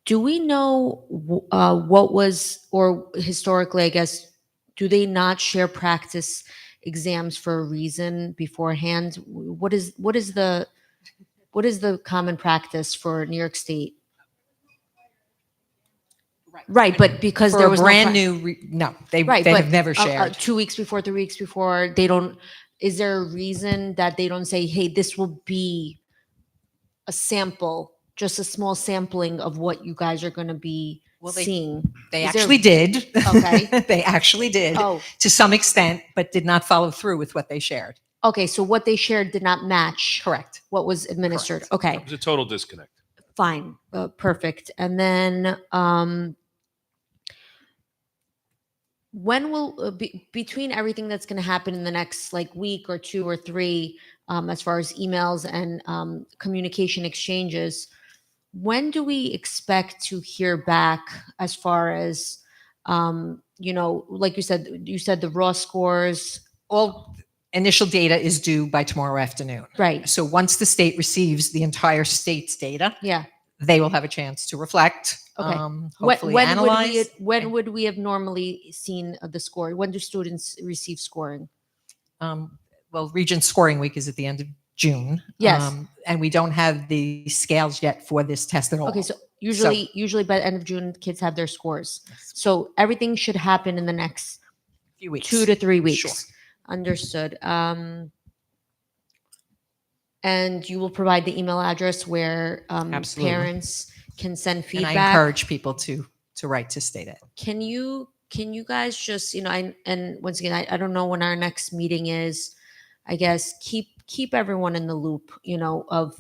Do we know what was, or historically, I guess, do they not share practice exams for a reason beforehand? What is the common practice for New York State? Right, but because For there a was brand no new, no, they right, they but have never shared. 2 weeks before, 3 weeks before, they don't. Is there a reason that they don't say, "Hey, this will be a sample, just a small sampling of what you guys are going to be seeing"? They Is there- actually did. Okay. They actually did to some extent, but did not follow through with what they shared. Okay, so what they shared did not match. Correct. What was administered. Okay. It was a total disconnect. Fine. Perfect. And then when will between everything that's going to happen in the next like week or 2 or 3, as far as emails and communication exchanges, when do we expect to hear back as far as like you said the raw scores? All initial data is due by tomorrow afternoon. Right. So once the state receives the entire state's data, Yeah. they will have a chance to reflect. Okay. Hopefully analyze. When would we have normally seen the score? When do students receive scoring? Well, Regents scoring week is at the end of June. Yes. And we don't have the scales yet for this test at all. Okay, so usually by the end of June, kids have their scores. So everything should happen in the next few weeks, 2 to 3 weeks. Sure. Understood. And you will provide the email address where Absolutely. parents can send And feedback. I encourage people to write to state it. Can you guys just, and once again, I don't know when our next meeting is. I guess keep everyone in the loop, of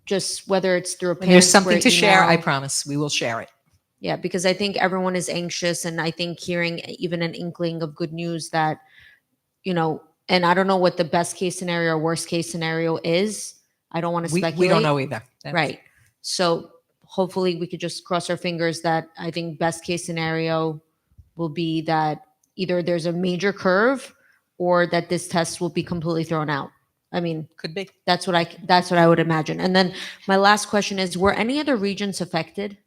just whether it's through a When there's parent something to square share, I email. promise we will share it. Yeah, because I think everyone is anxious, and I think hearing even an inkling of good news that, and I don't know what the best case scenario or worst case scenario is. I don't want to speculate. We don't know either. Right. So hopefully we could just cross our fingers that I think best case scenario will be that either there's a major curve or that this test will be completely thrown out. I mean, could be. That's what I would imagine. And then my last question is, were any other regions affected?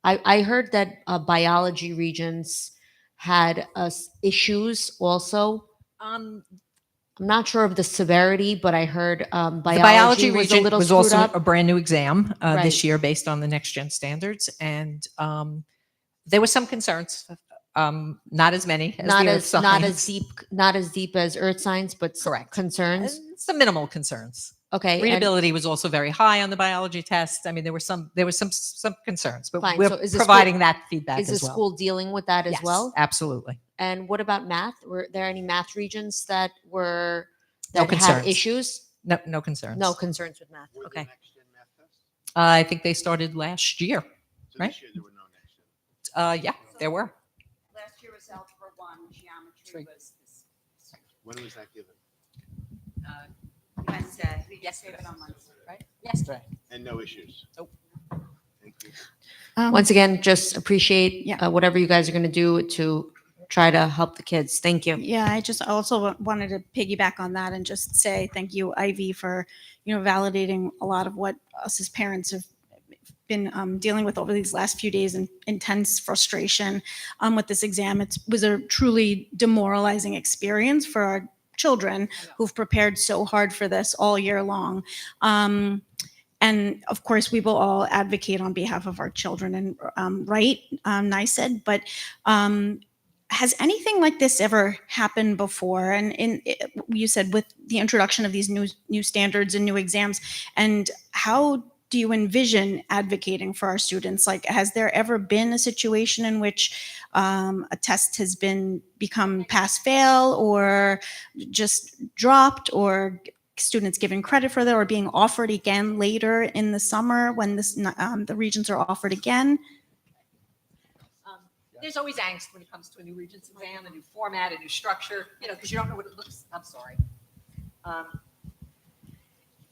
I heard that biology regions had issues also. I'm not sure of the severity, but I heard The biology was a region little was screwed also up. a brand new exam Right. this year based on the next gen standards. And there were some concerns, not as many as not the Earth as science. not as deep as earth science, but Correct. concerns. Some minimal concerns. Okay, and- Readability was also very high on the biology test. I mean, there were some concerns, but Fine. we're So is the providing school- that feedback Is the as well. school dealing with that as Yes, well? absolutely. And what about math? Were there any math regions that No had concerns. issues? No concerns. No concerns with math. Okay. I think they started last year, right? Yeah, there were. Last year was Algebra 1, geometry was When was that given? Wednesday. Yesterday. Right? Yesterday. And no issues? Nope. Thank you. Once again, just appreciate whatever you guys are going to do to try to help the kids. Thank you. Yeah, I just also wanted to piggyback on that and just say thank you, Ivy, for validating a lot of what us as parents have been dealing with over these last few days, and intense frustration with this exam. It was a truly demoralizing experience for our children who've prepared so hard for this all year long. And of course, we will all advocate on behalf of our children and nice said, but has anything like this ever happened before? And you said with the introduction of these new standards and new exams, and how do you envision advocating for our students? Like, has there ever been a situation in which a test has become pass-fail or just dropped, or students given credit for that, or being offered again later in the summer when the Regents are offered again? There's always angst when it comes to a new Regents exam, a new format, a new structure, because you don't know what it looks. I'm sorry.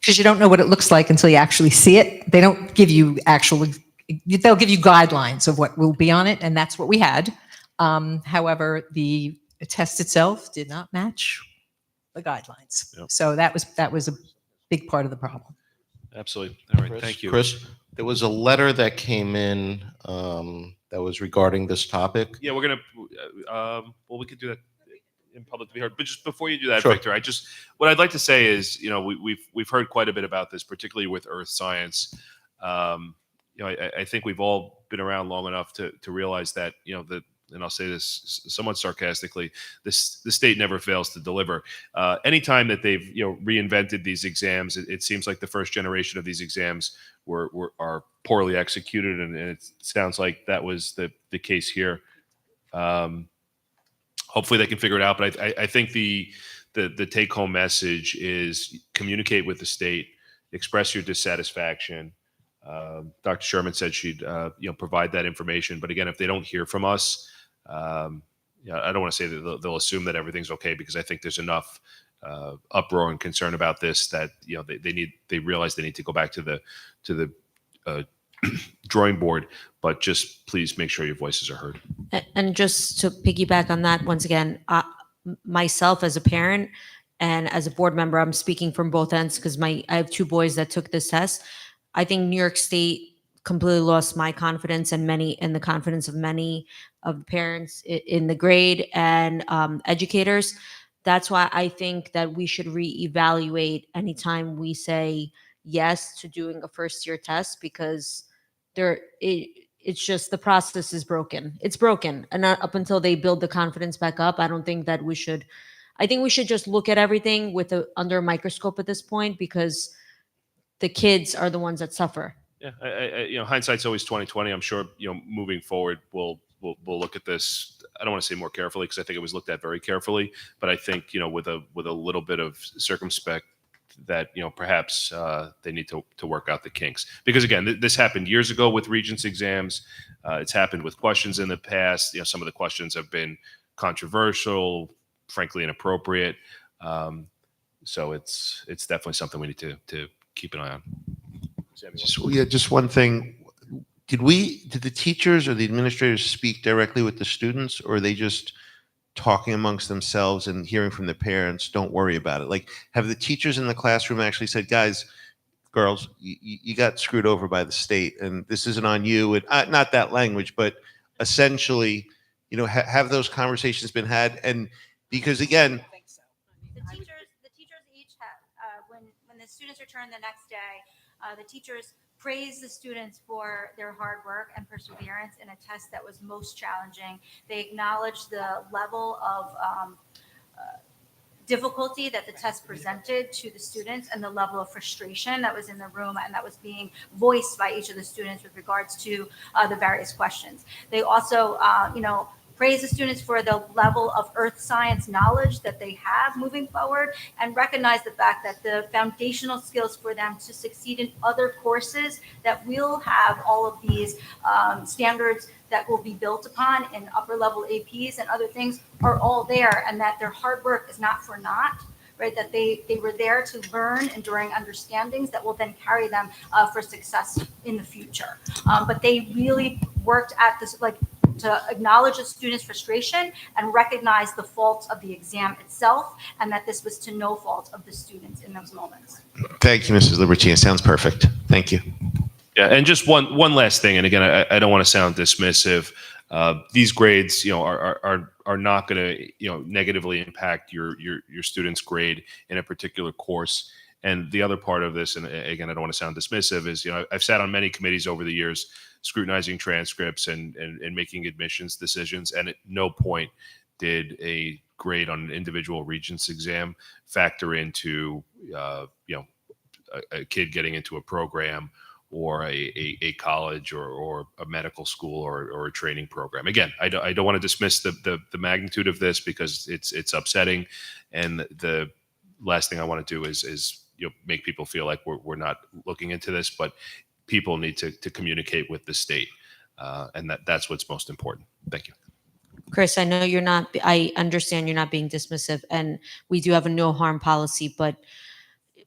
Because you don't know what it looks like until you actually see it. They don't give you they'll give you guidelines of what will be on it, and that's what we had. However, the test itself did not match the guidelines. Yep. So that was a big part of the problem. Absolutely. All right. Chris, Thank you. Chris, there was a letter that came in that was regarding this topic. Yeah, we're gonna. Well, we could do that in public to be heard. But just before you do that, Sure. Victor, what I'd like to say is, we've heard quite a bit about this, particularly with earth science. I think we've all been around long enough to realize that and I'll say this somewhat sarcastically, the state never fails to deliver. Anytime that they've reinvented these exams, it seems like the first generation of these exams are poorly executed, and it sounds like that was the case here. Hopefully they can figure it out, but I think the take home message is communicate with the state, express your dissatisfaction. Dr. Sherman said she'd provide that information, but again, if they don't hear from us, I don't want to say that they'll assume that everything's okay, because I think there's enough uproar and concern about this that they realize they need to go back to the drawing board. But just please make sure your voices are heard. And just to piggyback on that, once again, myself as a parent and as a board member, I'm speaking from both ends because I have two boys that took this test. I think New York State completely lost my confidence and the confidence of many of the parents in the grade and educators. That's why I think that we should reevaluate anytime we say yes to doing a first year test, because it's just the process is broken. It's broken. And up until they build the confidence back up, I don't think that we should. I think we should just look at everything under a microscope at this point, because the kids are the ones that suffer. Yeah, hindsight's always 20/20. I'm sure moving forward we'll look at this. I don't want to say more carefully, because I think it was looked at very carefully, but I think with a little bit of circumspect that perhaps they need to work out the kinks, because again, this happened years ago with Regents exams. It's happened with questions in the past. Some of the questions have been controversial, frankly inappropriate. So it's definitely something we need to keep an eye on. Just one thing. Did the teachers or the administrators speak directly with the students, or are they just talking amongst themselves and hearing from the parents? Don't worry about it. Like, have the teachers in the classroom actually said, guys, girls, you got screwed over by the state, and this isn't on you? And not that language, but essentially, have those conversations been had? And because again, The teachers each have, when the students return the next day, the teachers praise the students for their hard work and perseverance in a test that was most challenging. They acknowledge the level of difficulty that the test presented to the students and the level of frustration that was in the room and that was being voiced by each of the students with regards to the various questions. They also, praise the students for the level of earth science knowledge that they have moving forward, and recognize the fact that the foundational skills for them to succeed in other courses that will have all of these standards that will be built upon in upper level APs and other things are all there, and that their hard work is not for naught. Right, that they were there to learn enduring understandings that will then carry them for success in the future. But they really worked at this, to acknowledge the students' frustration and recognize the faults of the exam itself, and that this was to no fault of the students in those moments. thank you, Mrs. Libertine. Sounds perfect. Thank you. Yeah, and just one last thing, and again, I don't want to sound dismissive. These grades, are not going to, negatively impact your student's grade in a particular course. And the other part of this, and again, I don't want to sound dismissive, is I've sat on many committees over the years, scrutinizing transcripts and making admissions decisions, and at no point did a grade on an individual Regents exam factor into a kid getting into a program or a college or a medical school or a training program. Again, I don't want to dismiss the magnitude of this, because it's upsetting, and the last thing I want to do is make people feel like we're not looking into this, but people need to communicate with the state, and that's what's most important. Thank you. Chris, I know I understand you're not being dismissive, and we do have a no harm policy, but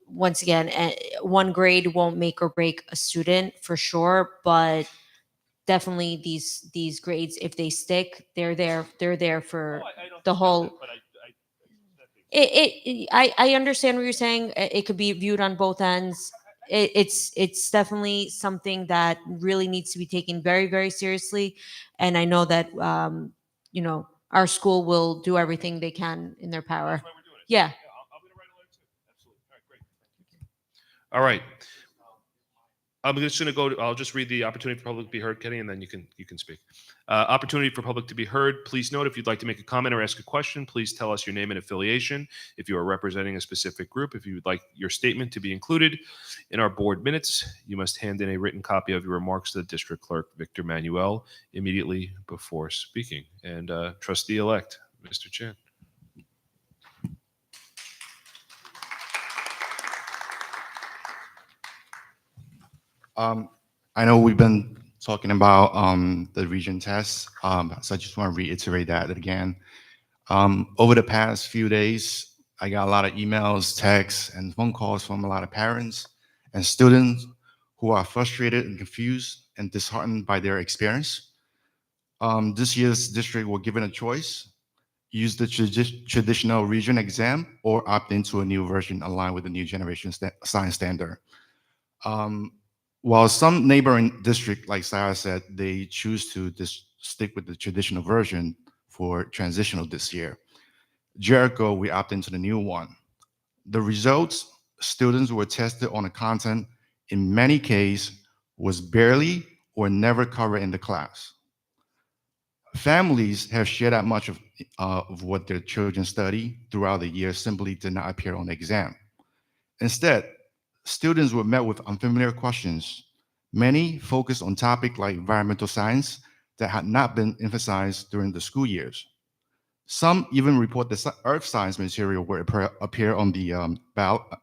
once again, one grade won't make or break a student for sure, but definitely these grades, if they stick, they're there for the whole. I understand what you're saying. It could be viewed on both ends. It's definitely something that really needs to be taken very, very seriously. And I know that our school will do everything they can in their power. Yeah. All right. I'm just going to go. I'll just read the opportunity for public to be heard, Kenny, and then you can speak. Opportunity for public to be heard. Please note if you'd like to make a comment or ask a question, please tell us your name and affiliation. If you are representing a specific group, if you would like your statement to be included in our board minutes, you must hand in a written copy of your remarks to the district clerk, Victor Manuel, immediately before speaking. And trustee-elect, Mr. Chan. I know we've been talking about the region tests, so I just want to reiterate that again. Over the past few days, I got a lot of emails, texts, and phone calls from a lot of parents and students who are frustrated and confused and disheartened by their experience. This year's district were given a choice: use the traditional region exam or opt into a new version aligned with the new generation science standard. While some neighboring district, like Sarah said, they choose to stick with the traditional version for transitional this year. Jericho, we opt into the new one. The results, students were tested on the content, in many cases, was barely or never covered in the class. Families have shared that much of what their children study throughout the year simply did not appear on the exam. Instead, students were met with unfamiliar questions. Many focused on topics like environmental science that had not been emphasized during the school years. Some even report the earth science material will appear on the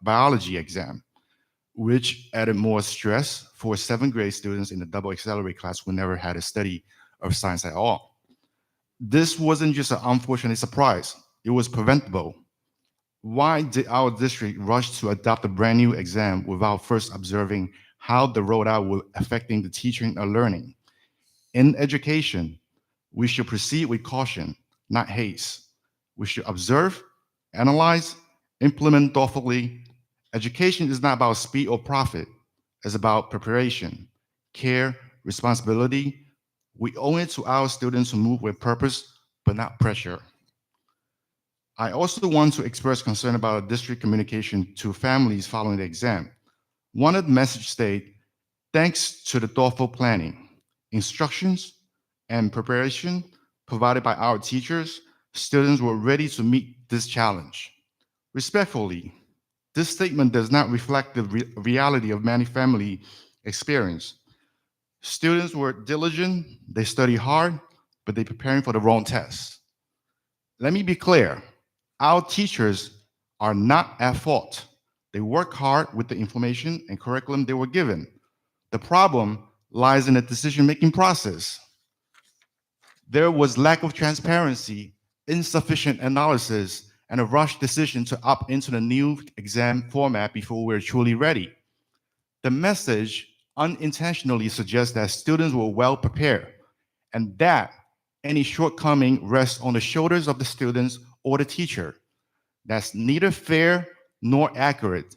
biology exam, which added more stress for 7th grade students in the double accelerate class who never had to study earth science at all. This wasn't just an unfortunate surprise, it was preventable. Why did our district rush to adopt a brand new exam without first observing how the rollout was affecting the teaching and learning? In education, we should proceed with caution, not haste. We should observe, analyze, implement thoughtfully. Education is not about speed or profit. It's about preparation, care, responsibility. We owe it to our students to move with purpose, but not pressure. I also want to express concern about district communication to families following the exam. One of the messages stated, thanks to the thoughtful planning, instructions, and preparation provided by our teachers, students were ready to meet this challenge. Respectfully, this statement does not reflect the reality of many family experience. Students were diligent, they studied hard, but they're preparing for the wrong test. Let me be clear. Our teachers are not at fault. They work hard with the information and curriculum they were given. The problem lies in the decision-making process. There was lack of transparency, insufficient analysis, and a rushed decision to opt into the new exam format before we were truly ready. The message unintentionally suggests that students were well prepared, and that any shortcoming rests on the shoulders of the students or the teacher. That's neither fair nor accurate.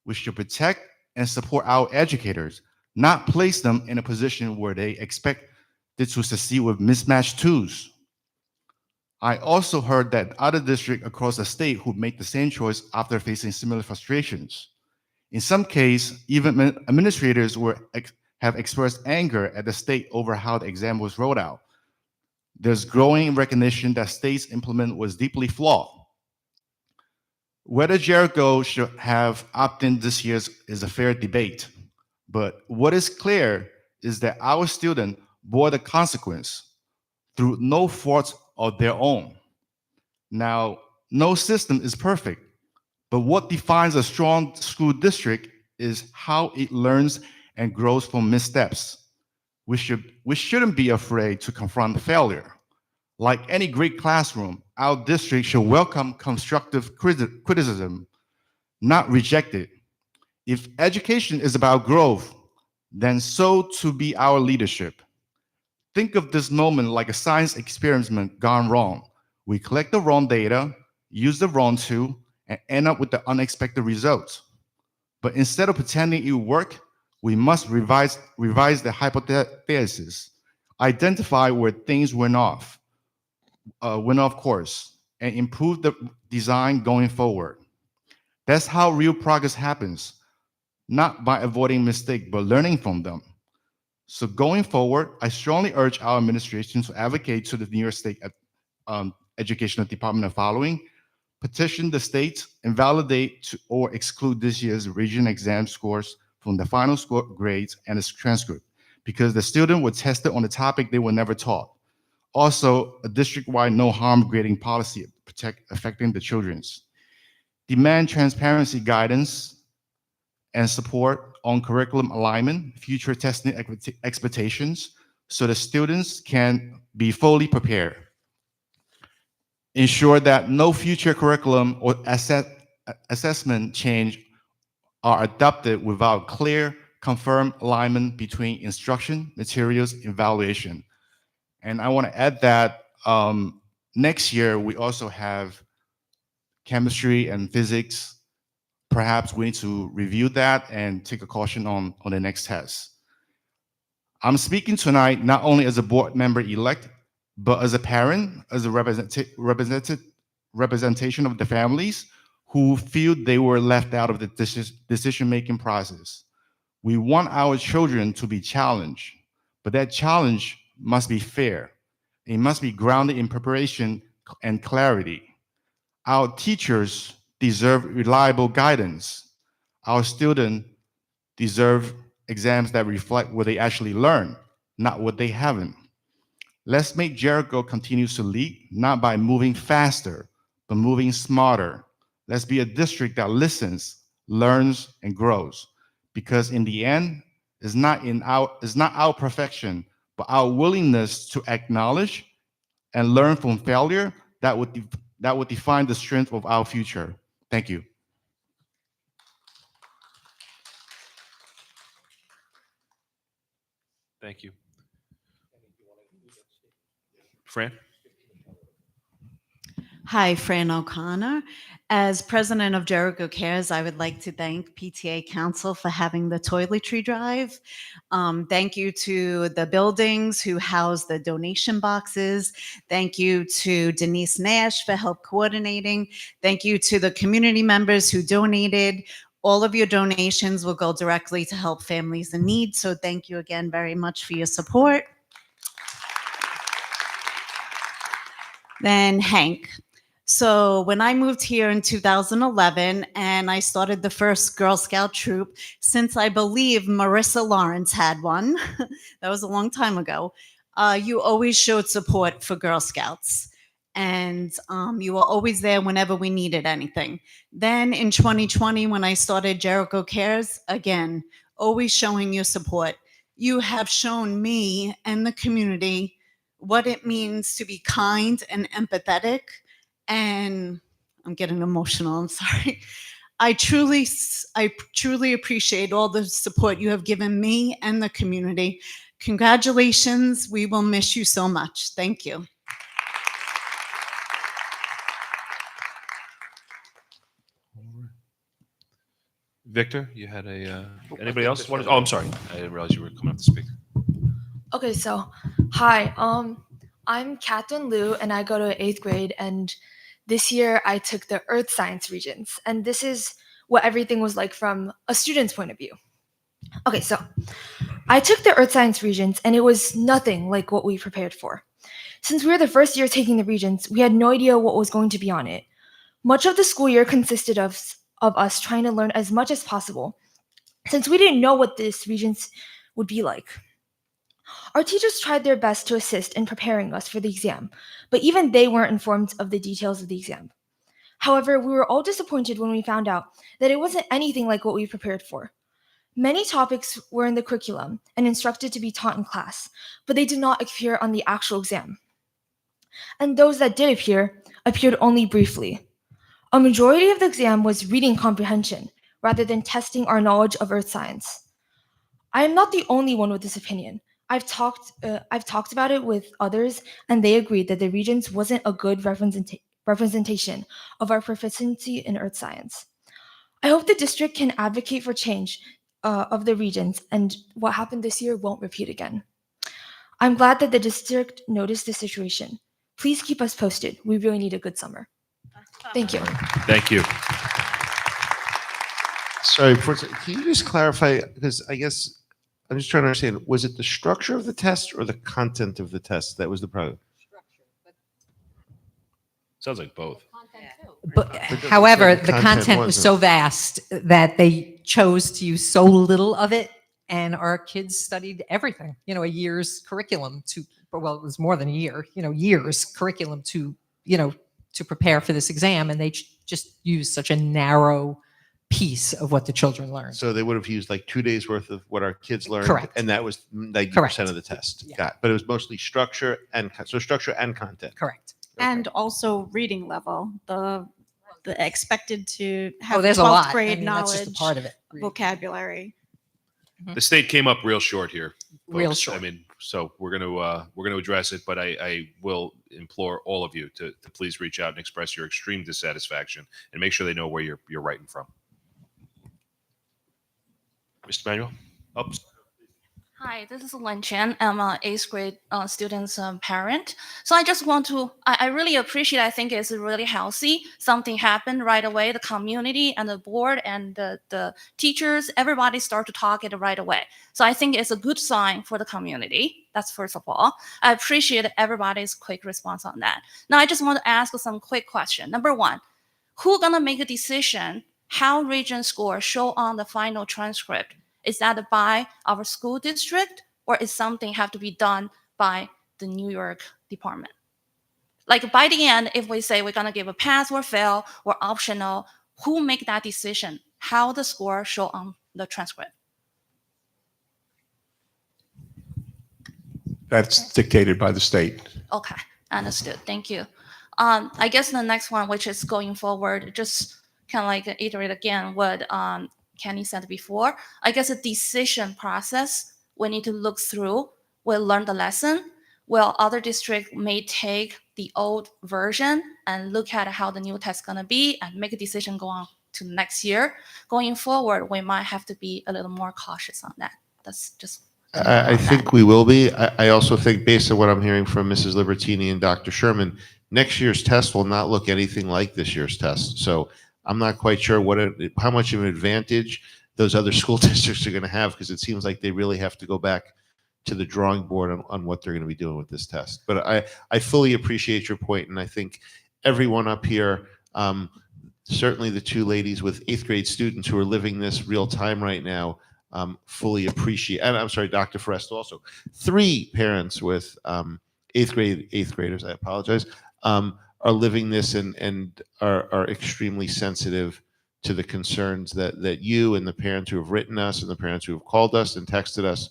We should protect and support our educators, not place them in a position where they expect to succeed with mismatched tools. I also heard that other districts across the state who made the same choice after facing similar frustrations. In some cases, even administrators have expressed anger at the state over how the exam was rolled out. There's growing recognition that state's implement was deeply flawed. Whether Jericho should have opted in this year is a fair debate, but what is clear is that our students bore the consequence through no fault of their own. Now, no system is perfect, but what defines a strong school district is how it learns and grows from missteps. We shouldn't be afraid to confront failure. Like any great classroom, our district should welcome constructive criticism, not reject it. If education is about growth, then so to be our leadership. Think of this moment like a science experiment gone wrong. We collect the wrong data, use the wrong tool, and end up with the unexpected results. But instead of pretending it will work, we must revise the hypothesis, identify where things went off course, and improve the design going forward. That's how real progress happens, not by avoiding mistakes, but learning from them. So going forward, I strongly urge our administration to advocate to the New York State Educational Department the following: petition the state, invalidate or exclude this year's region exam scores from the final score grades and its transcript, because the student was tested on a topic they were never taught. Also, a district-wide no harm grading policy affecting the children's. Demand transparency guidance and support on curriculum alignment, future testing expectations, so the students can be fully prepared. Ensure that no future curriculum or assessment change are adopted without clear, confirmed alignment between instruction, materials, and evaluation. And I want to add that next year we also have chemistry and physics. Perhaps we need to review that and take a caution on the next test. I'm speaking tonight not only as a board member elect, but as a parent, as a representation of the families who feel they were left out of the decision-making process. We want our children to be challenged, but that challenge must be fair. It must be grounded in preparation and clarity. Our teachers deserve reliable guidance. Our students deserve exams that reflect what they actually learn, not what they haven't. Let's make Jericho continue to lead, not by moving faster, but moving smarter. Let's be a district that listens, learns, and grows. Because in the end, it's not our perfection, but our willingness to acknowledge and learn from failure that would define the strength of our future. Thank you. Thank you. Fran? Hi, Fran O'Connor. As president of Jericho Cares, I would like to thank PTA Council for having the toiletry drive. Thank you to the buildings who house the donation boxes. Thank you to Denise Nash for help coordinating. Thank you to the community members who donated. All of your donations will go directly to help families in need. So thank you again very much for your support. Then Hank. So when I moved here in 2011 and I started the first Girl Scout troop, since I believe Marissa Lawrence had one, that was a long time ago, you always showed support for Girl Scouts. And you were always there whenever we needed anything. Then in 2020, when I started Jericho Cares, again, always showing your support. You have shown me and the community what it means to be kind and empathetic. And I'm getting emotional, I'm sorry. I truly appreciate all the support you have given me and the community. Congratulations. We will miss you so much. Thank you. Victor, you had anybody else? Oh, I'm sorry. I didn't realize you were coming up to speak. Okay, so hi, I'm Catherine Liu and I go to 8th grade, and this year I took the Earth Science Regents, and this is what everything was like from a student's point of view. Okay, so I took the Earth Science Regents and it was nothing like what we prepared for. Since we were the first year taking the Regents, we had no idea what was going to be on it. Much of the school year consisted of us trying to learn as much as possible, since we didn't know what this Regents would be like. Our teachers tried their best to assist in preparing us for the exam, but even they weren't informed of the details of the exam. However, we were all disappointed when we found out that it wasn't anything like what we prepared for. Many topics were in the curriculum and instructed to be taught in class, but they did not appear on the actual exam. And those that did appear, appeared only briefly. A majority of the exam was reading comprehension, rather than testing our knowledge of earth science. I am not the only one with this opinion. I've talked about it with others, and they agreed that the Regents wasn't a good representation of our proficiency in earth science. I hope the district can advocate for change of the Regents, and what happened this year won't repeat again. I'm glad that the district noticed the situation. Please keep us posted. We really need a good summer. Thank you. Thank you. Sorry, can you just clarify? Because I guess I'm just trying to understand, was it the structure of the test or the content of the test that was the problem? Sounds like both. But However, the the content was wasn't. so vast that they chose to use so little of it, and our kids studied everything. A year's curriculum well, it was more than a year. Years curriculum to prepare for this exam, and they just used such a narrow piece of what the children learned. So they would have used like 2 days worth of what our kids learned. Correct. And that was 90% Correct. of the test. Yeah. Got it. But it was mostly structure and content. Correct. And also reading level, the expected to have there's a 12th lot. grade That's knowledge, just a part of it. vocabulary. The state came up real short here. Real folks. short. I mean, so we're gonna address it, but I will implore all of you to please reach out and express your extreme dissatisfaction and make sure they know where you're writing from. Mr. Manuel, up. Hi, this is Len Chen. I'm an 8th grade student's parent. So I just want to, I really appreciate, I think it's really healthy. Something happened right away. The community and the board and the teachers, everybody start to talk it right away. So I think it's a good sign for the community. That's first of all. I appreciate everybody's quick response on that. Now I just want to ask some quick question. Number one, who gonna make a decision how Regent score show on the final transcript? Is that by our school district, or is something have to be done by the New York department? Like by the end, if we say we're gonna give a pass or fail or optional, who make that decision? How the score show on the transcript? That's dictated by the state. Okay, understood. Thank you. I guess the next one, which is going forward, just kind of like iterate again what Kenny said before. I guess a decision process we need to look through. We'll learn the lesson. Well, other districts may take the old version and look at how the new test is going to be and make a decision go on to next year. Going forward, we might have to be a little more cautious on that. That's just. I think we will be. I also think, based on what I'm hearing from Mrs. Libertini and Dr. Sherman, next year's test will not look anything like this year's test. So I'm not quite sure how much of an advantage those other school districts are going to have, because it seems like they really have to go back to the drawing board on what they're going to be doing with this test. But I fully appreciate your point, and I think everyone up here, certainly the two ladies with 8th grade students who are living this real time right now, fully appreciate. And I'm sorry, Dr. Forrest also. 3 parents with 8th graders, I apologize, are living this and are extremely sensitive to the concerns that you and the parents who have written us and the parents who have called us and texted us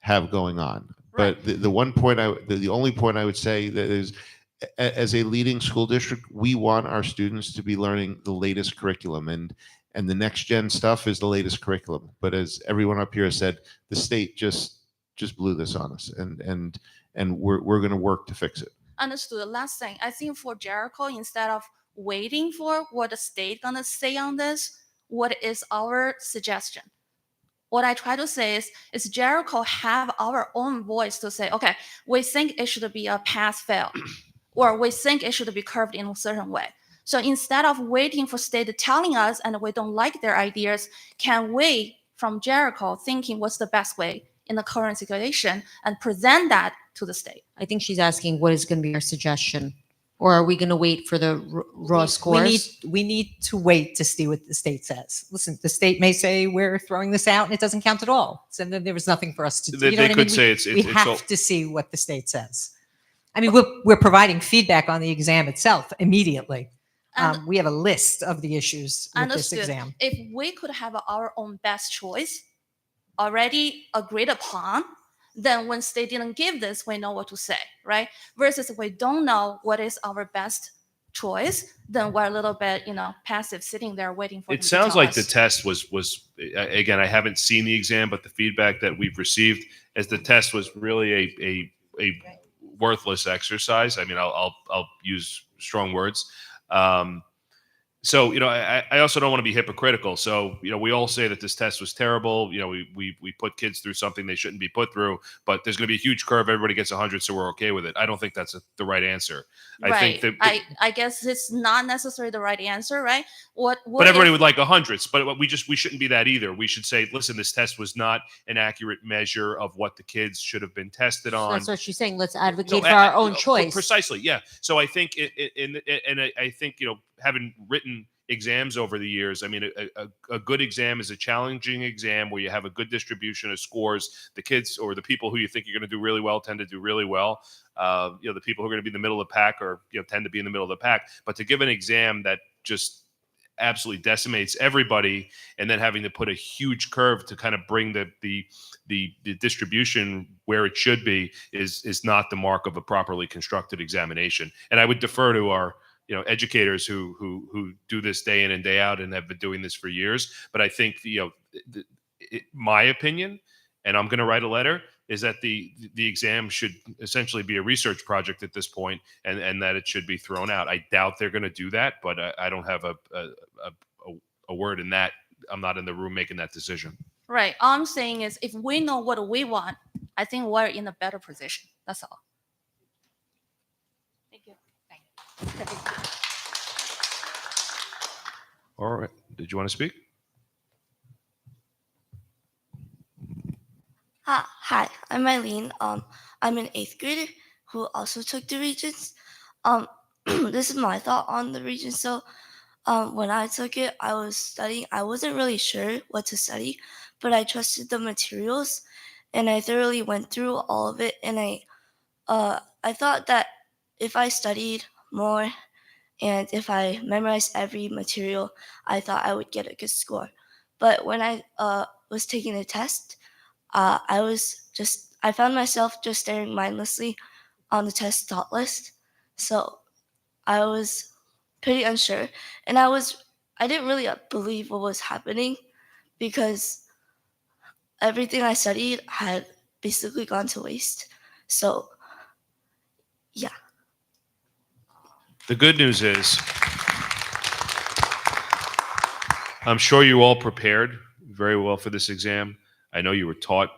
have going on. Right. But the only point I would say that is, as a leading school district, we want our students to be learning the latest curriculum, and the next gen stuff is the latest curriculum. But as everyone up here has said, the state just blew this on us, and we're going to work to fix it. Understood. Last thing, I think for Jericho, instead of waiting for what the state gonna say on this, what is our suggestion? What I try to say is Jericho have our own voice to say, okay, we think it should be a pass-fail, or we think it should be curved in a certain way. So instead of waiting for state telling us and we don't like their ideas, can we, from Jericho, thinking what's the best way in the current situation and present that to the state? I think she's asking what is going to be our suggestion, or are we going to wait for the raw scores? We need to wait to see what the state says. Listen, the state may say we're throwing this out and it doesn't count at all. So then there was nothing for us to do. They You know what I could mean? say we it's have all- to see what the state says. I mean, we're providing feedback on the exam itself immediately. We have a list of the issues with this Understood. exam. If we could have our own best choice already agreed upon, then when state didn't give this, we know what to say, right? Versus if we don't know what is our best choice, then we're a little bit, passive, sitting there waiting for. It sounds like the test was again, I haven't seen the exam, but the feedback that we've received as the test was really a worthless exercise. I mean, I'll use strong words. So, I also don't want to be hypocritical. So, we all say that this test was terrible. We put kids through something they shouldn't be put through, but there's going to be a huge curve. Everybody gets 100, so we're okay with it. I don't think that's the right answer. I think Right. that I guess it's not necessarily the right answer, right? What but everybody if- would like 100s, but we shouldn't be that either. We should say, listen, this test was not an accurate measure of what the kids should have been tested on. That's what she's saying. Let's advocate No, for our own choice. Precisely, yeah. So I think, I think, having written exams over the years, I mean, a good exam is a challenging exam where you have a good distribution of scores. The kids or the people who you think you're going to do really well tend to do really well. The people who are going to be in the middle of the pack tend to be in the middle of the pack. But to give an exam that just absolutely decimates everybody, and then having to put a huge curve to kind of bring the distribution where it should be is not the mark of a properly constructed examination. And I would defer to our educators who do this day in and day out and have been doing this for years. But I think my opinion, and I'm going to write a letter, is that the exam should essentially be a research project at this point, and that it should be thrown out. I doubt they're going to do that, but I don't have a word in that. I'm not in the room making that decision. Right. All I'm saying is if we know what we want, I think we're in a better position. That's all. Thank you. All right. Did you want to speak? Hi, I'm Eileen. I'm an 8th grader who also took the Regents. This is my thought on the Regents. So, when I took it, I was studying. I wasn't really sure what to study, but I trusted the materials, and I thoroughly went through all of it. And I thought that if I studied more and if I memorized every material, I thought I would get a good score. But when I was taking the test, I found myself just staring mindlessly on the test thought list. So I was pretty unsure, and I didn't really believe what was happening because everything I studied had basically gone to waste. So yeah. The good news is, I'm sure you all prepared very well for this exam. I know you were taught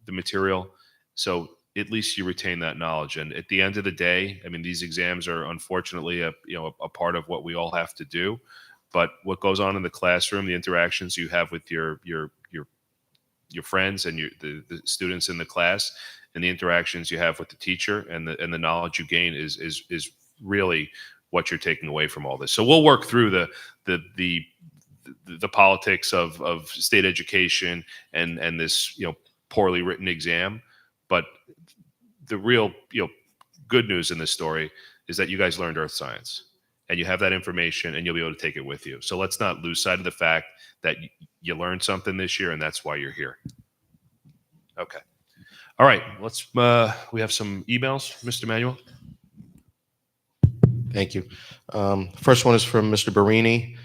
the material, so at least you retain that knowledge. And at the end of the day, I mean, these exams are unfortunately a part of what we all have to do. But what goes on in the classroom, the interactions you have with your friends and the students in the class, and the interactions you have with the teacher, and the knowledge you gain is really what you're taking away from all this. So we'll work through the politics of state education and this poorly written exam. But the real good news in this story is that you guys learned earth science, and you have that information, and you'll be able to take it with you. So let's not lose sight of the fact that you learned something this year, and that's why you're here. Okay. All right. Let's we have some emails, Mr. Manuel. Thank you. First one is from Mr. Barini.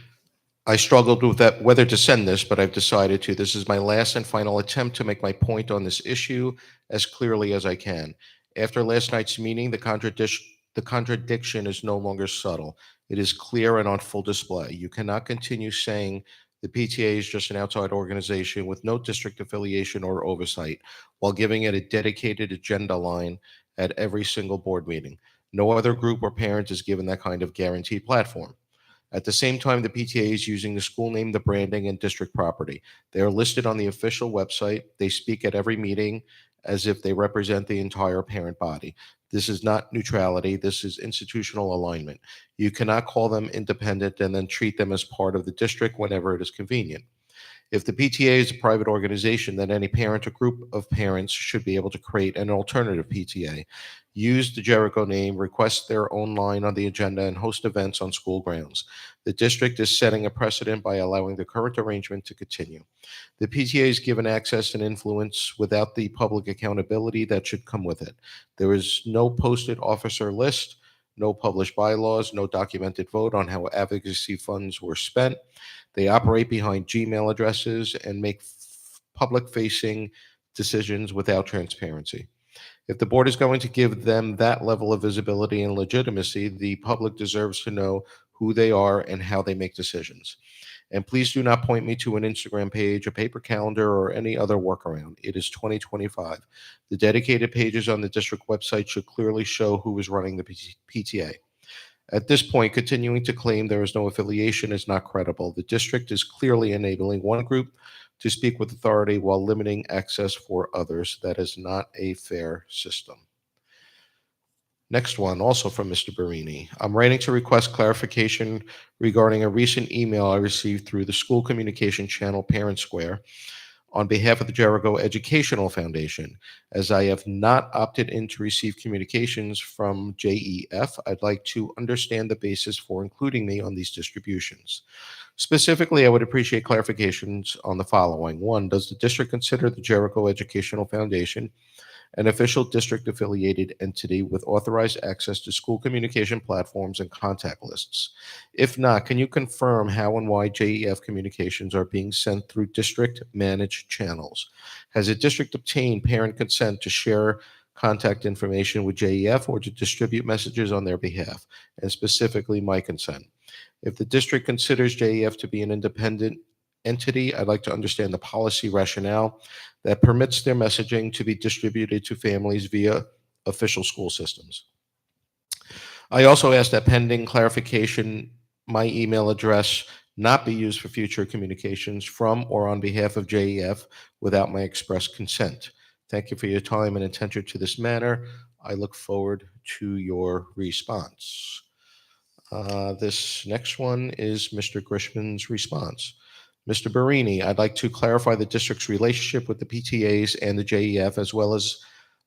I struggled with that whether to send this, but I've decided to. This is my last and final attempt to make my point on this issue as clearly as I can. After last night's meeting, the contradiction is no longer subtle. It is clear and on full display. You cannot continue saying the PTA is just an outside organization with no district affiliation or oversight, while giving it a dedicated agenda line at every single board meeting. No other group or parent is given that kind of guaranteed platform. At the same time, the PTA is using the school name, the branding, and district property. They are listed on the official website. They speak at every meeting as if they represent the entire parent body. This is not neutrality. This is institutional alignment. You cannot call them independent and then treat them as part of the district whenever it is convenient. If the PTA is a private organization, then any parent or group of parents should be able to create an alternative PTA, use the Jericho name, request their own line on the agenda, and host events on school grounds. The district is setting a precedent by allowing the current arrangement to continue. The PTA is given access and influence without the public accountability that should come with it. There is no posted officer list, no published bylaws, no documented vote on how advocacy funds were spent. They operate behind Gmail addresses and make public-facing decisions without transparency. If the board is going to give them that level of visibility and legitimacy, the public deserves to know who they are and how they make decisions. And please do not point me to an Instagram page, a paper calendar, or any other workaround. It is 2025. The dedicated pages on the district website should clearly show who is running the PTA. At this point, continuing to claim there is no affiliation is not credible. The district is clearly enabling one group to speak with authority while limiting access for others. That is not a fair system. Next one, also from Mr. Barini. I'm writing to request clarification regarding a recent email I received through the school communication channel Parent Square on behalf of the Jericho Educational Foundation. As I have not opted in to receive communications from JEF, I'd like to understand the basis for including me on these distributions. Specifically, I would appreciate clarifications on the following. One, does the district consider the Jericho Educational Foundation an official district-affiliated entity with authorized access to school communication platforms and contact lists? If not, can you confirm how and why JEF communications are being sent through district-managed channels? Has the district obtained parent consent to share contact information with JEF or to distribute messages on their behalf, and specifically my consent? If the district considers JEF to be an independent entity, I'd like to understand the policy rationale that permits their messaging to be distributed to families via official school systems. I also ask that pending clarification, my email address not be used for future communications from or on behalf of JEF without my express consent. Thank you for your time and attention to this matter. I look forward to your response. This next one is Mr. Grishman's response. Mr. Barini, I'd like to clarify the district's relationship with the PTAs and the JEF, as well as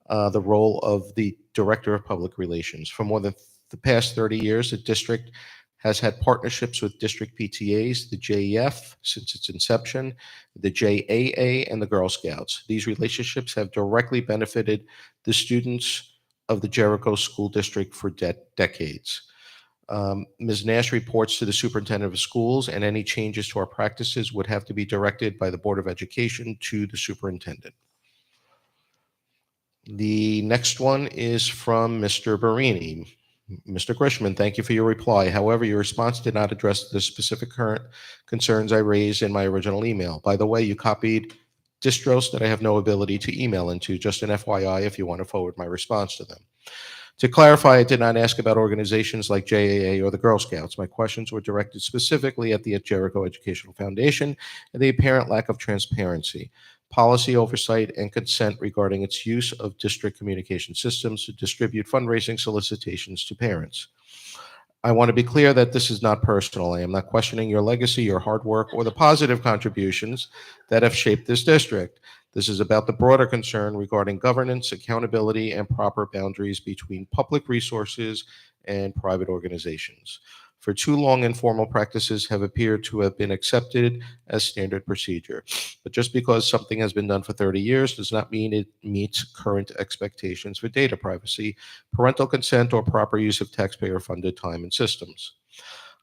the role of the Director of Public Relations. For more than the past 30 years, the district has had partnerships with district PTAs, the JEF since its inception, the JAA, and the Girl Scouts. These relationships have directly benefited the students of the Jericho School District for decades. Ms. Nash reports to the superintendent of schools, and any changes to our practices would have to be directed by the Board of Education to the superintendent. The next one is from Mr. Barini. Mr. Grishman, thank you for your reply. However, your response did not address the specific current concerns I raised in my original email. By the way, you copied distros that I have no ability to email into, just an FYI if you want to forward my response to them. To clarify, I did not ask about organizations like JAA or the Girl Scouts. My questions were directed specifically at the Jericho Educational Foundation and the apparent lack of transparency, policy oversight, and consent regarding its use of district communication systems to distribute fundraising solicitations to parents. I want to be clear that this is not personal. I am not questioning your legacy, your hard work, or the positive contributions that have shaped this district. This is about the broader concern regarding governance, accountability, and proper boundaries between public resources and private organizations. For too long, informal practices have appeared to have been accepted as standard procedure. But just because something has been done for 30 years does not mean it meets current expectations for data privacy, parental consent, or proper use of taxpayer-funded time and systems.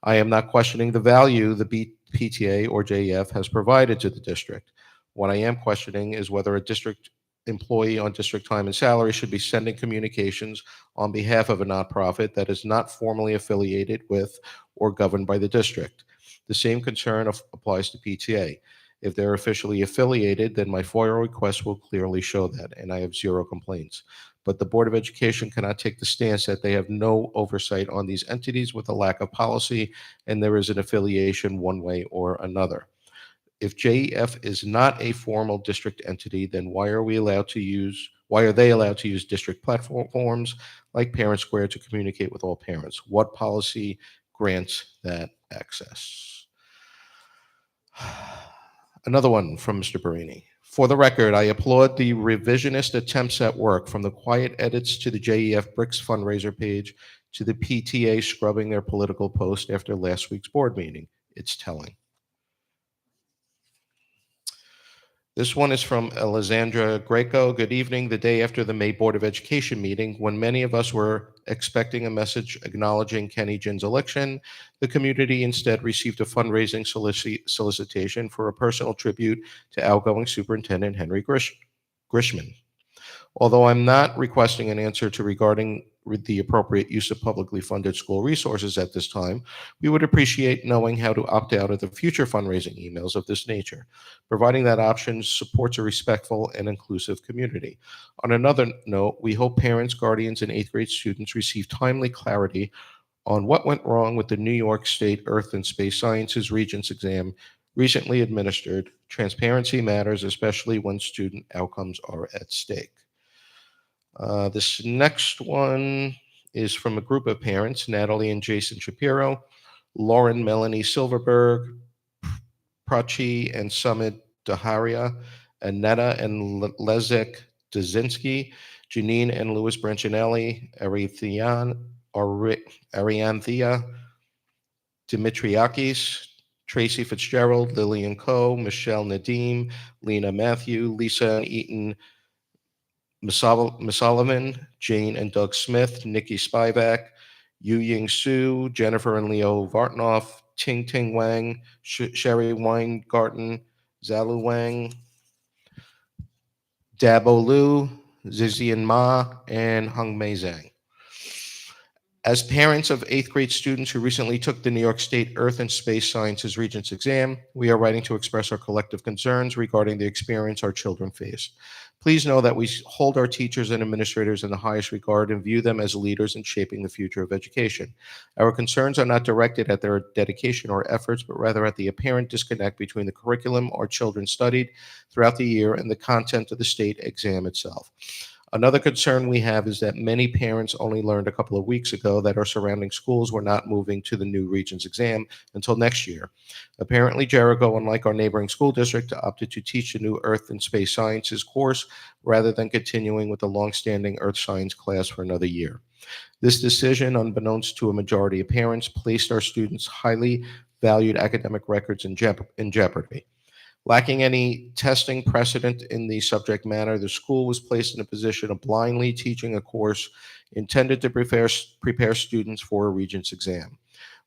I am not questioning the value the PTA or JEF has provided to the district. What I am questioning is whether a district employee on district time and salary should be sending communications on behalf of a nonprofit that is not formally affiliated with or governed by the district. The same concern applies to PTA. If they're officially affiliated, then my FOIA request will clearly show that, and I have zero complaints. But the Board of Education cannot take the stance that they have no oversight on these entities with a lack of policy, and there is an affiliation one way or another. If JEF is not a formal district entity, then why are they allowed to use district platforms like Parent Square to communicate with all parents? What policy grants that access? Another one from Mr. Barini. For the record, I applaud the revisionist attempts at work, from the quiet edits to the JEF Bricks fundraiser page to the PTA scrubbing their political post after last week's board meeting. It's telling. This one is from Alessandra Greco. Good evening. The day after the May Board of Education meeting, when many of us were expecting a message acknowledging Kenny Ginn's election, the community instead received a fundraising solicitation for a personal tribute to outgoing Superintendent Henry Grishman. Although I'm not requesting an answer to regarding the appropriate use of publicly funded school resources at this time, we would appreciate knowing how to opt out of the future fundraising emails of this nature. Providing that option supports a respectful and inclusive community. On another note, we hope parents, guardians, and 8th grade students receive timely clarity on what went wrong with the New York State Earth and Space Sciences Regents exam recently administered. Transparency matters, especially when student outcomes are at stake. This next one is from a group of parents, Natalie and Jason Shapiro, Lauren Melanie Silverberg, Prachi and Sumit Daharia, Annetta and Lezek Dzinski, Janine and Louis Branchinelli, Arianthea Dimitriakis, Tracy Fitzgerald, Lillian Coe, Michelle Nadim, Lena Matthew, Lisa and Eaton Misalovan, Jane and Doug Smith, Nikki Spivak, Yu Ying Su, Jennifer and Leo Vartnoff, Ting Ting Wang, Sherry Weingarten, Zalu Wang, Dabo Lu, Zizian Ma, and Hung Mei Zhang. As parents of 8th grade students who recently took the New York State Earth and Space Sciences Regents exam, we are writing to express our collective concerns regarding the experience our children face. Please know that we hold our teachers and administrators in the highest regard and view them as leaders in shaping the future of education. Our concerns are not directed at their dedication or efforts, but rather at the apparent disconnect between the curriculum our children studied throughout the year and the content of the state exam itself. Another concern we have is that many parents only learned a couple of weeks ago that our surrounding schools were not moving to the new Regents exam until next year. Apparently, Jericho, unlike our neighboring school district, opted to teach the new Earth and Space Sciences course rather than continuing with the longstanding Earth Science class for another year. This decision, unbeknownst to a majority of parents, placed our students' highly valued academic records in jeopardy. Lacking any testing precedent in the subject matter, the school was placed in a position of blindly teaching a course intended to prepare students for a Regents exam.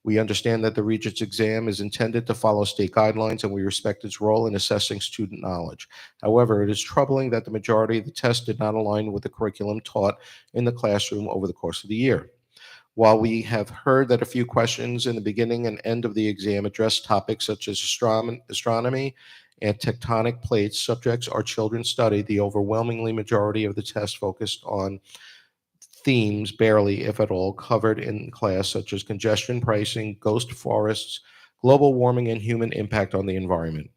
We understand that the Regents exam is intended to follow state guidelines, and we respect its role in assessing student knowledge. However, it is troubling that the majority of the tests did not align with the curriculum taught in the classroom over the course of the year. While we have heard that a few questions in the beginning and end of the exam address topics such as astronomy and tectonic plates, subjects our children studied, the overwhelmingly majority of the test focused on themes barely, if at all, covered in class, such as congestion pricing, ghost forests, global warming, and human impact on the environment.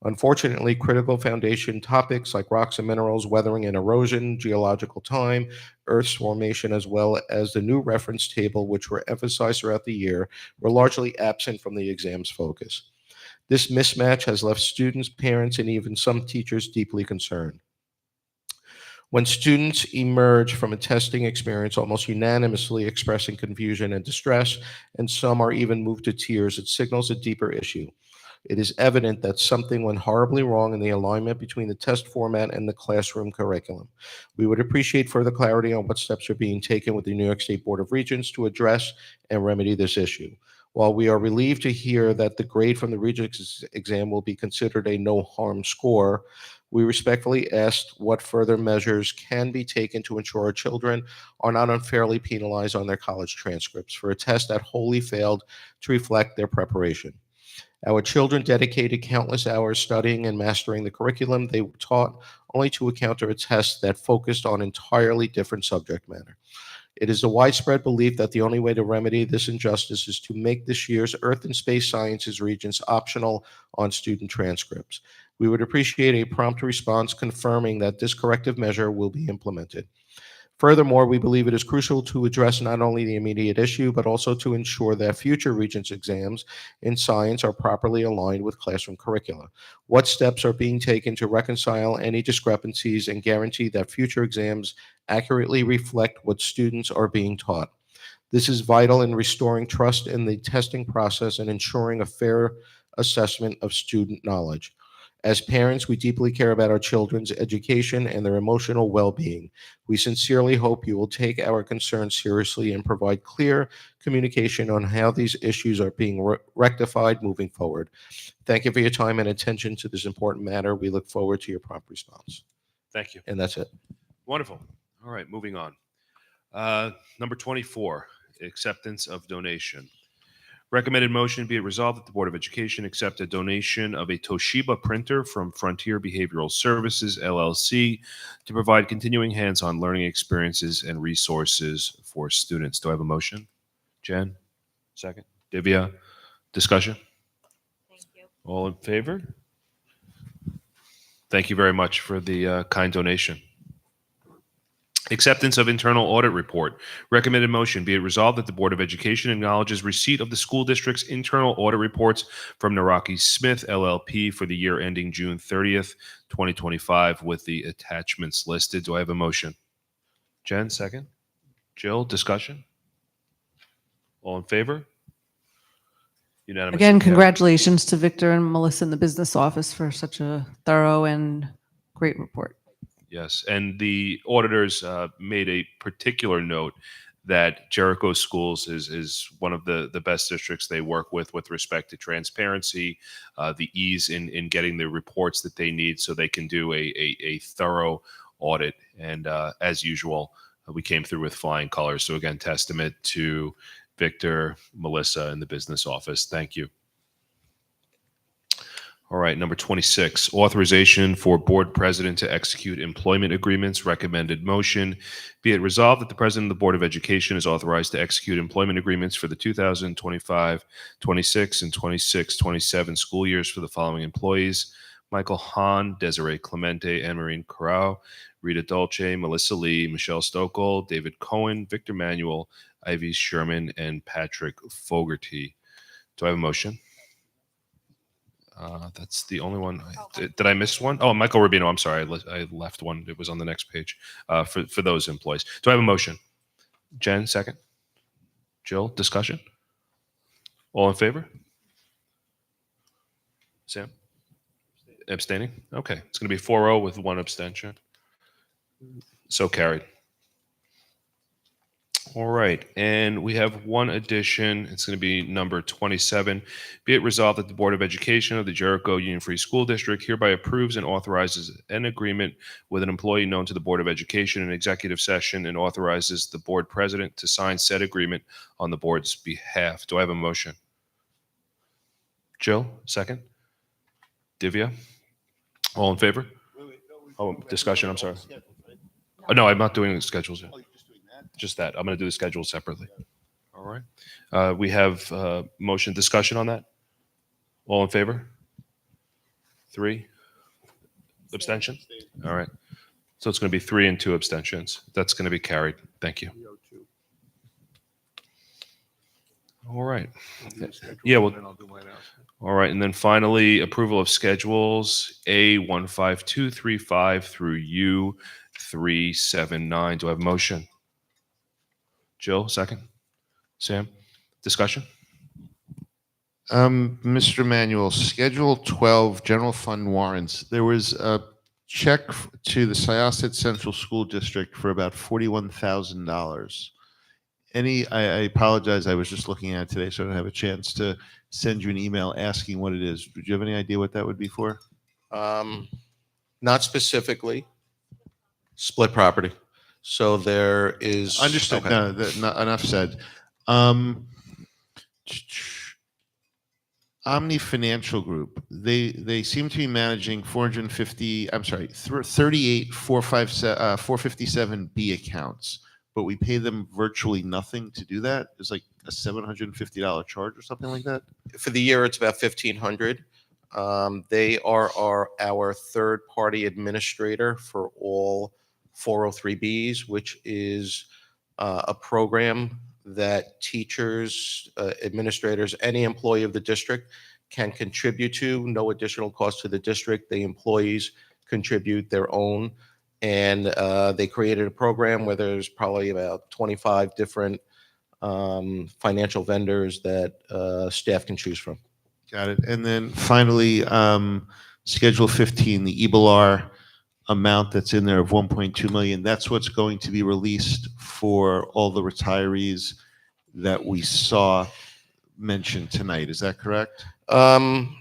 Unfortunately, critical foundation topics like rocks and minerals, weathering and erosion, geological time, Earth's formation, as well as the new reference table, which were emphasized throughout the year, were largely absent from the exam's focus. This mismatch has left students, parents, and even some teachers deeply concerned. When students emerge from a testing experience almost unanimously expressing confusion and distress, and some are even moved to tears, it signals a deeper issue. It is evident that something went horribly wrong in the alignment between the test format and the classroom curriculum. We would appreciate further clarity on what steps are being taken with the New York State Board of Regents to address and remedy this issue. While we are relieved to hear that the grade from the Regents exam will be considered a no-harm score, we respectfully asked what further measures can be taken to ensure our children are not unfairly penalized on their college transcripts for a test that wholly failed to reflect their preparation. Our children dedicated countless hours studying and mastering the curriculum they were taught, only to encounter a test that focused on entirely different subject matter. It is a widespread belief that the only way to remedy this injustice is to make this year's Earth and Space Sciences Regents optional on student transcripts. We would appreciate a prompt response confirming that this corrective measure will be implemented. Furthermore, we believe it is crucial to address not only the immediate issue, but also to ensure that future Regents exams in science are properly aligned with classroom curricula. What steps are being taken to reconcile any discrepancies and guarantee that future exams accurately reflect what students are being taught? This is vital in restoring trust in the testing process and ensuring a fair assessment of student knowledge. As parents, we deeply care about our children's education and their emotional well-being. We sincerely hope you will take our concerns seriously and provide clear communication on how these issues are being rectified moving forward. Thank you for your time and attention to this important matter. We look forward to your prompt response. Thank you. And that's it. Wonderful. All right, moving on. Number 24, acceptance of donation. Recommended motion, be it resolved that the Board of Education accept a donation of a Toshiba printer from Frontier Behavioral Services, LLC, to provide continuing hands-on learning experiences and resources for students. Do I have a motion? Jen? Second. Divya? Discussion? Thank you. All in favor? Thank you very much for the kind donation. Acceptance of internal audit report. Recommended motion, be it resolved that the Board of Education acknowledges receipt of the school district's internal audit reports from Naraki Smith LLP for the year ending June 30th, 2025, with the attachments listed. Do I have a motion? Jen, second. Jill, discussion? All in favor? Unanimous. Again, congratulations to Victor and Melissa in the business office for such a thorough and great report. Yes, and the auditors made a particular note that Jericho Schools is one of the best districts they work with respect to transparency, the ease in getting the reports that they need so they can do a thorough audit. And as usual, we came through with flying colors. So again, testament to Victor, Melissa, and the business office. Thank you. All right, number 26, authorization for board president to execute employment agreements. Recommended motion, be it resolved that the president of the Board of Education is authorized to execute employment agreements for the 2025-26 and 26-27 school years for the following employees: Michael Hahn, Desiree Clemente, Anne-Marie Corral, Rita Dolce, Melissa Lee, Michelle Stokel, David Cohen, Victor Manuel, Ivy Sherman, and Patrick Fogarty. Do I have a motion? That's the only one. Did I miss one? Oh, Michael Rubino. I'm sorry. I left one. It was on the next page for those employees. Do I have a motion? Jen, second. Jill, discussion? All in favor? Sam? Abstaining? Okay. It's going to be 4-0 with one abstention. So carried. All right, and we have one addition. It's going to be number 27. Be it resolved that the Board of Education of the Jericho Union Free School District hereby approves and authorizes an agreement with an employee known to the Board of Education in executive session and authorizes the board president to sign said agreement on the board's behalf. Do I have a motion? Jill, second. Divya? All in favor? Oh, discussion, I'm sorry. Oh, no, I'm not doing the schedules yet. Just that. I'm going to do the schedule separately. All right. We have motion discussion on that. All in favor? 3. Abstention? All right. So it's going to be 3 and 2 abstentions. That's going to be carried. Thank you. All right. Yeah, well, all right. And then finally, approval of schedules A15235 through U379. Do I have a motion? Jill, second. Sam, discussion? Mr. Manuel, Schedule 12, General Fund warrants. There was a check to the Syosset Central School District for about $41,000. I apologize, I was just looking at it today, so I don't have a chance to send you an email asking what it is. Do you have any idea what that would be for? Not specifically. Split property. So there is Understood. Okay. No, enough said. Omni Financial Group. They seem to be managing 38 457B accounts, but we pay them virtually nothing to do that. It's like a $750 charge or something like that. For the year, it's about $1,500. They are our third-party administrator for all 403Bs, which is a program that teachers, administrators, any employee of the district can contribute to. No additional cost to the district. The employees contribute their own. And they created a program where there's probably about 25 different financial vendors that staff can choose from. Got it. And then finally, Schedule 15, the EBLR amount that's in there of 1.2 million. That's what's going to be released for all the retirees that we saw mentioned tonight. Is that correct? I'm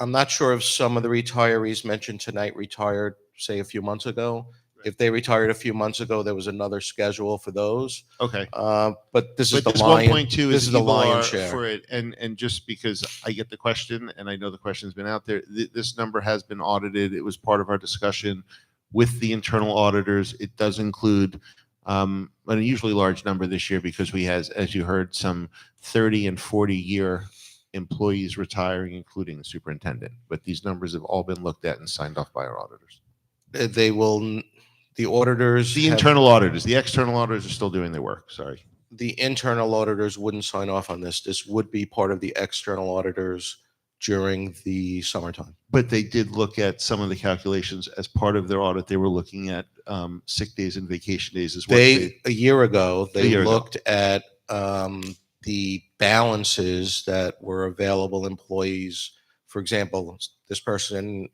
not sure if some of the retirees mentioned tonight retired, say, a few months ago. If they retired a few months ago, there was another schedule for those. Okay. But this is But the this lion. 1.2 This is is the people lion's are share. for it, and just because I get the question, and I know the question's been out there, this number has been audited. It was part of our discussion with the internal auditors. It does include an unusually large number this year because we has, as you heard, some 30 and 40-year employees retiring, including the superintendent. But these numbers have all been looked at and signed off by our auditors. They will. The auditors. The have- internal auditors. The external auditors are still doing their work. Sorry. The internal auditors wouldn't sign off on this. This would be part of the external auditors during the summertime. But they did look at some of the calculations as part of their audit. They were looking at sick days and vacation days as well. A year ago, A they year ago. looked at the balances that were available employees. For example, this person,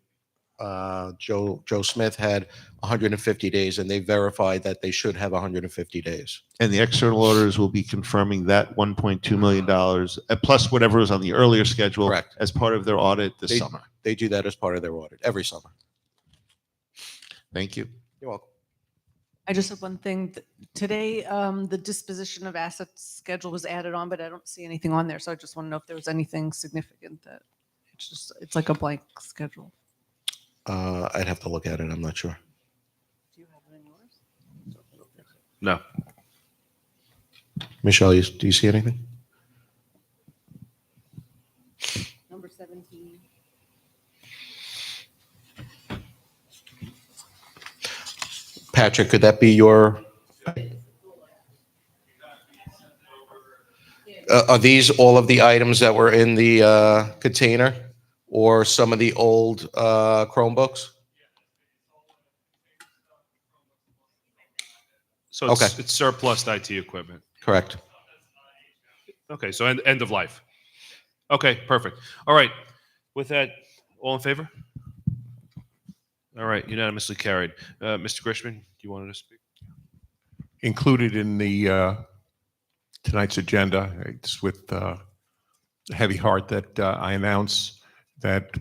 Joe Smith, had 150 days, and they verified that they should have 150 days. And the external auditors will be confirming that $1.2 million plus whatever was on the earlier schedule. Correct. As part of their audit this summer. They do that as part of their audit every summer. Thank you. You're welcome. I just have one thing. Today, the disposition of assets schedule was added on, but I don't see anything on there. So I just want to know if there was anything significant that it's like a blank schedule. I'd have to look at it. I'm not sure. Do you have it in yours? No. Michelle, do you see anything? Number 17. Patrick, could that be your? Are these all of the items that were in the container, or some of the old Chromebooks? So it's, Okay. it's surplus IT equipment. Correct. Okay, so end of life. Okay, perfect. All right. With that, all in favor? All right, unanimously carried. Mr. Grishman, do you want to speak? Included in the tonight's agenda, it's with a heavy heart that I announce that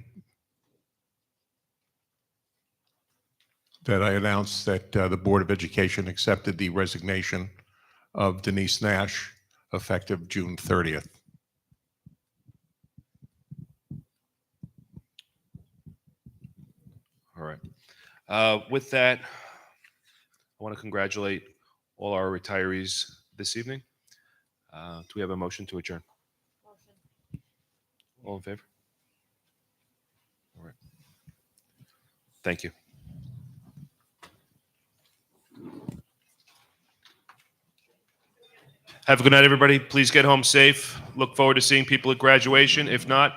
the Board of Education accepted the resignation of Denise Nash effective June 30th. All right. With that, I want to congratulate all our retirees this evening. Do we have a motion to adjourn? Motion. All in favor? All right. Thank you. Have a good night, everybody. Please get home safe. Look forward to seeing people at graduation. If not,